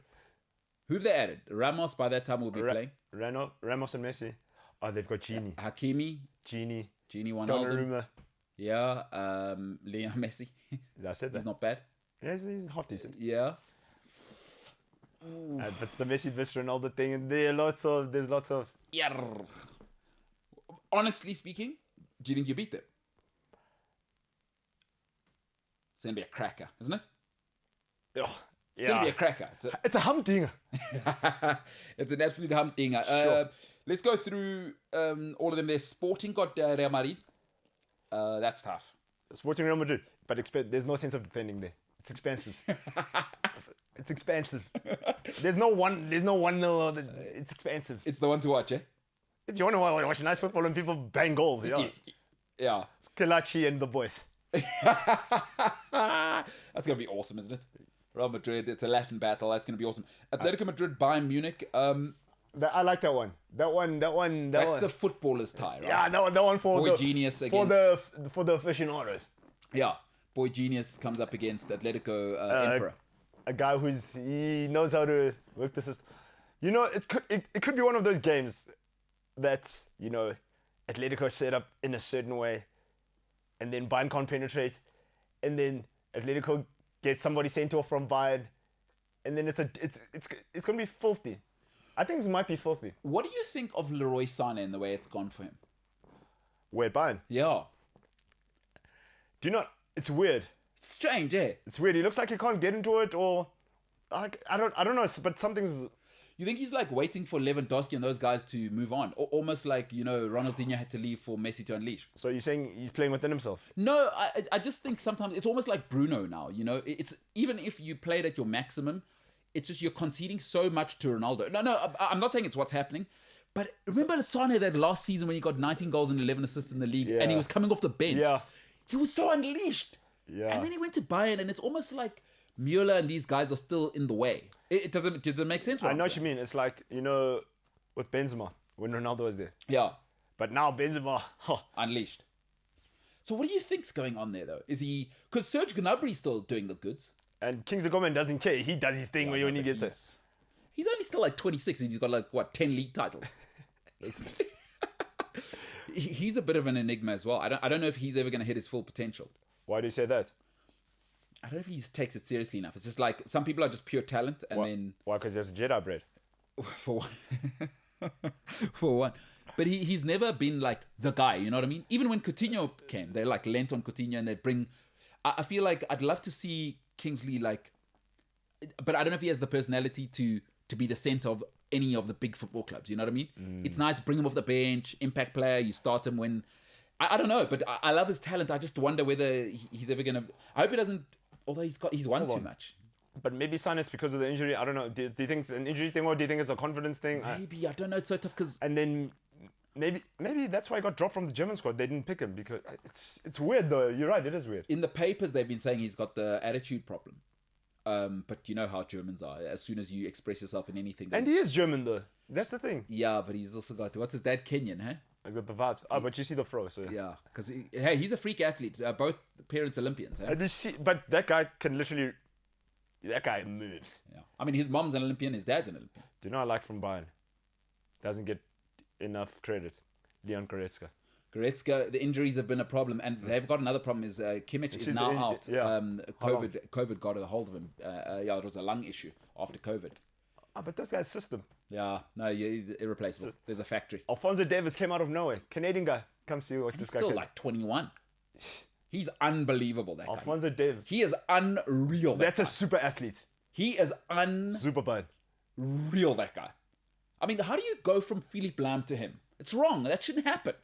Who've they added? Ramos by that time will be playing. Ramos and Messi. Oh, they've got Genie. Hakimi, Genie. Wijnaldum. Donnarumma. Yeah. Leo Messi. I said that. He's not bad. Yeah, he's half decent. Yeah. But the Messi vs Ronaldo thing, and there's lots of. Yeah. Honestly speaking, do you think you beat them? It's gonna be a cracker, isn't it? Oh, It's gonna be a cracker. It's a humdinger. It's an absolute humdinger. Sure. Let's go through all of them. There's Sporting got Real Madrid. That's tough. Sporting Real Madrid, but there's no sense of defending there. It's expensive. It's expensive. There's no 1-0. It's expensive. It's the one to watch, eh? If you want to watch nice football and people bang goals, yeah. Yes. Yeah. Kalachi and the boys. That's gonna be awesome, isn't it? Real Madrid. It's a Latin battle. That's gonna be awesome. Atletico Madrid, Bayern Munich. I like that one. That's the footballers' tie, right? Yeah, that one for Boy the Genius for against the aficionados. Yeah. Boy Genius comes up against Atletico Emperor. A guy he knows how to work the system. You know, it could be one of those games that, you know, Atletico set up in a certain way, and then Bayern can't penetrate, and then Atletico gets somebody sent off from Bayern, and then it's gonna be filthy. I think it might be filthy. What do you think of Leroy Sané and the way it's gone for him? Where Bayern? Yeah. Do you not? It's weird. It's strange, eh? It's weird. He looks like he can't get into it, or I don't know. But something's. You think he's like waiting for Lewandowski and those guys to move on, or almost like, you know, Ronaldinho had to leave for Messi to unleash? So you're saying he's playing within himself? No, I just think sometimes it's almost like Bruno now. You know, it's even if you played at your maximum, it's just you're conceding so much to Ronaldo. No, I'm not saying it's what's happening, but remember Sané that last season when he got 19 goals and 11 assists in the league, and he was coming off the bench. Yeah, he was so unleashed. Yeah, and then he went to Bayern, and it's almost like Müller and these guys are still in the way. It doesn't make sense. I know what you mean. It's like, you know, with Benzema when Ronaldo was there. Yeah, but now Benzema unleashed. So what do you think's going on there though? Is he because Serge Gnabry's still doing the goods? And Kingsley Coman doesn't care. He does his thing when he gets it. He's only still like 26 and he's got like, what, 10 league titles? He's a bit of an enigma as well. I don't know if he's ever going to hit his full potential. Why do you say that? I don't know if he takes it seriously enough. It's just like some people are just pure talent and then... Why? Because there's Jedi bread. For one. For one. But he's never been like the guy, you know what I mean? Even when Coutinho came, they like lent on Coutinho and they'd bring... I feel like I'd love to see Kingsley like... But I don't know if he has the personality to be the center of any of the big football clubs, you know what I mean? It's nice, bring him off the bench, impact player, you start him when... I don't know, but I love his talent. I just wonder whether he's ever going to... I hope he doesn't... Although he's won too much. But maybe sinus because of the injury. I don't know. Do you think it's an injury thing or do you think it's a confidence thing? Maybe, I don't know. It's so tough because And then maybe that's why he got dropped from the German squad. They didn't pick him because it's weird though. You're right. It is weird. in the papers they've been saying he's got the attitude problem. But you know how Germans are. As soon as you express yourself in anything, And he is German though. That's the thing. yeah, but he's also got what's his dad, Kenyan, huh? He's got the vibes. Oh, but you see the fro. So Yeah, because hey, he's a freak athlete. Both parents Olympians. Huh? And you see, but that guy can literally. That guy moves. Yeah, I mean his mom's an Olympian, his dad's an Olympian. Do you know I like from Bayern? Doesn't get enough credit. Leon Goretzka. Goretzka, the injuries have been a problem, and they've got another problem. Is Kimmich is He's now in- out. yeah. How long? COVID got a hold of him. Yeah, it was a lung issue after COVID. Ah, but this guy's system. Yeah, no, irreplaceable. There's a factory. Alphonso Davies came out of nowhere. Canadian guy. Come see what He's this guy still can. like 21. He's unbelievable. That guy. Alphonso Davies. He is unreal. That's a super athlete. He is unreal. Super bad. That guy. I mean, how do you go from Philippe Lam to him? It's wrong. That shouldn't happen.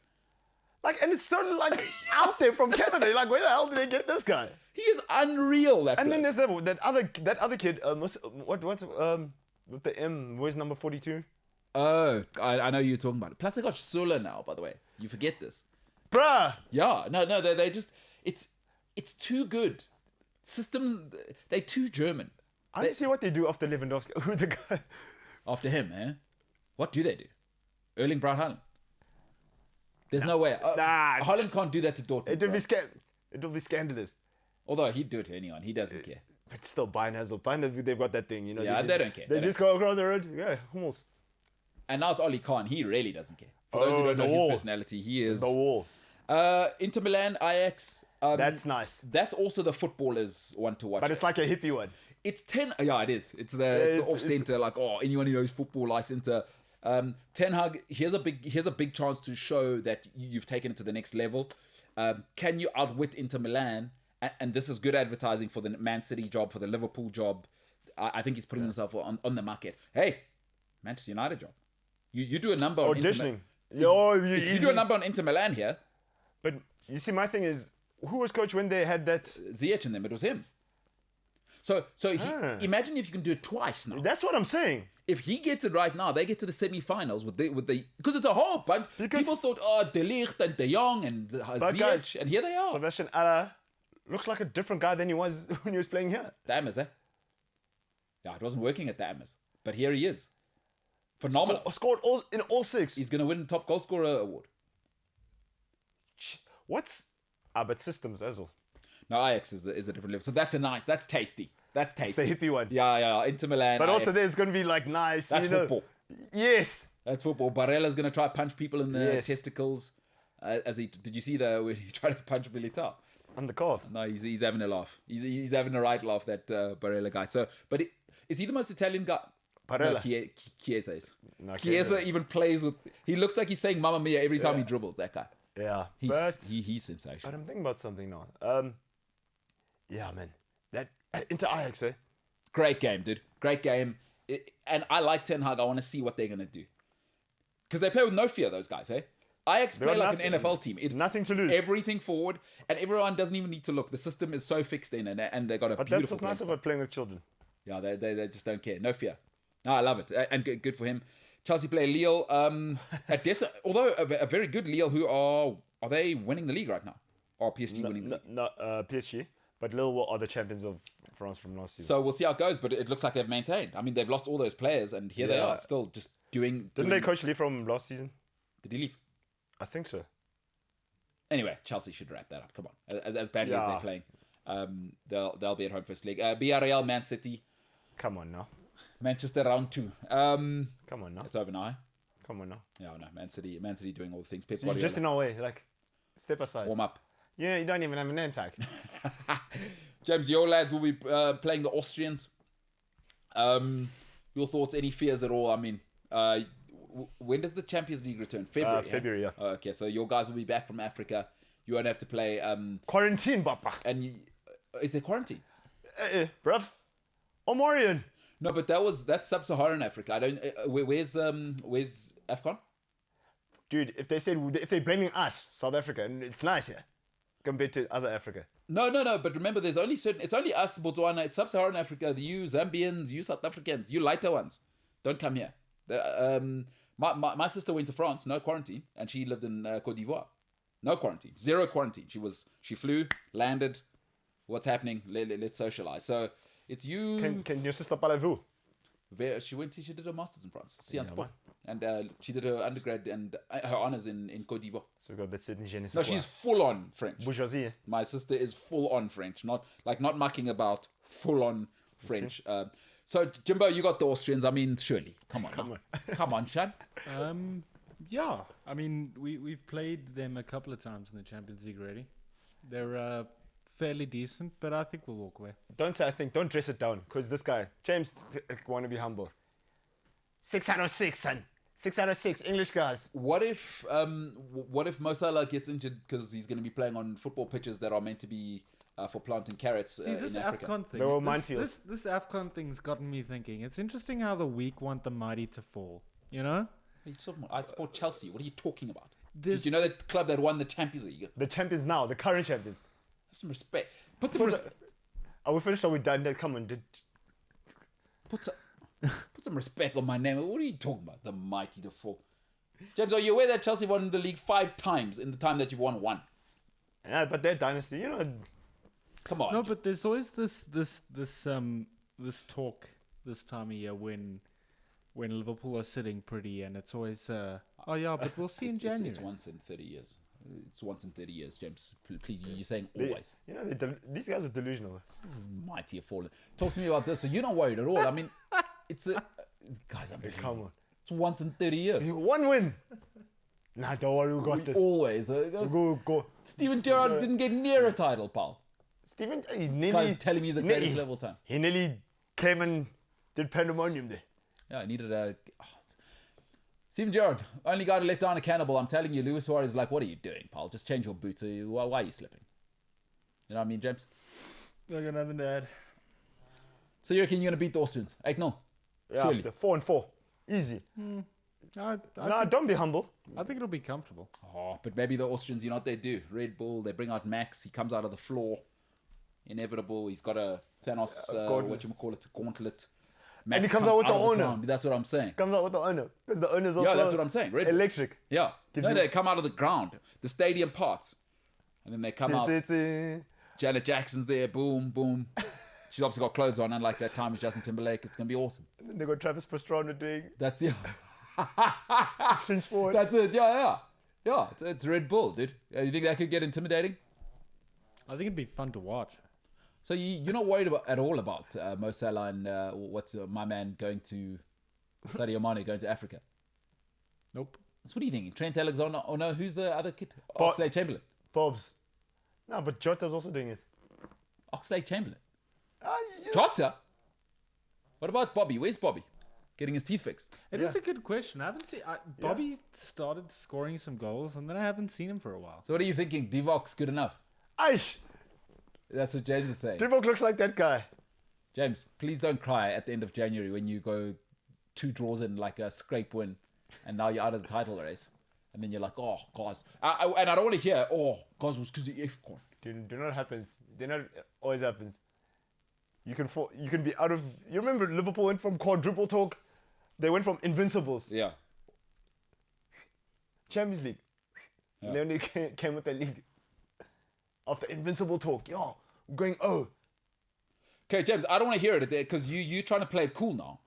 Like, and it's so like out there from Canada. You're like, where the hell did they get this guy? He is unreal. That And then bloke. there's that other kid. What's with the M? Where's number 42? Oh, I know you're talking about it. Plus, they got Sula now. By the way, you forget this. Bruh. Yeah, no, they just it's too good. Systems, they too German. I didn't see what they do after Lewandowski. Who the guy? After him, eh? What do they do? Erling Braut Haaland. There's no way. Nah. Haaland can't do that to Dortmund. It would bro. be It would be scandalous. Although he'd do it to anyone. He doesn't care. But still, Bayern, they've got that thing, you know. Yeah, they don't care. They They just go across the road. Yeah, Hummels. And now it's Oli Khan. He really doesn't care. For those who Oh, don't the know wall. his personality, he is. The wall. Inter Milan, Ajax. That's nice. That's also the footballers want to watch. But it's like a hippie one. It's 10. Yeah, it is. It's the off center. Like, oh, anyone who knows football likes Inter. Ten Hag. Here's a big chance to show that you've taken it to the next level. Can you outwit Inter Milan? And this is good advertising for the Man City job, for the Liverpool job. I think he's putting himself on the market. Hey, Manchester United job. You do a number on Inter Auditioning. Milan. Yo, You do a number on Inter Milan here. But you see, my thing is, who was coach when they had that? Ziyech and them. It was him. So imagine if you can do it twice now. That's what I'm saying. If he gets it right now, they get to the semi-finals with the because it's a whole bunch. Because- People thought, oh, De Ligt and De Jong and But guys, Ziyech, and here they are. Sebastian Aller looks like a different guy than he was when he was playing here. The Hammers, eh? Yeah, it wasn't working at the Hammers, but here he is. Phenomenal. Scored in all six. He's going to win the top goal scorer award. What's but systems as well. No, Ajax is a different level. So that's tasty. That's tasty. The hippie one. Yeah. Inter Milan. But also Ajax. there's going to be like nice. That's you know. football. Yes. That's football. Barella's going to try to punch people in the Yes. testicles. Did you see when he tried to punch Militao? On the calf. No, he's having a laugh. He's having a right laugh, that Barella guy. So, but is he the most Italian guy? Barella. No, Chiesa is. No, Chiesa Chiesa. even plays with. He looks like he's saying "Mamma Mia" every time Yeah. he dribbles. That guy. Yeah. He's but he's sensational. I'm thinking about something now. Yeah, man. That into Ajax, eh? Great game, dude. Great game. And I like Ten Hag. I want to see what they're gonna do because they play with no fear. Those guys, eh? Ajax They play got like an nothing- NFL team. It's nothing to lose. Everything forward, and everyone doesn't even need to look. The system is so fixed in, and they got a But that's beautiful what's nice play style. about playing with children. Yeah, they just don't care. No fear. No, I love it. And good for him. Chelsea play Lille. Although a very good Lille, who are they winning the league right now? Or PSG winning the league? No, PSG. But Lille are the champions of France from last season. So we'll see how it goes, but it looks like they've maintained. I mean, they've lost all those players, and here they Yeah. are, still just doing... Didn't they coach Lee from last season? Did he leave? I think so. Anyway, Chelsea should wrap that up. Come on. As badly as Yeah. they're playing. They'll be at home first leg. Villarreal, Man City. Come on now. Manchester round 2. Come on now. It's over now, eh? Come on now. Yeah, no, Man City doing all the things. Pep So you're just Guardiola, in our way. Like, step aside. warm up. Yeah, you don't even have an name tag. James, your lads will be playing the Austrians. Your thoughts, any fears at all? I mean, when does the Champions League return? February. February, yeah. Oh, okay, so your guys will be back from Africa. You won't have to play. Quarantine, papa. And is there quarantine? Bruv. Omarion. No, but that's sub-Saharan Africa. I don't. Where's AFCON? Dude, if they're blaming us, South Africa, and it's nice here. compared to other Africa. No. But remember, there's only certain. It's only us, Botswana. It's sub-Saharan Africa. You Zambians, you South Africans, you lighter ones. Don't come here. My sister went to France, no quarantine, and she lived in Cote d'Ivoire, no quarantine, zero quarantine. She flew, landed. What's happening? Let's socialize. So it's you. Can your sister parlez-vous? She did her masters in France, Sciences Po, and she did her undergrad and her honors in Cote d'Ivoire. So we got that Sydney Genesis. No, she's full on French. Bourgeoisie. My sister is full on French, not mucking about, full on French. So Jimbo, you got the Austrians. I mean, surely, come on, Shan. Yeah, I mean, we've played them a couple of times in the Champions League already. They're fairly decent, but I think we'll walk away. Don't say I think. Don't dress it down. Because this guy, James, want to be humble. 6 out of 6, son. 6 out of 6. English guys. What if Mo Salah gets injured because he's going to be playing on football pitches that are meant to be for planting carrots See, this in Africa? AFCON thing. They were minefields. This AFCON thing's gotten me thinking. It's interesting how the weak want the mighty to fall. You know? What are you talking about? I support Chelsea. What are you talking about? This- Did you know that club that won the Champions League? The champions now. The current champions. Have some respect. Put some respect. Are we finished? Are we done? Come on. Put some respect on my name. What are you talking about? The mighty to fall. James, are you aware that Chelsea won the league 5 times in the time that you've won 1? Yeah, but their dynasty, you know. Come on. No, but there's always this talk this time of year when Liverpool are sitting pretty, and it's always oh yeah, but we'll see in January. It's once in 30 years. It's once in 30 years, James. Please, you're saying always. You know, these guys are delusional. This is mighty have fallen. Talk to me about this. So you're not worried at all. I mean, it's a guys. Come on. It's once in 30 years. 1 win. Nah, don't worry, we got this. Always. Go. Steven Gerrard didn't get near a title, pal. Steven, he Guys nearly telling me he's the greatest level time. He nearly came and did pandemonium there. Yeah, I needed a. Steven Gerrard, only guy to let down a cannibal. I'm telling you, Luis Suarez is like, what are you doing, pal? Just change your boots. Why are you slipping? You know what I mean, James? I got nothing to add. So you reckon you're going to beat the Austrians? 8-0? Yeah, Surely. after 4-4. Easy. Don't be humble. I think it'll be comfortable. Oh, but maybe the Austrians, you know what they do? Red Bull, they bring out Max. He comes out of the floor. Inevitable. He's got a Thanos, gauntlet. Max And he comes out with the owner. ground. That's what I'm saying. Comes out with the owner. Because the owner's also Yeah, that's what I'm saying. Red Bull. electric. Yeah. Gives No, you- they come out of the ground. The stadium parts. And then they come out. Janet Jackson's there. Boom, boom. She's obviously got clothes on, unlike that time with Justin Timberlake. It's going to be awesome. And then they got Travis Pastrana doing That's it. extreme sport. That's it. Yeah. It's Red Bull, dude. You think that could get intimidating? I think it'd be fun to watch. So you're not worried at all about Mo Salah and what's my man going to Sadio Mane going to Africa? Nope. So what are you thinking? Trent Alexander? Oh no, who's the other kid? But- Oxlade-Chamberlain. Bobs. No, but Jota's also doing it. Oxlade-Chamberlain. Yeah. Jota? What about Bobby? Where's Bobby? Getting his teeth fixed. It is a good question. I haven't seen Bobby started scoring some goals, and then I haven't seen him for a while. So what are you thinking? Divock's good enough? Aish. That's what James is saying. Divock looks like that guy. James, please don't cry at the end of January when you go 2 draws in like a scrape win, and now you're out of the title race. And then you're like, oh, guys. And I don't want to hear, oh, guys, it was because of AFCON. Do not happens. Do not always happens. You can be out of. You remember Liverpool went from quadruple talk. They went from invincibles. Yeah. Champions League. Yeah. They only came with the league. After invincible talk, yo, we're going Okay, James, I don't want to hear it because you're trying to play it cool now.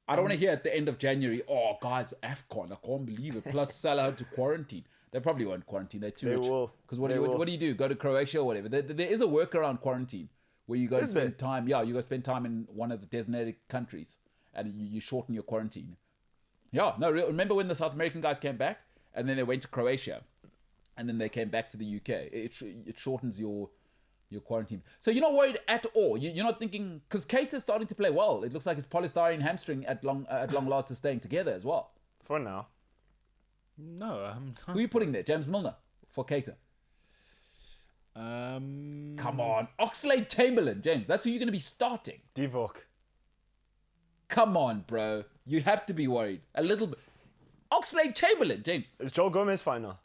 I don't want to hear at the end of January, oh, guys, AFCON, I can't believe it. Plus, Salah had to quarantine. They probably won't quarantine. They're too They rich. will. Because what They will. do you do? Go to Croatia or whatever. There is a workaround quarantine where you go to Is there? spend time. Yeah, you go spend time in one of the designated countries and you shorten your quarantine. Yeah, no, remember when the South American guys came back and then they went to Croatia and then they came back to the UK? It shortens your quarantine. So you're not worried at all. You're not thinking, because Kate is starting to play well. It looks like his polystyrene hamstring at long last is staying together as well. for now. No, I'm Who are you putting there? James Milner for Keita. not. Come on. Oxlade-Chamberlain, James. That's who you're going to be starting. Divock. Come on, bro. You have to be worried. A little bit. Oxlade-Chamberlain, James. Is Joel Gomez fine now?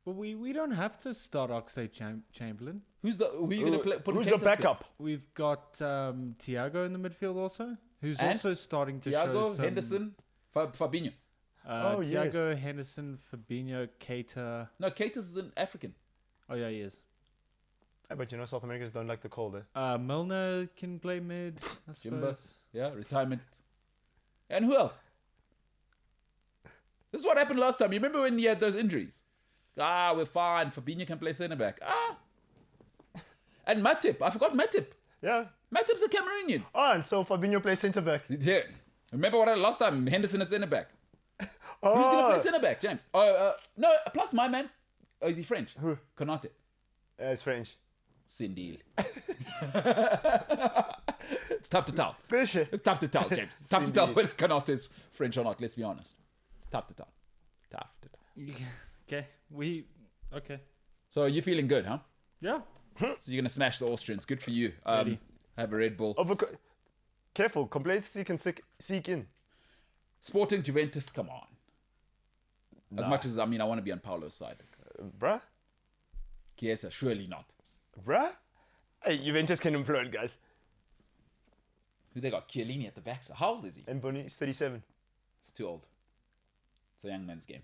But we don't have to start Oxlade-Chamberlain. Who are you going to play? Put in Who's the Keita's backup? place? We've got Thiago in the midfield also, who's And also starting to show Thiago, some... Henderson, Fabinho. Oh, yes. Thiago, Henderson, Fabinho, Keita. No, Keita is an African. Oh, yeah, he is. Yeah, but South Americans don't like the cold. Eh? Milner can play mid, I Jimba, suppose. yeah, retirement. And who else? This is what happened last time. You remember when he had those injuries? We're fine. Fabinho can play centre back. And Matip. I forgot Matip. Yeah. Matip's a Cameroonian. Oh, and so Fabinho plays centre back. Yeah. Remember what I last time? Henderson is centre back. Oh, Who's going to play centre back, James? No, plus my man. Oh, is he French? Who? Konate. It's French. Sindil. It's tough to tell. Fisher. It's tough to tell, James. It's tough to tell whether Konate is French or not. Let's be honest. It's tough to tell. Tough to tell. Okay, okay. So you're feeling good, huh? Yeah. So you're going to smash the Austrians. Good for you. Ready. Have a Red Bull. Careful, complacency can seek in. Sporting Juventus, come on. As much as, I want to be on Paulo's side. Bruh? Chiesa, surely not. Bruh? Hey, Juventus can implode, guys. Who they got? Chiellini at the back. How old is he? And Boni's 37. It's too old. It's a young man's game.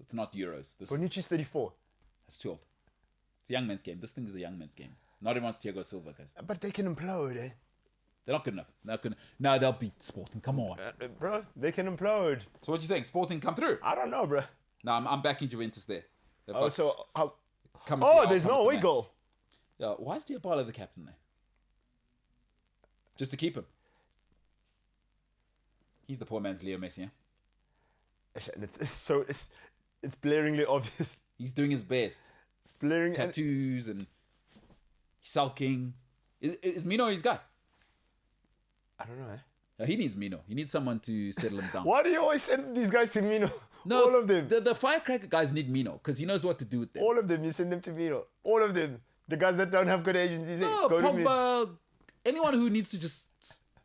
It's not Euros. Bonucci's 34. It's too old. It's a young man's game. This thing is a young man's game. Not everyone's Thiago Silva, guys. But they can implode, eh? They're not good enough. No, they'll beat Sporting. Come on. Bro, they can implode. So what you saying? Sporting come through? I don't know, bro. No, I'm backing Juventus there. They've Oh, got so how? come Oh, with- there's come no with away the man. goal. Yeah, why is Diabalo the captain there? Just to keep him. He's the poor man's Leo Messi. Yeah? And it's blaringly obvious. He's doing his best. Blaring. Tattoos and sulking. Is Mino his guy? I don't know, eh? No, he needs Mino. He needs someone to settle him down. Why do you always send these guys to Mino? No, All of them. The firecracker guys need Mino because he knows what to do with them. All of them. You send them to Mino. All of them. The guys that don't have good agencies. No, go to Mino. Pogba, anyone who needs to just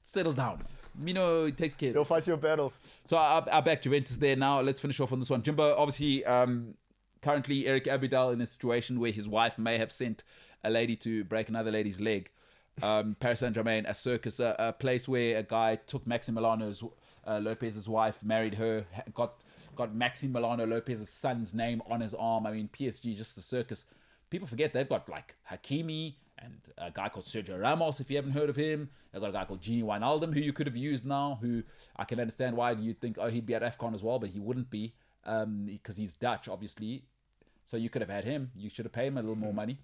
settle down. Mino takes care of They'll it. fight your battles. So I back Juventus there now. Let's finish off on this one. Jimbo, obviously, currently Eric Abidal in a situation where his wife may have sent a lady to break another lady's leg. Paris Saint-Germain, a circus, a place where a guy took Maximiliano Lopez's wife, married her, got Maximiliano Lopez's son's name on his arm. PSG, just a circus. People forget they've got like Hakimi and a guy called Sergio Ramos, if you haven't heard of him. They've got a guy called Gini Wijnaldum, who you could have used now, who I can understand why you'd think, he'd be at AFCON as well, but he wouldn't be because he's Dutch, obviously. So you could have had him. You should have paid him a little more money.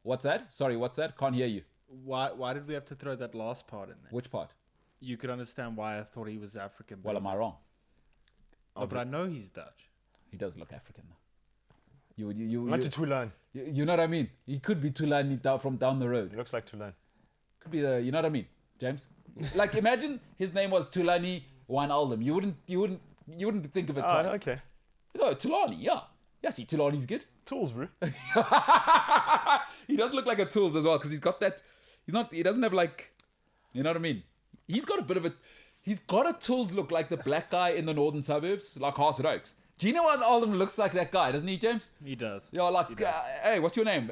What's that? Sorry, what's that? Can't hear you. Why did we have to throw that last part in there? Which part? You could understand why I thought he was African. Well, am I wrong? No, but I know he's Dutch. He does look African though. Not to Toulon. You know what I mean? He could be Tulani from down the road. It looks like Toulon. Could be you know what I mean, James? Like imagine his name was Tulani Wijnaldum. You wouldn't think of it twice. Okay. No, Tulani, yeah. Yeah, see, Tulani's good. Tools, bro. He does look like a Tools as well because he's got that. He doesn't have like, you know what I mean? He's got a Tools look like the black guy in the northern suburbs, like Haas Oaks. Gino Wijnaldum looks like that guy, doesn't he, James? He does. Yeah, like, hey, what's your name?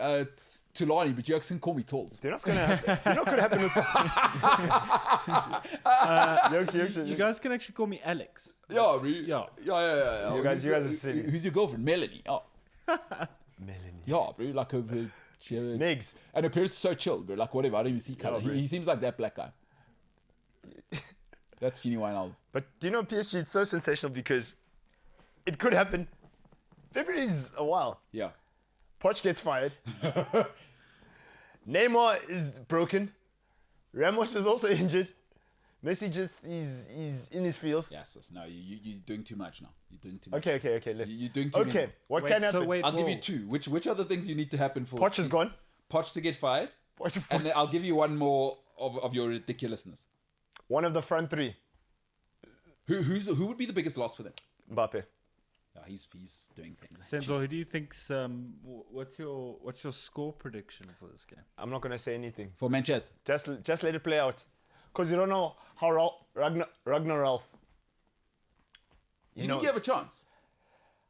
Tulani, but you can call me Tools. You know what's gonna happen? You know what could happen with... Jokes. You guys can actually call me Alex. Yeah, Yeah. yeah. You guys are silly. Who's your girlfriend? Melanie. Oh, Melanie. yeah, bro. Like Megs. and her parents are so chill, bro. Like whatever. I don't even see color. bro. He seems like that black guy. That's Gini Wijnaldum. But do you know PSG is so sensational because it could happen. February is a while. Yeah. Poch gets fired. Neymar is broken. Ramos is also injured. Messi he's in his feels. Yes. No, you're doing too much now. You're doing too much. Okay. You're doing too Okay, many. what Wait, can so happen? wait. I'll give Whoa. you two. Which other things you need to happen for Poch is gone. Poch to get fired? Poch, And then I'll give you one more of your ridiculousness. one of the front three. Who would be the biggest loss for them? Mbappe. Yeah, he's doing things. Senzo, who do you think's what's your score prediction for this game? I'm not gonna say anything. For Manchester. Just let it play out. Because you don't know how Ragnar Ralph. Do you think you have a chance?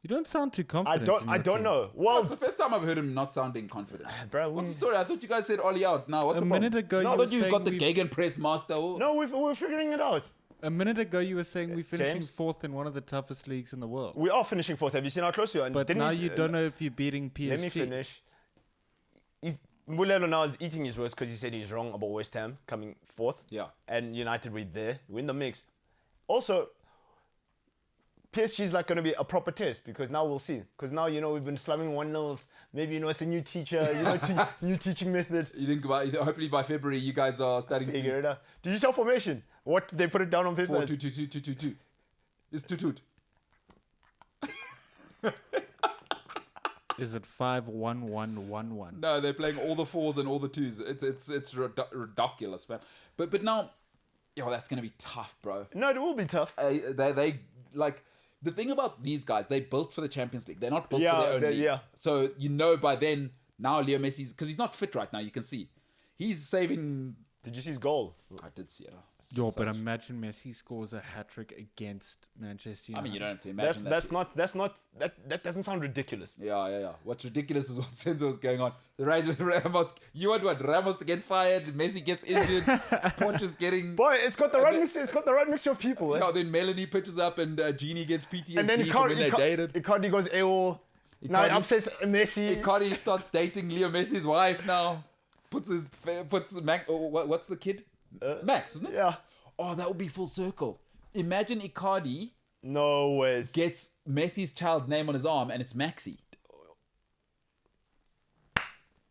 You don't sound too I confident. don't. in I your don't team. know. Well, That's the first time I've heard him not sounding confident. bro, What's the story? I thought you guys said Ollie out. Now, what's A the minute problem? ago, No, I you were thought you saying got the we- Gegenpress master. no, we're figuring it out. A minute ago, you were saying we're finishing James? 4th in one of the toughest leagues in the world. We are finishing 4th. Have you seen how close we are? And But didn't now he s- you don't know if you're beating PSG. Let me finish. Mulelo now is eating his words because he said he's wrong about West Ham coming 4th. Yeah. And United were there. We're in the mix. Also, PSG is like going to be a proper test because now we'll see. Because now, we've been slamming 1-0. Maybe, it's a new teacher, new teaching method. You think about hopefully by February you guys are starting Figure to it out. Did you saw formation? What they put it down on paper? 4-2-2-2-2-2. It's toot. Is it 5-1-1-1-1? No, they're playing all the 4s and all the 2s. It's ridiculous, man. But now, that's gonna be tough, bro. No, it will be tough. They like the thing about these guys. They built for the Champions League. They're not built for Yeah, their own league. yeah. So by then now Leo Messi's because he's not fit right now. You can see he's saving. Did you see his goal? I did see it. Yo, So but much. imagine Messi scores a hat-trick against Manchester I United. mean, you don't have to imagine That doesn't sound ridiculous. Yeah. What's ridiculous is what Senzo is going on. The Ramos, you want what? Ramos to get fired, Messi gets injured, Ponch's getting. Boy, it's got the right mix. It's got the right mixture of people. Eh? Then Melanie pitches up and Genie gets PTSD And then from when they dated. Icardi goes AWOL. Now it Icardi- upsets Messi. Icardi starts dating Leo Messi's wife now. Puts Max. What's the kid? Max, isn't it? Yeah. Oh, that would be full circle. Imagine Icardi No ways. gets Messi's child's name on his arm and it's Maxi.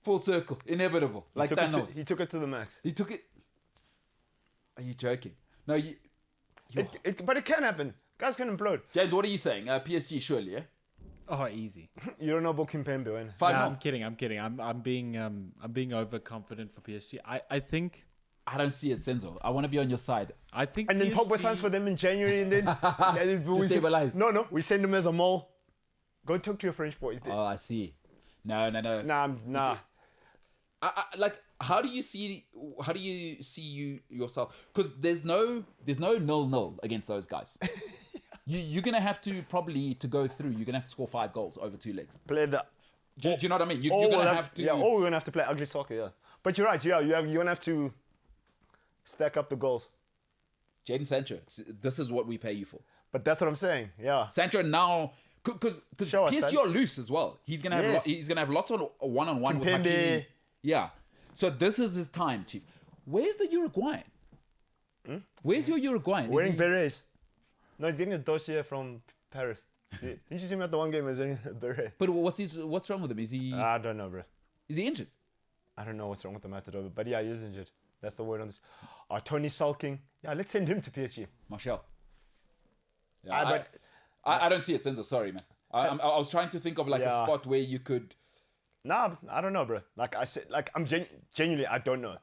Full circle, inevitable. Like Thanos. He took it to the max. He took it. Are you joking? No, you. But it can happen. Guys can implode. James, what are you saying? PSG, surely, yeah? Oh, easy. You don't know about Kimpembe, when? 5 No, no, I'm kidding. I'm being overconfident for PSG. I think I don't see it, Senzo. I want to be on your side. And then Pogba PSG signs for them in January, and then we stabilize. No, we send him as a mole. Go talk to your French boys. Oh, I see. No. Nah. Like, how do you see you yourself? Because there's no 0-0 against those guys. You're gonna have to probably to go through. You're gonna have to score 5 goals over 2 legs. Play the. Do you know what I mean? You're gonna have to. Yeah, or we're gonna have to play ugly soccer. Yeah, but you're right. Yeah, you're gonna have to stack up the goals. Jaden Sancho. This is what we pay you for. But that's what I'm saying. Yeah. Sancho now, because Show us, PSG son. are loose as well. He's gonna have Yes. he's gonna have lots of one-on-one with Kimpembe. Hakimi. Yeah. So this is his time, Chief. Where's the Uruguayan? Where's your Uruguayan? Is Wearing he- berets. No, he's getting a dossier from Paris. Didn't you see him at the one game? He was wearing a beret. But what's wrong with him? Is he I don't know, bro. injured? I don't know what's wrong with the Matador, but yeah, he is injured. That's the word on this. Tony sulking. Yeah, let's send him to PSG. Martial. Yeah, but- I don't see it, Senzo. Sorry, man. I was trying to think of like a Yeah. spot where you could. Nah, I don't know, bro. Like I said, I'm genuinely, I don't know.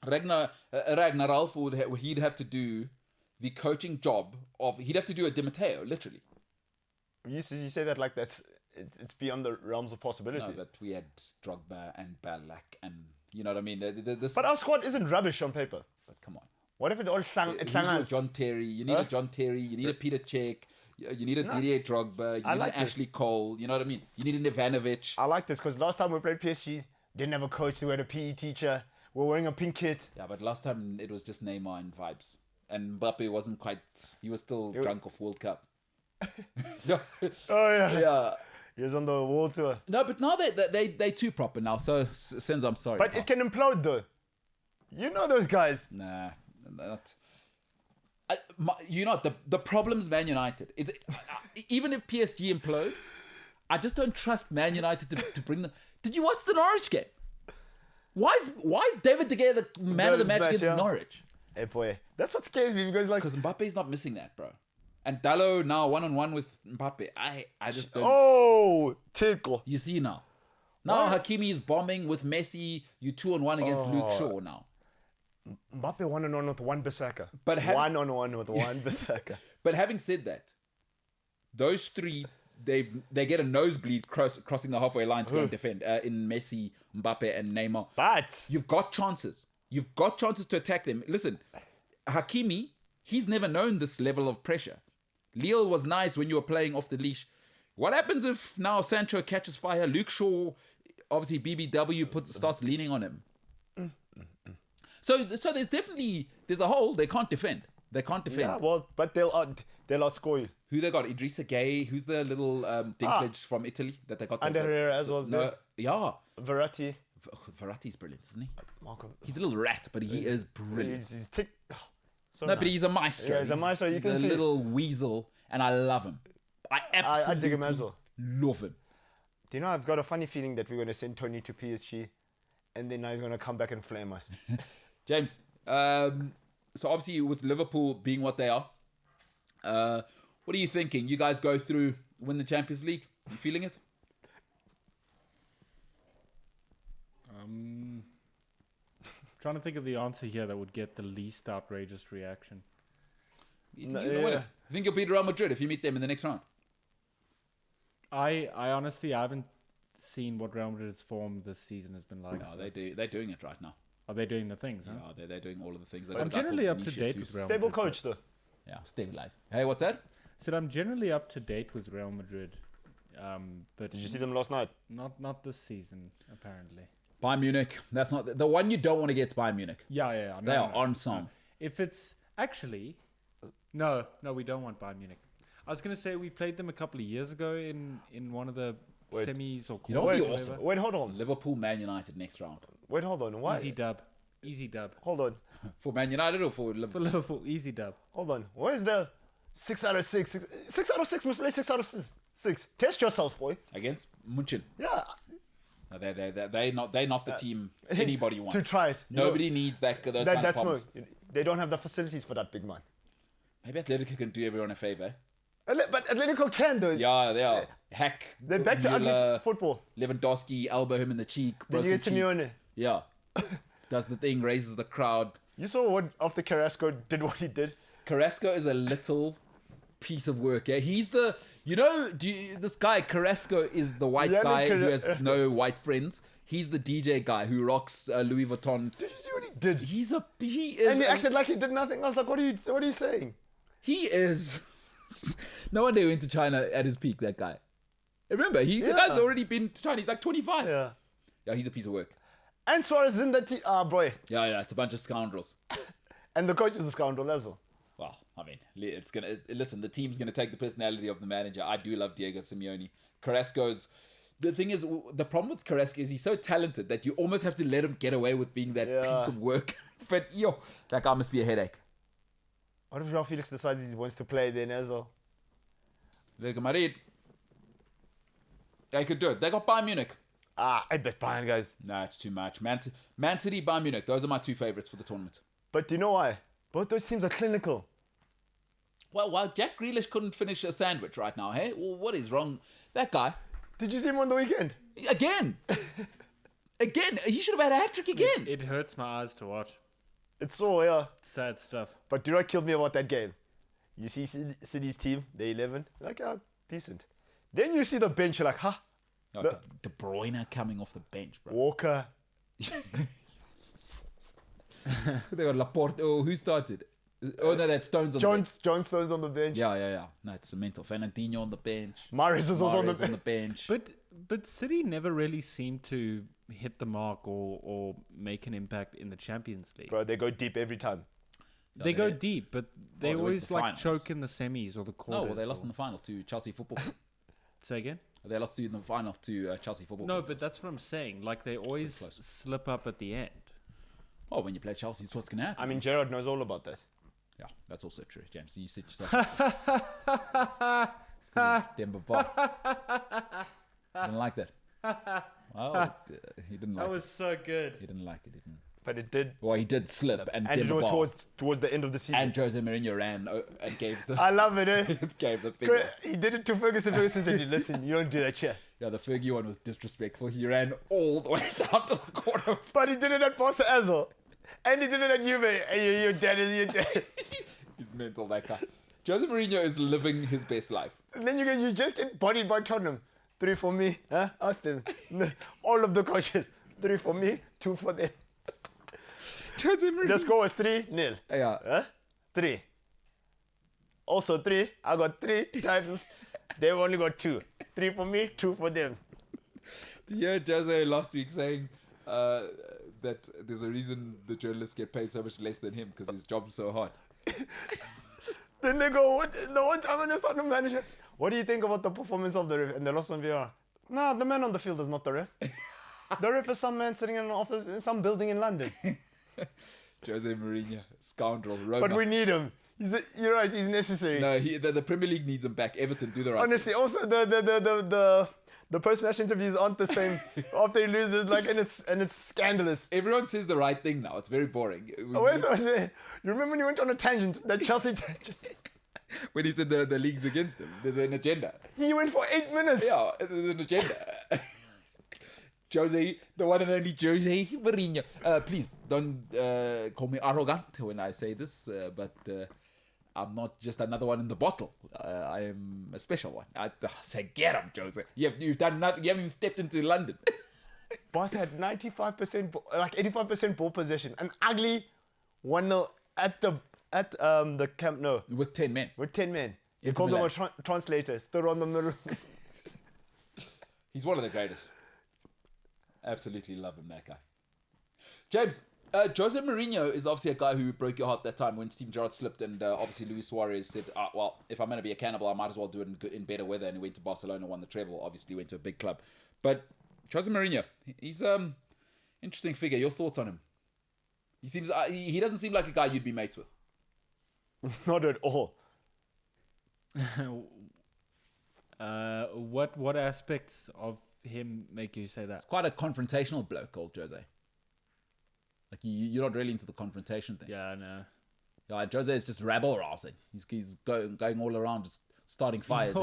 Ragnar Ralph he'd have to do the coaching job of. He'd have to do a Di Matteo, literally. You say that like it's beyond the realms of possibility. No, but we had Drogba and Ballack and you know what I mean. This, But our squad isn't rubbish on paper. but come on. What if it all Who's your John Terry? You need a John Terry. You need a Peter Cech. You need a Didier Drogba. You I need like an this. Ashley Cole. You know what I mean? You need an Ivanovic. I like this because last time we played PSG, didn't have a coach. We had a PE teacher. We're wearing a pink kit. Yeah, but last time it was just Neymar and vibes. And Mbappe wasn't quite. He was still drunk off World Cup. Yeah. Oh yeah. Yeah. He was on the world tour. No, but now they too proper now. So Senz, I'm sorry. But pal. it can implode though. You know those guys. Nah, not. The problem's Man United. Even if PSG implode, I just don't trust Man United to bring them. Did you watch the Norwich game? Why is David De Gea the man of the match against yeah. Norwich? Hey boy, that's what scares me because like. Because Mbappe's not missing that, bro. And Dallo now 1-on-1 with Mbappe. I just don't. Oh, tickle. You see now. Now Hakimi is bombing with Messi. You 2-on-1 against Luke Shaw now. Mbappe 1-on-1 with one Bissaka. But 1-on-1 with one Bissaka. But having said that, those three they get a nosebleed crossing the halfway line to go and defend in Messi, Mbappe, and Neymar. But You've got chances. You've got chances to attack them. Listen, Hakimi, he's never known this level of pressure. Lille was nice when you were playing off the leash. What happens if now Sancho catches fire? Luke Shaw, obviously BBW starts leaning on him. So there's a hole. They can't defend. Yeah, well, but they'll outscore you. Who they got? Idrissa Gueye. Who's the little dinklage from Italy that they got? Under Herrera as well. No, yeah. Verratti. Verratti's brilliant, isn't he? Marco. He's a little rat, but he is brilliant. So No, nice. but he's a maestro. Yeah, he's a maestro, you He's can a see. little weasel, and I love him. I absolutely I dig him as well. love him. Do you know, I've got a funny feeling that we're going to send Tony to PSG, and then now he's going to come back and flame us. James, so obviously with Liverpool being what they are, what are you thinking? You guys go through, win the Champions League? You feeling it? Trying to think of the answer here that would get the least outrageous reaction. You win it. You think you'll beat Real Madrid if you meet them in the next round? I honestly haven't seen what Real Madrid's form this season has been like. No, so- they're doing it right now. Are they doing the things, huh? Yeah, they're doing all of the things. They've I'm got a guy generally called up to Vinicius date with who's- Real Stable Madrid. coach, though. Yeah, stabilize. Hey, what's that? Said I'm generally up to date with Real Madrid, but Did you see them last night? not this season apparently. Bayern Munich. That's not the one you don't want to get. Is Bayern Munich. Yeah. They are on song. If it's actually, no, we don't want Bayern Munich. I was gonna say we played them a couple of years ago in one of the Wait. semis or quarters. You know what would be or awesome? whatever. Wait, hold on. Liverpool, Man United next round. Wait, hold on. Why? Easy dub. Hold on. For Man United or for For Liverpool? Liverpool, easy dub. Hold on. Where's the 6 out of 6? 6 out of 6 must play 6 out of 6. Test yourselves, boy. Against Munchen. Yeah. No, they're not the team anybody wants. To try it. Nobody needs those kind of That's problems. no. They don't have the facilities for that big man. Maybe Atletico can do everyone a favor. But Atletico can, though. Yeah, they are. Hack. They're back to ugly Müller, football. Lewandowski, elbow him in the cheek. Then you Broken get cheek. Simeone. Yeah. Does the thing, raises the crowd. You saw what after Carrasco did what he did. Carrasco is a little piece of work, yeah? He's the... this guy, Carrasco, is the white Yannick guy who Carra- has no white friends. He's the DJ guy who rocks Louis Vuitton. Did you see what he did? He is... And he acted like he did nothing. I was like, what are you saying? He is... No wonder he went to China at his peak, that guy. Remember, the Yeah. guy's already been to China. He's like 25. Yeah. Yeah, he's a piece of work. And Suarez is in that team. Boy. Yeah, it's a bunch of scoundrels. And the coach is a scoundrel as well. Well, I mean, listen, the team's gonna take the personality of the manager. I do love Diego Simeone. Carrasco's... The thing is, the problem with Carrasco is he's so talented that you almost have to let him get away with being that Yeah. piece of work. But, that guy must be a headache. What if João Felix decides he wants to play then as well? Real Madrid. They could do it. They got Bayern Munich. I bet Bayern, guys. No, it's too much. Man City, Bayern Munich. Those are my two favorites for the tournament. But do you know why? Both those teams are clinical. Well, while Jack Grealish couldn't finish a sandwich right now, hey? Well, what is wrong? That guy, Did you see him on the weekend? again. Again. He should have had a hat-trick again. It hurts my eyes to watch. It's so, yeah. Sad stuff. But do you know what killed me about that game? You see City's team, the 11, like, decent. Then you see the bench, you're like, huh? No, The- De Bruyne coming off the bench, bro. Walker. They got Laporte. Oh, who started? Oh, no, that's Stones on the bench. John Stones on the bench. Yeah. No, it's mental. Fernandinho on the bench. Mahrez was also on the Mahrez bench. bench. But City never really seemed to hit the mark or make an impact in the Champions League. Bro, they go deep every time. They go deep, but they they went to always the like finals. choke in the semis or the No, quarters. well, they lost or- in the final to Chelsea Football Club. Say again? They lost in the final to Chelsea Football No, Club. but that's what I'm saying. Like they always close. slip up at the end. Oh, when you play Chelsea, it's what's going to happen. I mean, Gerrard knows all about that. Yeah, that's also true, James. You set yourself up. It's 'cause of Demba Ba. Didn't like that. Well, he didn't like That was so good. it. He didn't like it. He didn't. But it did. Well, he did slip, and And it Demba was Ba towards the end of the season. and Jose Mourinho ran and gave the I love it, eh? gave the finger. He did it to Ferguson. Ferguson said, listen, you don't do that shit. Yeah, the Fergie one was disrespectful. He ran all the way down to the corner. But he did it at Barca as well. And he did it at Juve. Hey, you're dead, you're dead. He's mental, that guy. Jose Mourinho is living his best life. And then you just get bodied by Tottenham. 3 for me. Huh? Ask them. All of the coaches. 3 for me, 2 for them. Jose Mourinho. The score was 3-0. Yeah. Huh? 3. Also 3. I got 3 titles. They only got 2. 3 for me, 2 for them. Do you hear Jose last week saying that there's a reason the journalists get paid so much less than him because his job's so hard? Then they go, the one time when they start to manage it, what do you think about the performance of the ref? And they lost on VR. No, the man on the field is not the ref. The ref is some man sitting in an office in some building in London. Jose Mourinho, scoundrel, Roma. But we need him. You're right, he's necessary. No, the Premier League needs him back. Everton, do the right Honestly, also the post-match interviews aren't the same after he loses, like, and it's scandalous. Everyone says the right thing now. It's very boring. Oh, wait, so I say, you remember when he went on a tangent, that Chelsea tangent? When he said the league's against him, there's an agenda. He went for 8 minutes. Yeah, there's an agenda. Jose, the one and only Jose Mourinho. Please don't call me arrogant when I say this, but I'm not just another one in the bottle. I am a special one. I say, get him, Jose. You've done nothing. You haven't even stepped into London. Boss had 95%, like 85% ball possession. An ugly 1-0 at the Camp Nou. With 10 men. With 10 men. They Inter called them Milan. a translator. Stood on the middle. He's one of the greatest. Absolutely love him, that guy. James, Jose Mourinho is obviously a guy who broke your heart that time when Steven Gerrard slipped, and obviously Luis Suarez said, well, if I'm going to be a cannibal, I might as well do it in better weather, and he went to Barcelona, won the treble, obviously went to a big club. But Jose Mourinho, he's interesting figure. Your thoughts on him? He doesn't seem like a guy you'd be mates with. Not at all. What aspects of him make you say that? It's quite a confrontational bloke, old Jose. Like, you're not really into the confrontation thing. Yeah, no. Yeah, Jose is just rabble-rousing. He's going all around, just starting fires.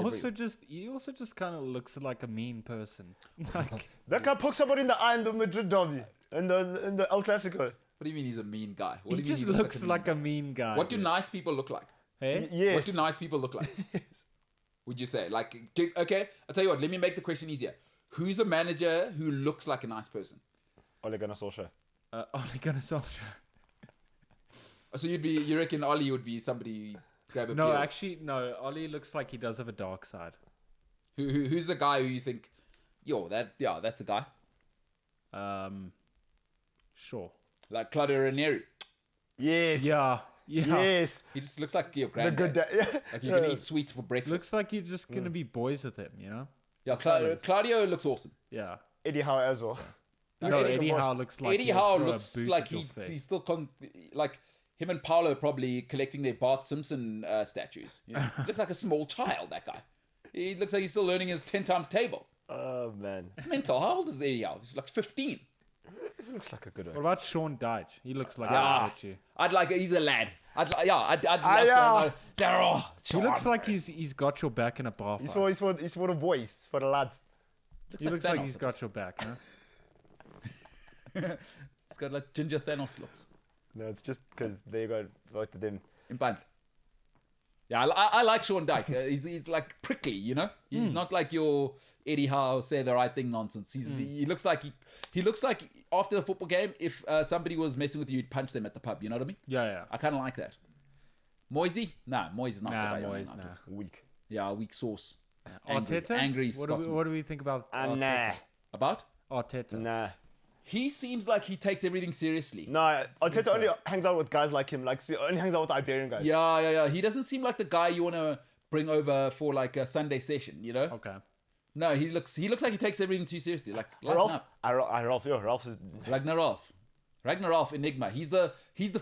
He also just kind of looks like a mean person. Like, That guy poked somebody in the eye in the Madrid derby. In the El Clasico. What do you mean he's a mean guy? What he do you just mean looks like a mean guy. What do nice people look like? Hey? Yes. What do nice people look like? Would you say? Like, okay, I'll tell you what, let me make the question easier. Who's a manager who looks like a nice person? Ole Gunnar Solskjaer. Ole Gunnar Solskjaer. So you reckon Ollie would be somebody grab a No, peel? actually, no. Ollie looks like he does have a dark side. Who's the guy who you think, that's a guy? Sure. Like Claudio Ranieri. Yes. Yeah. Yes. He just looks like your The granddad. good dad. Yeah. Like you're going to eat sweets for breakfast. Looks like you're just gonna be boys with him, you know? Yeah, Claudio looks awesome. Yeah. Eddie Howe as well. No, Eddie Howe looks like Eddie he'll Howe throw a looks boot like at your he's face. still like him and Paolo probably collecting their Bart Simpson statues. You know? Looks like a small child, that guy. He looks like he's still learning his 10 times table. Oh, man. Mental. How old is Eddie Howe? He's like 15. He looks like a good What one. about Sean Dyche? He looks like Ah, he's a lad. I'd love to say, oh, he looks like he's got your back in a bar He's fight. for the boys, for the lads. He looks like Thanos. he's got your back, huh? It's got like ginger Thanos looks. No, it's just because they got voted them. In Band. Yeah, I like Sean Dyche. He's like prickly, you know. He's not like your Eddie Howe say the right thing nonsense. He looks like he looks like after the football game, if somebody was messing with you, you'd punch them at the pub. You know what I mean? Yeah. I kind of like that. Moisey? Nah, Moisey's not Nah, the guy. boys, you're nah. hanging out with. Weak. Yeah, weak sauce. Arteta? Angry what Scotsman. do we think about Nah. Arteta? About? Arteta. Nah. He seems like he takes everything seriously. No, Arteta only hangs out with guys like him. Like, only hangs out with Iberian guys. Yeah. He doesn't seem like the guy you want to bring over for like a Sunday session, you know? Okay. No, he looks like he takes everything too seriously. Like lighten Ralph? up. Ralph is... Ragnar Ralph, Enigma. He's the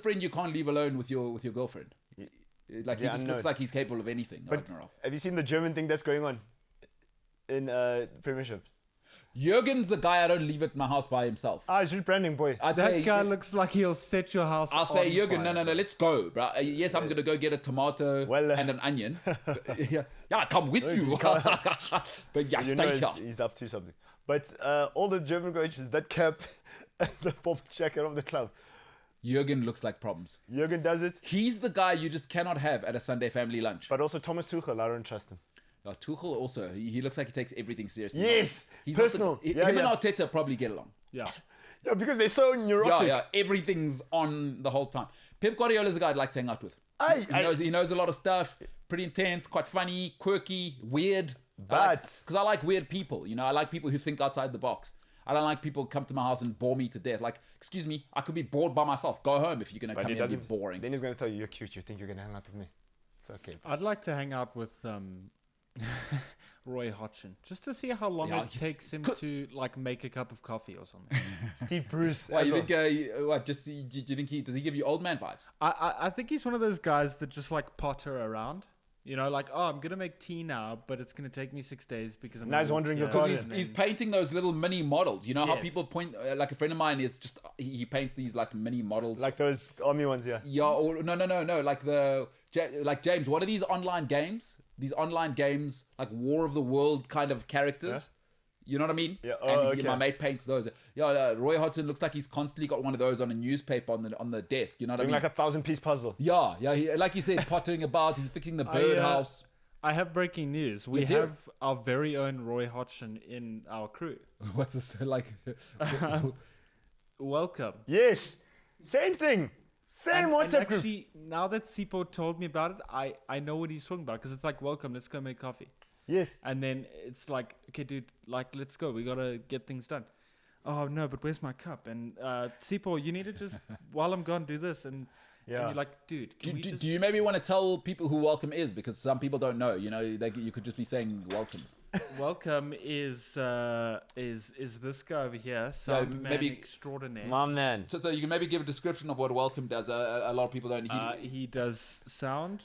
friend you can't leave alone with your girlfriend. Like he Yeah, just I know. looks like he's capable of anything. But Ragnar Ralph. have you seen the German thing that's going on in Premiership? Jurgen's the guy I don't leave at my house by himself. He's rebranding, boy. I'd That say, guy looks like he'll set your house I'll say, on Jurgen, fire. no, let's go, bro. Yes, I'm gonna go get a tomato Well, and an onion. yeah, come with you. But yeah, You know stay here. he's up to something. But all the German coaches, that cap and the bomb jacket of the club. Jurgen looks like problems. Jurgen does it, He's the guy you just cannot have at a Sunday family lunch. but also Thomas Tuchel, I don't trust him. Tuchel also, he looks like he takes everything seriously. Yes, He's personal. Not the, Yeah, him yeah. and Arteta probably get along. Yeah. Yeah, because they're so neurotic. Yeah, everything's on the whole time. Pep Guardiola's a guy I'd like to hang out with. He knows a lot of stuff. Pretty intense, quite funny, quirky, weird. But Because I like weird people, you know. I like people who think outside the box. I don't like people who come to my house and bore me to death. Like, excuse me, I could be bored by myself. Go home if you're gonna come here and be boring. Then he's gonna tell you you're cute. You think you're gonna hang out with me? It's okay. I'd like to hang out with Roy Hodgson just to see how long Yeah, it takes him to like make a cup of coffee or something. Steve Bruce. Why as you well. think? What? Just do you think does he give you old man vibes? I think he's one of those guys that just like potter around. You know, like, oh, I'm gonna make tea now, but it's gonna take me 6 days because I'm. Now he's gonna wandering walk the here, garden. Because and he's then- painting those little mini models. You know how Yes. people point. Like a friend of mine is just he paints these like mini models. Like those army ones, yeah. Yeah, or no. Like like James, what are these online games? These online games, like War of the World kind of characters. You know what I mean? Yeah, And okay. my mate paints those. Yeah, Roy Hodgson looks like he's constantly got one of those on a newspaper on the desk. You know what I Doing mean? like a 1,000-piece puzzle. Yeah. He, like you said, pottering about. He's fixing the birdhouse. I have breaking news. We Let's hear it. have our very own Roy Hodgson in our crew. What's this like? Welcome. Yes. Same thing. Same And WhatsApp group. actually, now that Sipo told me about it, I know what he's talking about because it's like, welcome, let's go make coffee. Yes. And then it's like, okay, dude, like, let's go. We got to get things done. Oh, no, but where's my cup? And Sipo, you need to just, while I'm gone, do this. And Yeah. you're like, dude, can we just... Do you maybe want to tell people who welcome is? Because some people don't know. You know, you could just be saying welcome. Welcome is this guy over here, sound man maybe- extraordinaire. My man. So you can maybe give a description of what welcome does. A lot of people don't. He does sound.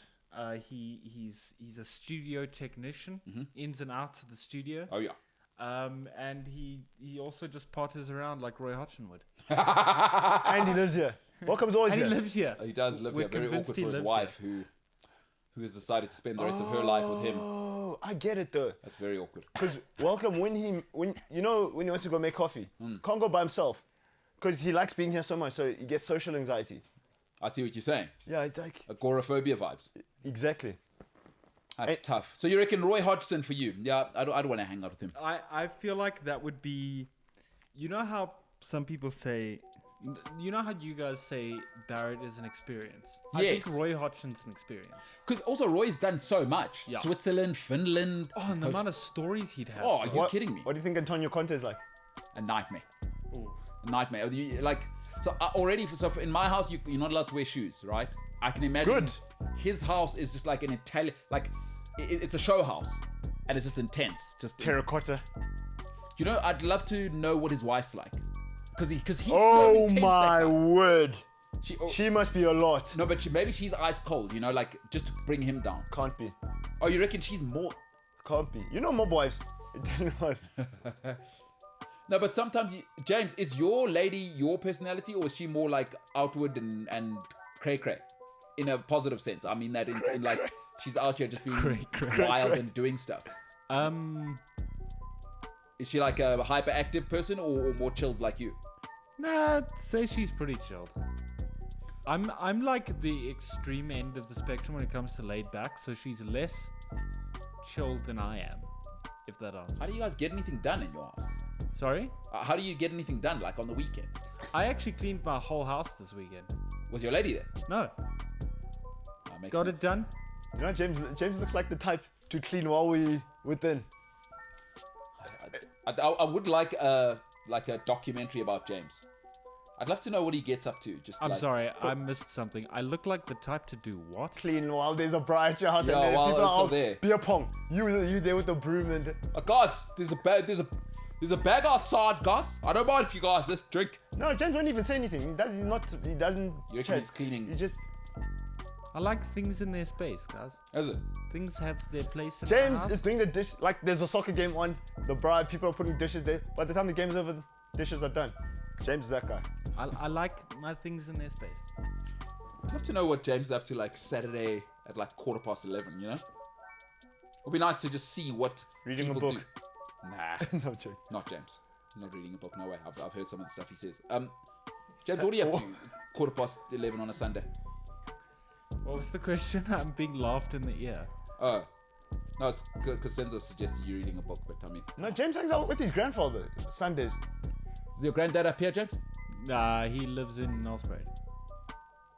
He's a studio technician, ins and outs of the studio. Oh yeah. And he also just potters around like Roy Hodgson would. And he lives here. Welcome's always And he here. lives here. He does live We're here. Very convinced awkward he for his lives wife who has decided to spend the rest of her life with him. Oh, I get it though. That's very awkward. Because Welcome, when he wants to go make coffee, can't go by himself. Because he likes being here so much, so he gets social anxiety. I see what you're saying. Yeah, it's like Agoraphobia vibes. exactly. That's tough. So you reckon Roy Hodgson for you? Yeah, I don't want to hang out with him. I feel like that would be, you know how some people say, you know how you guys say Barrett is an experience. I Yes. think Roy Hodgson's an experience. Because also Roy's done so much. Yeah. Switzerland, Finland. Oh, He's and the coached- amount of stories he'd have. Oh, are bro. you kidding me? What do you think Antonio Conte is like? A nightmare. Ooh. A nightmare. Like, so already, in my house, you're not allowed to wear shoes, right? I can imagine Good. his house is just like an Italian, like, it's a show house. And it's just intense. Just, Terracotta. you know, I'd love to know what his wife's like. Because he's so Oh intense, that my guy. word. She She must be a lot. no, but maybe she's ice cold, you know, like, just to bring him down. Can't be. Oh, you reckon she's more... Can't be. You know mob wives. Italian wives. No, but sometimes, James, is your lady your personality, or is she more like outward and cray-cray? In a positive sense. I mean that in like, she's out here just being wild and doing stuff. Is she like a hyperactive person or more chilled like you? Nah, I'd say she's pretty chilled. I'm like the extreme end of the spectrum when it comes to laid back, so she's less chilled than I am, if that answers. How do you guys get anything done in your house? Sorry? How do you get anything done, like on the weekend? I actually cleaned my whole house this weekend. Was your lady there? No, Makes got sense. it done. You know, James looks like the type to clean while we within. I would like a documentary about James. I'd love to know what he gets up to. Just I'm like, sorry, I missed something. I look like the type to do what? Clean while there's a bride at your house Yeah, and there's while people it's all out there. beer pong. You there with the broom and Guys, there's a bag outside, guys. I don't mind if you guys just drink. no, James won't even say anything. He doesn't. You reckon chat. he's cleaning? He just I like things in their space, guys. Is it? Things have their place in my James house. is doing the dish like there's a soccer game on. The bride, people are putting dishes there. By the time the game's over, dishes are done. James is that guy. I like my things in their space. I'd love to know what James is up to like Saturday at like 11:15, you know? It'd be nice to just see what Reading a people book. do. Nah, No joke. not James. He's not reading a book, no way. I've heard some of the stuff he says. James, what are you up to 11:15 on a Sunday? What was the question? I'm being laughed in the ear. Oh. No, it's because Senzo suggested you reading a book, but I mean... No, James hangs out with his grandfather Sundays. Is your granddad up here, James? Nah, he lives in Nelspruit.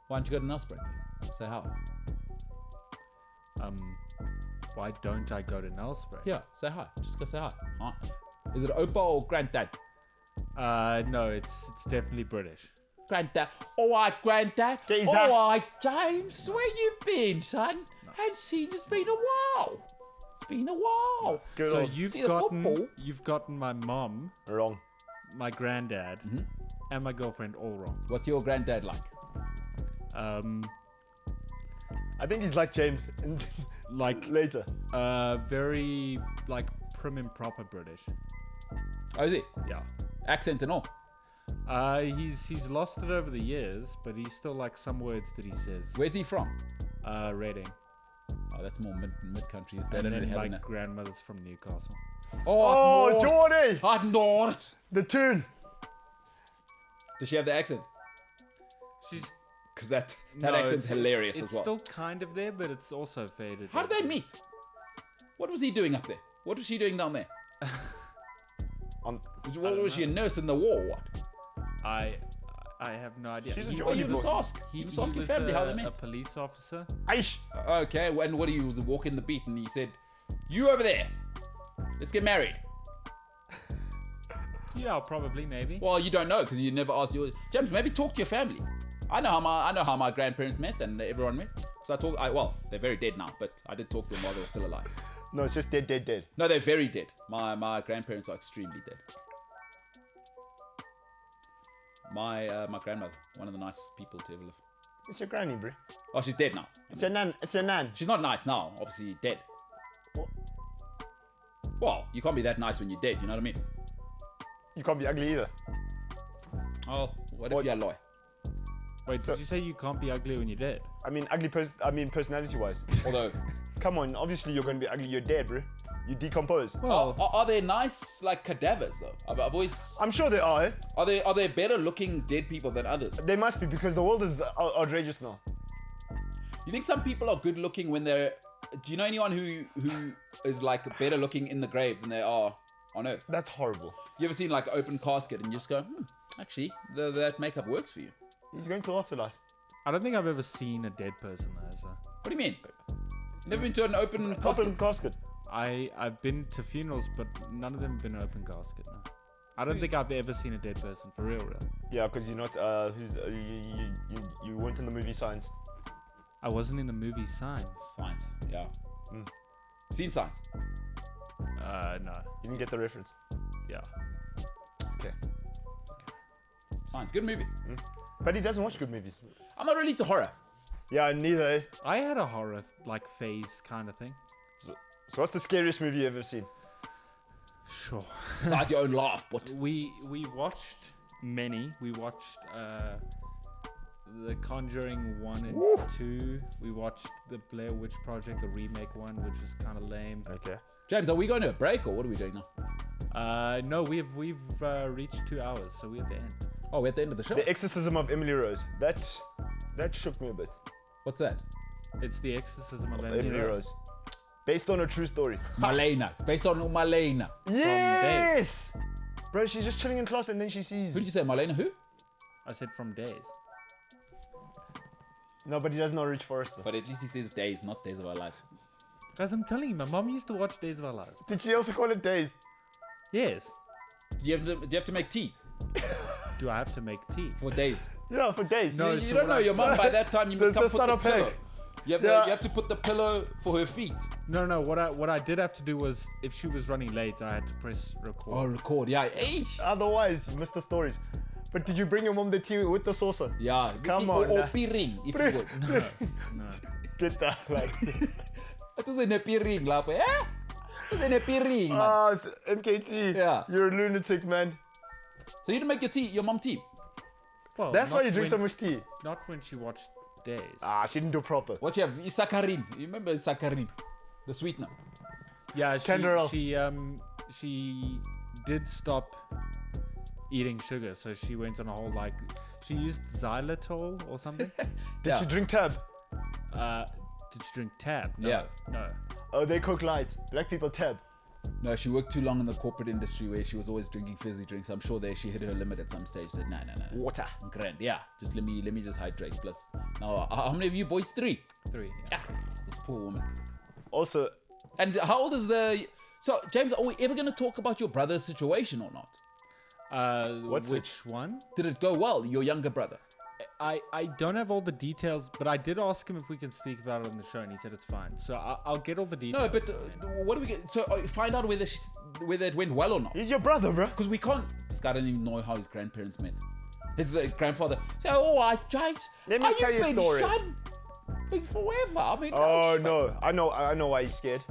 Why don't you go to Nelspruit then? Say how. Why don't I go to Nelspruit? Yeah, say hi. Just go say hi. Hi. Is it Opa or Granddad? No, it's definitely British. Granddad. All right, Granddad. Geezer. All right, James. Where you been, son? Haven't seen you. It's been a while. It's been a while. Good So old- See the football? you've gotten my mom, Wrong. my granddad, and my girlfriend all wrong. What's your granddad like? I think he's like James. Like Later. very like prim and proper British. Oh, is he? Yeah. Accent and all. He's lost it over the years, but he's still like some words that he says. Where's he from? Reading. Oh, that's more mid country. They And don't really then my have that. grandmother's from Newcastle. Oh, Oh, up north. Jordy! Up north. The tune. Does she have the accent? She's Because that no, accent's it's- hilarious it's as well. still kind of there, but it's also faded. How did they meet? What was he doing up there? What was she doing down there? What was she, a nurse in the war or what? I have no idea. She's a He Geordie Oh, you was- must ask. he- You must he ask your was family how they a met. police officer. Aish. Okay, and what he was walking the beat and he said, "You over there, let's get married." Yeah, probably, maybe. Well, you don't know because you never asked your James. Maybe talk to your family. I know how my grandparents met and everyone met. So well, they're very dead now, but I did talk to them while they were still alive. No, it's just dead. No, they're very dead. My grandparents are extremely dead. My grandmother, one of the nicest people to ever live. It's your granny, bro. Oh, she's dead now. It's a nan. It's a nan. She's not nice now, obviously dead. What? Well, you can't be that nice when you're dead, you know what I mean? You can't be ugly either. Oh, what if What? you're a lawyer? Wait, did you say you can't be ugly when you're dead? I mean, personality-wise. Although, Come on, obviously you're gonna be ugly. You're dead, bro. You decompose. are there nice like cadavers though? I've always I'm sure they are. Eh? are there better looking dead people than others? They must be because the world is outrageous now. You think some people are good looking when they're? Do you know anyone who is like better looking in the grave than they are on Earth? That's horrible. You ever seen like an open casket and you just go, actually, that makeup works for you. He's going to the afterlife. I don't think I've ever seen a dead person though. So What do you mean? Never been to an open casket? Open casket. I've been to funerals, but none of them have been an open casket. No. I don't think I've ever seen a dead person for real. Yeah, because you're not. You weren't in the movie Signs. I wasn't in the movie Signs. Science, yeah. Seen Science? No. You didn't get the reference. Yeah. Okay. Science, good movie. But he doesn't watch good movies. I'm not really into horror. Yeah, neither. Eh? I had a horror like phase kind of thing. So what's the scariest movie you ever seen? Sure. Besides your own laugh, but We watched many. We watched The Conjuring 1 and 2. We watched the Blair Witch Project, the remake one, which was kind of lame. Okay. James, are we going to a break or what are we doing now? No, we've reached 2 hours, so we're at the end. Oh, we're at the end of the show. The Exorcism of Emily Rose. That shook me a bit. What's that? It's the Exorcism of Emily Rose. Based on a true story. Malena. It's based on Malena. Yes! Bro, she's just chilling in class and then she sees. Who did you say? Malena who? I said from Days. No, but he doesn't know Rich Forrester. But at least he says days, not days of our lives. Guys, I'm telling you, my mom used to watch Days of Our Lives. Did she also call it Days? Yes. Do you have to make tea Do I have to make tea? for days? Yeah, for days. No, You so don't know what your mom by that time. You must The come put son the of pillow. Peg. You Yeah. have to put the pillow for her feet. No. What I did have to do was, if she was running late, I had to press record. Oh, record. Yeah. Hey. Otherwise, you miss the stories. But did you bring your mom the tea with the saucer? Yeah. Come or, on, Or nah. piring, if you would. No. Get that, like. Het was een piring, lappen. Eh? Het was een piring, man. Ah, MKT. Yeah. You're a lunatic, man. So you didn't make your mom tea? Well, That's not why you drink so when- much tea. Not when she watched Days. Ah, she didn't do proper. What you have? Saccharin. You remember saccharin? The sweetener. Yeah, Canderel. she did stop eating sugar, so she went on a whole like she used xylitol or something. Did she drink Tab? Did she drink Tab? No, Yeah. no. Oh, they Coke Light. Black people Tab. No, she worked too long in the corporate industry where she was always drinking fizzy drinks. I'm sure there she hit her limit at some stage. Said, no. Water. Grand, yeah. Just let me just hydrate. Plus, now how many of you boys? 3. 3. Yeah. This poor woman. Also, And how old is the... So, James, are we ever going to talk about your brother's situation or not? Which one? Did it go well, your younger brother? I don't have all the details, but I did ask him if we can speak about it on the show, and he said it's fine. So I'll get all the details. No, but what do we get? So find out whether it went well or not. He's your brother, bro. Because we can't... This guy doesn't even know how his grandparents met. His grandfather said, "Oh, James, Let me tell you a story." Been forever. I mean, Oh no, I know why he's scared.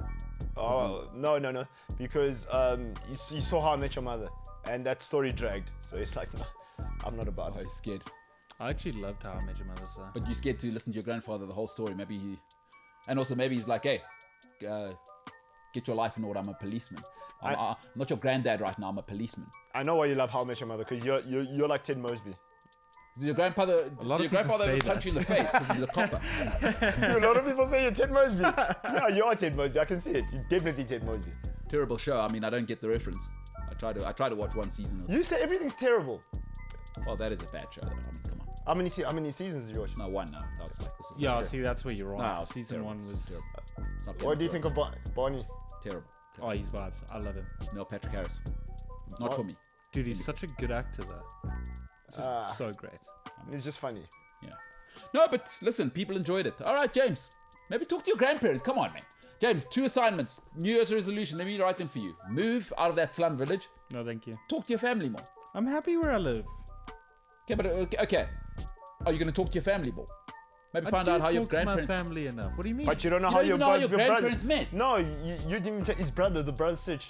Oh no, because you saw How I Met Your Mother, and that story dragged. So it's like, no, I'm not about Oh, it. he's scared. I actually loved How I Met Your Mother, so. But you're scared to listen to your grandfather the whole story. Maybe he... And also maybe he's like, hey, get your life in order. I'm a policeman. I'm not your granddad right now. I'm a policeman. I know why you love How I Met Your Mother, because you're like Ted Mosby. Did your grandfather say ever punch you in the face because he's a copper? A lot of people say you're Ted Mosby. Yeah, you are Ted Mosby. I can see it. You're definitely Ted Mosby. Terrible show. I mean, I don't get the reference. I try to watch one season. You say everything's terrible. Well, that is a bad show, though. I mean, come on. How many seasons did you watch? No, one. No, that was like this is. Yeah, not see, that's where you're wrong. No, it's Season terrible. 1 It's was... terrible. It's not Game What do you think of Thrones. Barney? Terrible. Oh, he's vibes. I love him. Neil Patrick Harris. Not What? for me. Dude, he's such a good actor, though. Just so great. It's just funny. Yeah. No, but listen, people enjoyed it. All right, James. Maybe talk to your grandparents. Come on, man. James, 2 assignments. New Year's resolution. Let me write them for you. Move out of that slum village. No, thank you. Talk to your family more. I'm happy where I live. Okay, but okay. Are you going to talk to your family more? Maybe find I out do how your talk to my grandparents... family enough. What do you mean? But you don't know You how don't your, even know how bro- your brother- grandparents met. No, you didn't even tell his brother, the brother Sitch.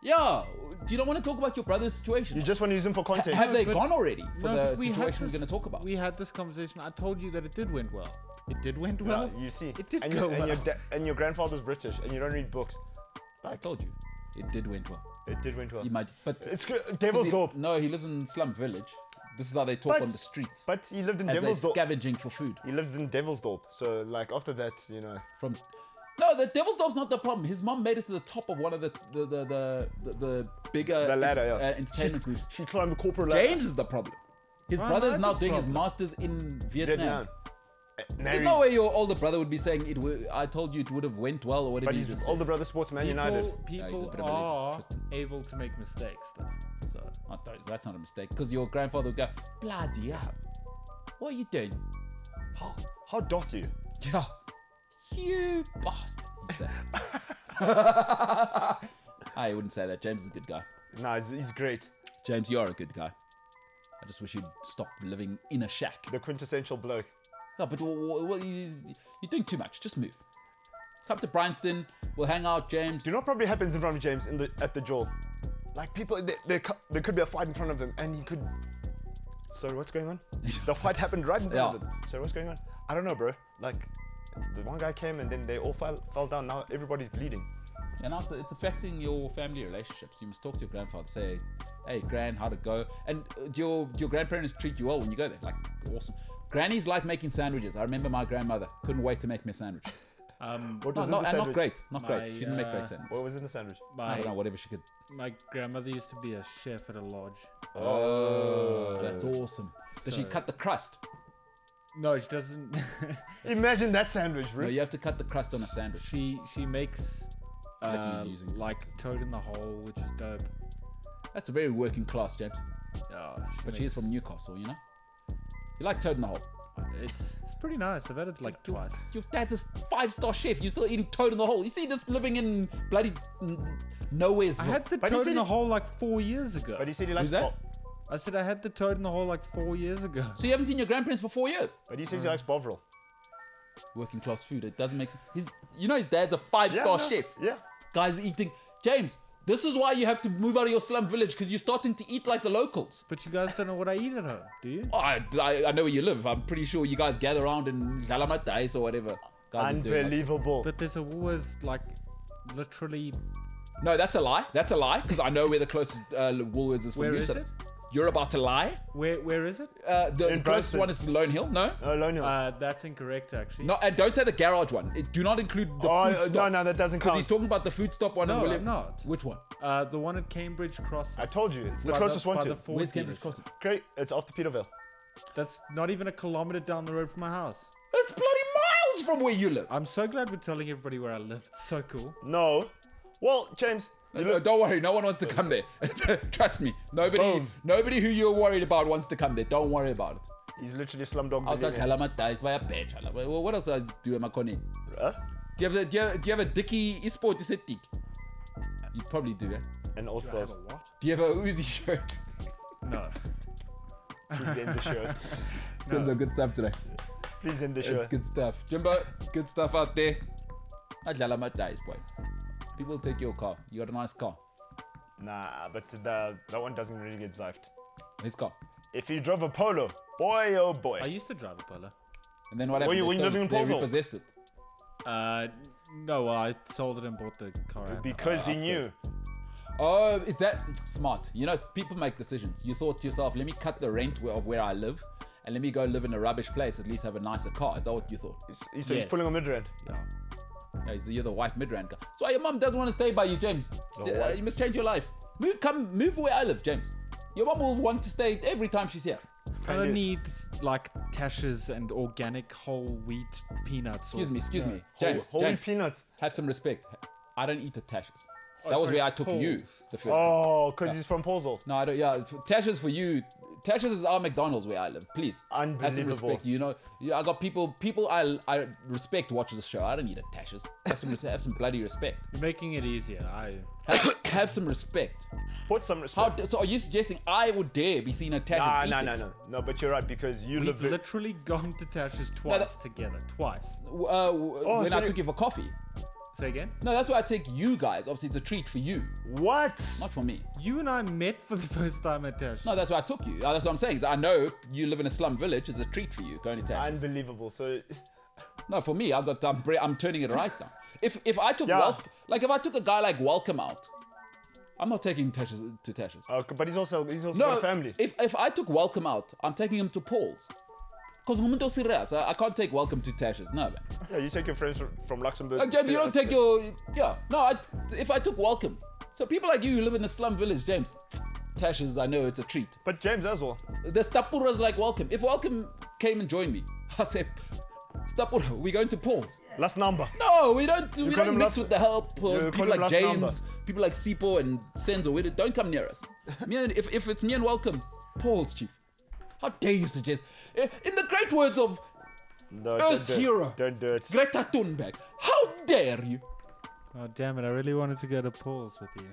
Yeah. Do you not want to talk about your brother's situation? You just want to use him for content. Have they but- gone already for No, the but we had situation we're this- going to talk about? We had this conversation. I told you that it did went well. It did went well. Yeah, you see. It did and go your, well. and your grandfather's British, and you don't read books. I told you. It did went well. It did went well. You might... But... It's good. Devil's Dorp. No, he lives in slum village. This is how they talk But- on the streets. But he lived in As they're Devil's Dorp. scavenging for food. He lived in Devil's Dorp. So like after that, From... No, the Devil's Dorp's not the problem. His mom made it to the top of one of the bigger The ladder, yeah. entertainment groups. she climbed the corporate ladder. James is the problem. His Why brother's am I now the doing his problem? masters in Vietnam. There's Married. no way your older brother would be saying I told you it would have went well or whatever. But he his just older brother sports Man United. he's a People bit of a are Tristan. able to make mistakes, though. So Not those. That's not a mistake. Because your grandfather would go, bloody hell. What are you doing? How doth you? Yeah. You bastard. He'd say. I wouldn't say that. James is a good guy. Nah, he's great. James, you are a good guy. I just wish you'd stop living in a shack. The quintessential bloke. No, but you're doing too much. Just move. Come to Bryanston. We'll hang out, James. Do you know what probably happens in front of James at the jail? Like people, there could be a fight in front of him, and he could. Sorry, what's going on? The fight happened right in front of him. Sorry, what's going on? I don't know, bro. Like, the one guy came and then they all fell down. Now everybody's bleeding. And also, it's affecting your family relationships. You must talk to your grandfather. Say, hey, Gran, how'd it go? And do your grandparents treat you well when you go there? Like, awesome. Grannies like making sandwiches. I remember my grandmother couldn't wait to make me a sandwich. What was in the Not sandwich? great. Not great. My, She didn't make great sandwiches. What was in the sandwich? I don't know, whatever she could. My grandmother used to be a chef at a lodge. Oh, that's awesome. Does she So- cut the crust? No, she doesn't. Imagine that sandwich, bro. No, you have to cut the crust on a sandwich. she makes Unless you're using- like toad in the hole, which is dope. That's a very working class, James. Yeah, But she is from Newcastle, you know? You like toad in the hole. It's pretty nice. I've had it like twice. Your dad's a 5-star chef. You're still eating toad in the hole. You see this living in bloody nowheresville. I had the But he toad said in the he- hole like 4 years ago. But he said he likes Who's that? Bob. I said I had the toad in the hole like 4 years ago. So you haven't seen your grandparents for 4 years? But he says he likes Bovril. Working class food. It doesn't make sense. His dad's a 5-star chef. Yeah. Guys eating. James, this is why you have to move out of your slum village, because you're starting to eat like the locals. But you guys don't know what I eat at home, do you? Oh, I know where you live. I'm pretty sure you guys gather around in Galamatais or whatever. Guys are doing, like- Unbelievable. But there's always like literally. No, that's a lie. That's a lie, because I know where the closest Woolworths is from Where you. is so it? You're about to lie. Where is it? The In closest Bryanston. one is to Lone Hill. No. Lone Hill. That's incorrect, actually. No, and don't say the garage one. Do not include the food stop. no, that doesn't Because count. he's talking about the food stop one. No, and William. I'm not. Which one? The one at Cambridge Crossing. I told you, it's the By closest one by to. the Ford Where's Cambridge dealership. Crossing? Great, it's off the Peterville. That's not even a kilometer down the road from my house. It's bloody miles from where you live. I'm so glad we're telling everybody where I live. It's so cool. No. Well, James, Don't worry, no one wants to come there. Trust me. Boom. Nobody who you're worried about wants to come there. Don't worry about it. he's literally a slumdog I'll touch millionaire. Halamat by a page. Well, what else do I do in my corner? Huh? Do you have a Dickie Esport Dick? You probably do, eh? And all Do I have stars. a what? Do you have a Uzi shirt? No. Please end the show. Sounds like good stuff today. Please end the show. It's good stuff. Jimbo, good stuff out there. Halamat dies, boy. People take your car. You got a nice car. Nah, but that one doesn't really get zifed. His car. If you drove a Polo, boy oh boy. I used to drive a Polo. And then what When happened? you- when you living in They Paulsville? repossessed it. No, I sold it and bought the car. Because he knew. Oh, is that smart? You know, people make decisions. You thought to yourself, let me cut the rent of where I live and let me go live in a rubbish place, at least have a nicer car. Is that what you thought? He's Yes. pulling a mid-rand. Yeah. Yeah, you're the white mid-rand guy. So your mum doesn't want to stay by you, James. You must change your life. Move where I live, James. Your mum will want to stay every time she's here. I don't need like Tasha's and organic whole wheat peanuts. Excuse me. James, Holy James, peanuts. have some respect. I don't eat the Tasha's. Oh, That was sorry, where I took you Paul's. the first time. Oh, because he's from Paulsville. No, I don't. Yeah, Tasha's for you. Tasha's is our McDonald's where I live. Please, have some Unbelievable. respect. You know, I got people I respect watches the show. I don't need a Tasha's. Have some bloody respect. You're making it easier. Have some respect. Put some respect. So are you suggesting I would dare be seen at Tasha's eating? No, but you're right because you We've live. literally gone to Tasha's twice together. Twice. When so I took you for coffee. Say again? No, that's why I take you guys. Obviously, it's a treat for you, What? not for me. You and I met for the first time at Tasha's. No, that's why I took you. That's what I'm saying. I know you live in a slum village. It's a treat for you going to Tasha's. Unbelievable. So, No, for me, I'm turning it right now. If I took Yeah. if I took a guy like Welcome out, I'm not taking Tasha's to Tasha's. but he's also got No, a family. if I took Welcome out, I'm taking him to Paul's. Because Humunto Sirias, I can't take Welcome to Tasha's. No, man. Yeah, you take your friends from Luxembourg. Like, James, you don't take your if I took Welcome. So people like you who live in a slum village, James, Tasha's, I know it's a treat. But James as well. The Stapuras like Welcome. If Welcome came and joined me, I say, Stapura, we're going to Paul's. Last number. No, we don't call mix him last- with the help. you People call him like last James, number. people like Sipo and Senzo. Don't come near us. If it's me and Welcome, Paul's, chief. How dare you suggest? In the great words of No, Earth's don't do it. hero, Don't do it. Greta Thunberg, how dare you? Oh, damn it. I really wanted to go to Paul's with you.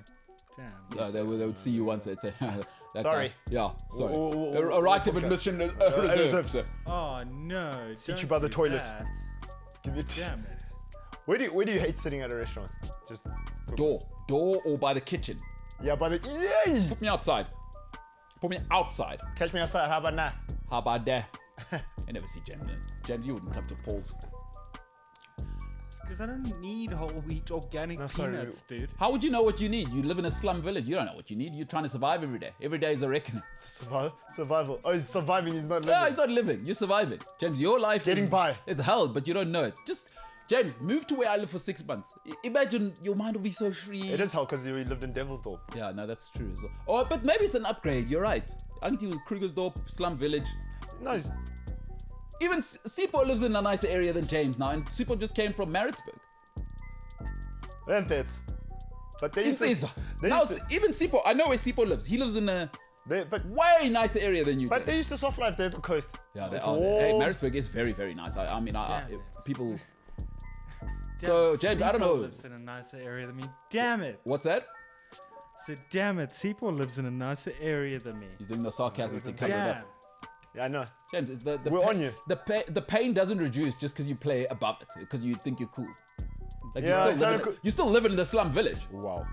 Damn. They would see you once. They'd say, that Sorry. guy. Yeah, sorry. We'll A right of book that. admission reserved. reserved, sir. Oh, no. Sit you don't by the do toilet. that. Give it. Damn it. Where do you hate sitting at a restaurant? Just Door or by the kitchen. yeah, by the yay. Put me outside. Put me outside. Catch me outside. How about now? How about that? I never see James. James, you wouldn't come to Paul's. Because I don't need whole wheat organic No, sorry. peanuts, dude. How would you know what you need? You live in a slum village. You don't know what you need. You're trying to survive every day. Every day is a reckoning. Survival. Oh, he's surviving. He's not No, living. it's not living. You're surviving. James, your life Getting is by. It's hell, but you don't know it. Just, James, move to where I live for 6 months. Imagine your mind will be so free. It is hell because you lived in Devilsdorp. Yeah, no, that's true as well. Oh, but maybe it's an upgrade. You're right. Auntie was Krugersdorp, slum village. No, he's, Even Sipo lives in a nicer area than James now, and Sipo just came from Maritzburg. but they used to. They Now, used to, even Sipo, I know where Sipo lives. He lives in a but way nicer area than you do. they used to soft life there at the coast. Yeah, they It's are. Hey, warm. Maritzburg is very, very nice. I mean, Damn it. people. Damn So, it, James, I don't Seapo know. lives in a nicer area than me. Damn it. What's that? So, damn it. Seapo lives in a nicer area than me. He's doing the sarcasm to cover it Damn. up. Yeah, I know. James, We're on you. The pain doesn't reduce just because you play above it, because you think you're cool. Like Yeah, it's not you still live in the slum village. Wow.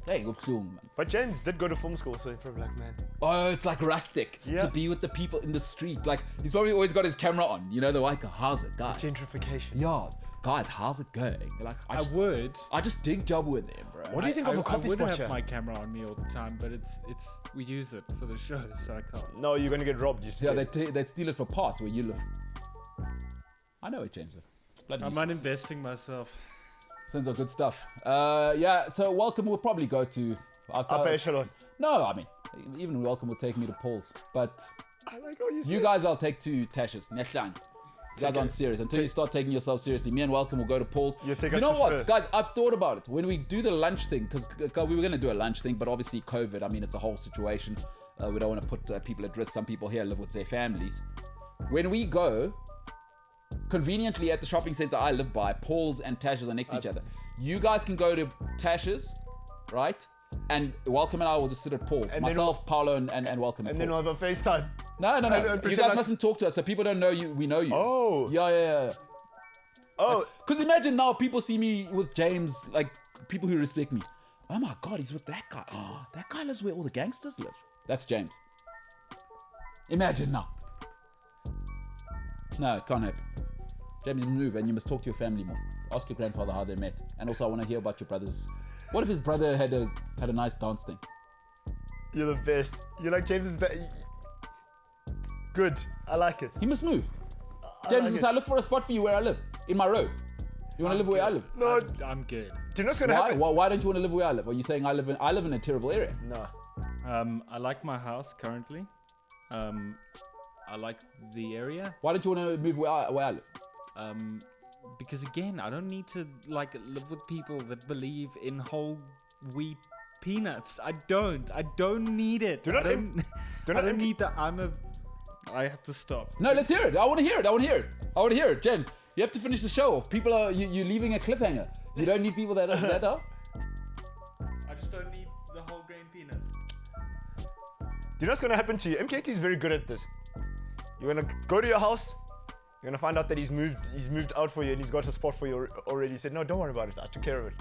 Hey, go cool, man. But James did go to film school, so he's probably like, man. Oh, it's like rustic Yeah. to be with the people in the street. Like he's probably always got his camera on. You know, the like, how's it, guys? Gentrification. Yeah, guys, how's it going? Like, I just dig job with them, bro. What do you think of a coffee I would spot have here? my camera on me all the time, but we use it for the show, so I can't. No, you're gonna get robbed. You Yeah, see. they steal it for parts where you live. I know it, James. Bloody I'm useless. uninvesting myself. Sounds like good stuff. Yeah, so Welcome will probably go to. Upper echelon. No, I mean, even Welcome will take me to Paul's. But I like how you you say. guys, I'll take to Tasha's. Neshlan. You guys aren't serious. Until you start taking yourself seriously, me and Welcome will go to Paul's. You take You us know to what, Spur. guys? I've thought about it. When we do the lunch thing, because we were going to do a lunch thing, but obviously COVID, I mean, it's a whole situation. We don't want to put people at risk. Some people here live with their families. When we go, conveniently at the shopping center I live by, Paul's and Tash's are next to each other. You guys can go to Tash's, right? And Welcome and I will just sit at Paul's. And then Myself, Paolo, and Welcome at And then Paul's. we'll have a FaceTime. No. and You pretend guys like- mustn't talk to us so people don't know you. We know you. Oh. Yeah. Oh, Because imagine now people see me with James, like people who respect me. Oh my God, he's with that guy. Oh, that guy lives where all the gangsters live. That's James. Imagine now. No, it can't happen. James, move and you must talk to your family more. Ask your grandfather how they met. And also I want to hear about your brothers. What if his brother had a nice dance thing? you're the best. You're like James is that. Good. I like it. He must move. James, like must it. I look for a spot for you where I live? In my road. You want to live where I live? No, I'm good. do you know what's gonna Why? happen? Why don't you want to live where I live? Are you saying I live in a terrible area? No. I like my house currently. I like the area. Why don't you want to move where I live? Because again, I don't need to like live with people that believe in whole wheat peanuts. I don't need it. Do not I im- don't, do I not don't im- need that. I have to stop. No, let's hear it. I want to hear it. James, you have to finish the show off. People are you're leaving a cliffhanger. You don't need people that are. I just don't need the whole grain peanuts. Do you know what's gonna happen to you? MKT is very good at this. You're gonna go to your house. You're gonna find out that he's moved out for you and he's got a spot for you already. He said, no, don't worry about it. I took care of it.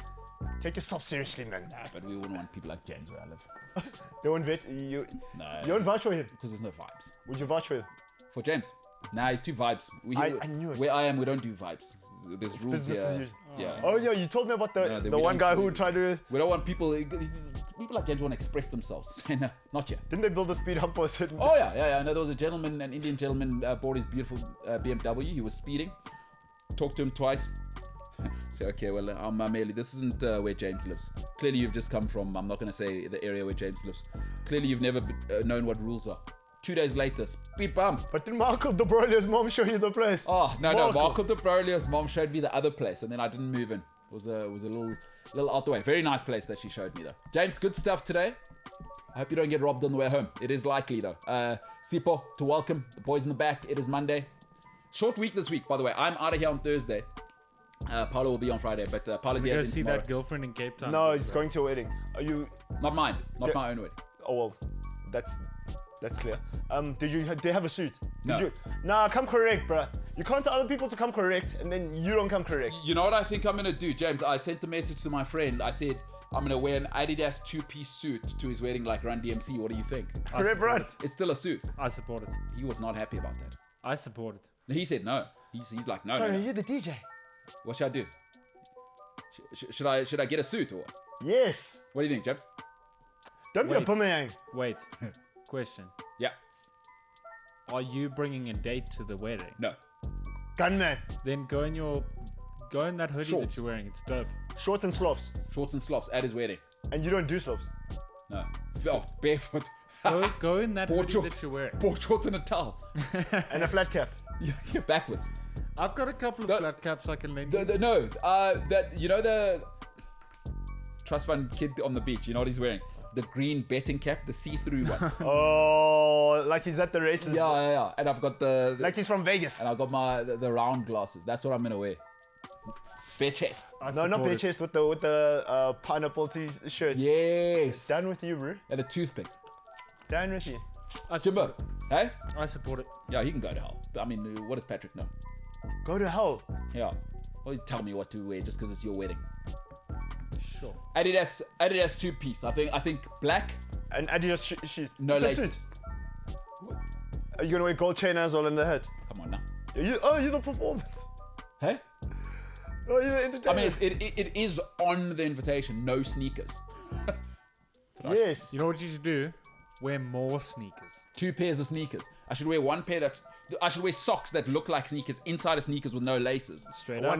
Take yourself seriously, man. But we wouldn't want people like James where I live. They won't vet you. No. You won't vouch for him. Because there's no vibes. Would you vouch for him? For James. Nah, he's too vibes. I knew it. Where I am, we don't do vibes. There's rules Business as here. usual. Yeah. Oh yeah, you told me about No, the we one don't guy do- who tried to. We don't want people like James want to express themselves. Say, no, not yet. Didn't they build a speed hump for a certain? Oh yeah. No, there was a gentleman, an Indian gentleman, bought his beautiful BMW. He was speeding. Talked to him twice. Say, okay, well, Meli, this isn't where James lives. Clearly, you've just come from. I'm not going to say the area where James lives. Clearly, you've never known what rules are. 2 days later, speed bump. But didn't Michael de Broglie's mom show you the place? Oh no, Marco. Marco de Broglie's mom showed me the other place, and then I didn't move in. It was a little out the way. Very nice place that she showed me though. James, good stuff today. I hope you don't get robbed on the way home. It is likely though. Sipo, to welcome the boys in the back. It is Monday. Short week this week, by the way. I'm out of here on Thursday. Paolo will be on Friday, but Paolo We Diaz go in see tomorrow. that girlfriend in Cape Town. No, he's going to a wedding. Are you? Not mine, not Yeah. my own wedding. Oh well, that's clear. Do you have a suit? No. Did you? Nah, come correct, bruh. You can't tell other people to come correct, and then you don't come correct. You know what I think I'm gonna do, James? I sent a message to my friend. I said I'm gonna wear an Adidas 2-piece suit to his wedding, like Run DMC. What do you think? Correct, right? It's still a suit. I support it. He was not happy about that. I support it. He said no. He's like no. Sorry, no. you're the DJ. What should I do? Should I get a suit or what? Yes. What do you think, James? Don't be a Wait. boomerang. Wait. Question. Yeah. Are you bringing a date to the wedding? No. Gunman. Then go in that hoodie Shorts. that you're wearing. It's dope. Shorts and slops. Shorts and slops at his wedding. And you don't do slops. No. Oh, barefoot. Go in that Board hoodie shorts. that you're wearing. Board shorts and a towel. And a flat cap. You're backwards. I've got a couple of The- flat caps I can lend you. No. That you know the trust fund kid on the beach. You know what he's wearing? The green betting cap, the see-through one. Oh, like he's at the races. yeah. And I've got the Like he's from Vegas. and I've got the round glasses. That's what I'm gonna wear. Bare chest. I No, not support bare it. chest with the pineapple shirt. Yes. Down with you, bro. And a toothpick. Down with you. Jimbo. Hey? I support it. Yeah, he can go to hell. I mean, what does Patrick know? Go to hell. Yeah. Well, you tell me what to wear just because it's your wedding. Sure. Adidas 2-piece. I think black, And Adidas shoes. no It's a suit. laces. Are you gonna wear gold chain as well in the head? Come on now. You're the performance. Hey? Oh, you're the I entertainment. mean, it is on the invitation. No sneakers. Yes. You know what you should do? Wear more sneakers. 2 pairs of sneakers. I should wear one pair I should wear socks that look like sneakers inside of sneakers with no laces. Straight up.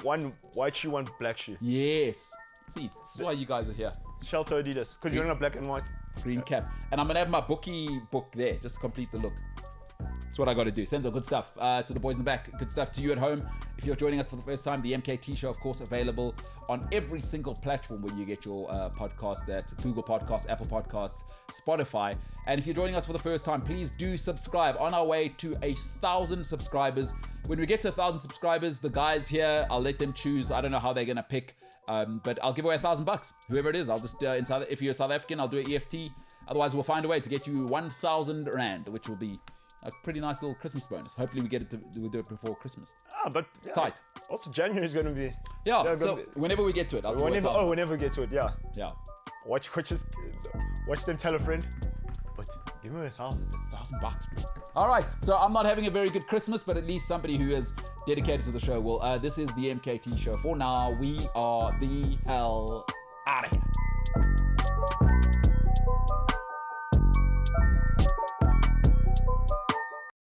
One white shoe, one black shoe. Yes. See, this is why you guys are here. Shelter Adidas. Because you're in a black and white. Green cap. And I'm going to have my bookie book there just to complete the look. That's what I got to do. Senzo, good stuff. To the boys in the back, good stuff to you at home. If you're joining us for the first time, the MKT Show, of course, available on every single platform where you get your podcast. That's Google Podcasts, Apple Podcasts, Spotify. And if you're joining us for the first time, please do subscribe. On our way to 1,000 subscribers. When we get to 1,000 subscribers, the guys here, I'll let them choose. I don't know how they're going to pick, but I'll give away $1,000. Whoever it is, I'll just, if you're South African, I'll do an EFT. Otherwise, we'll find a way to get you 1,000 Rand, which will be a pretty nice little Christmas bonus. Hopefully we'll do it before Christmas. But it's tight. Also, January is going to be... So whenever we get to it, I'll do it. Whenever we get to it, yeah. Yeah. Watch them tell a friend. But give me $1,000. $1,000, bro. All right. So I'm not having a very good Christmas, but at least somebody who is dedicated to the show will. This is the MKT Show. For now, we are the hell out of here.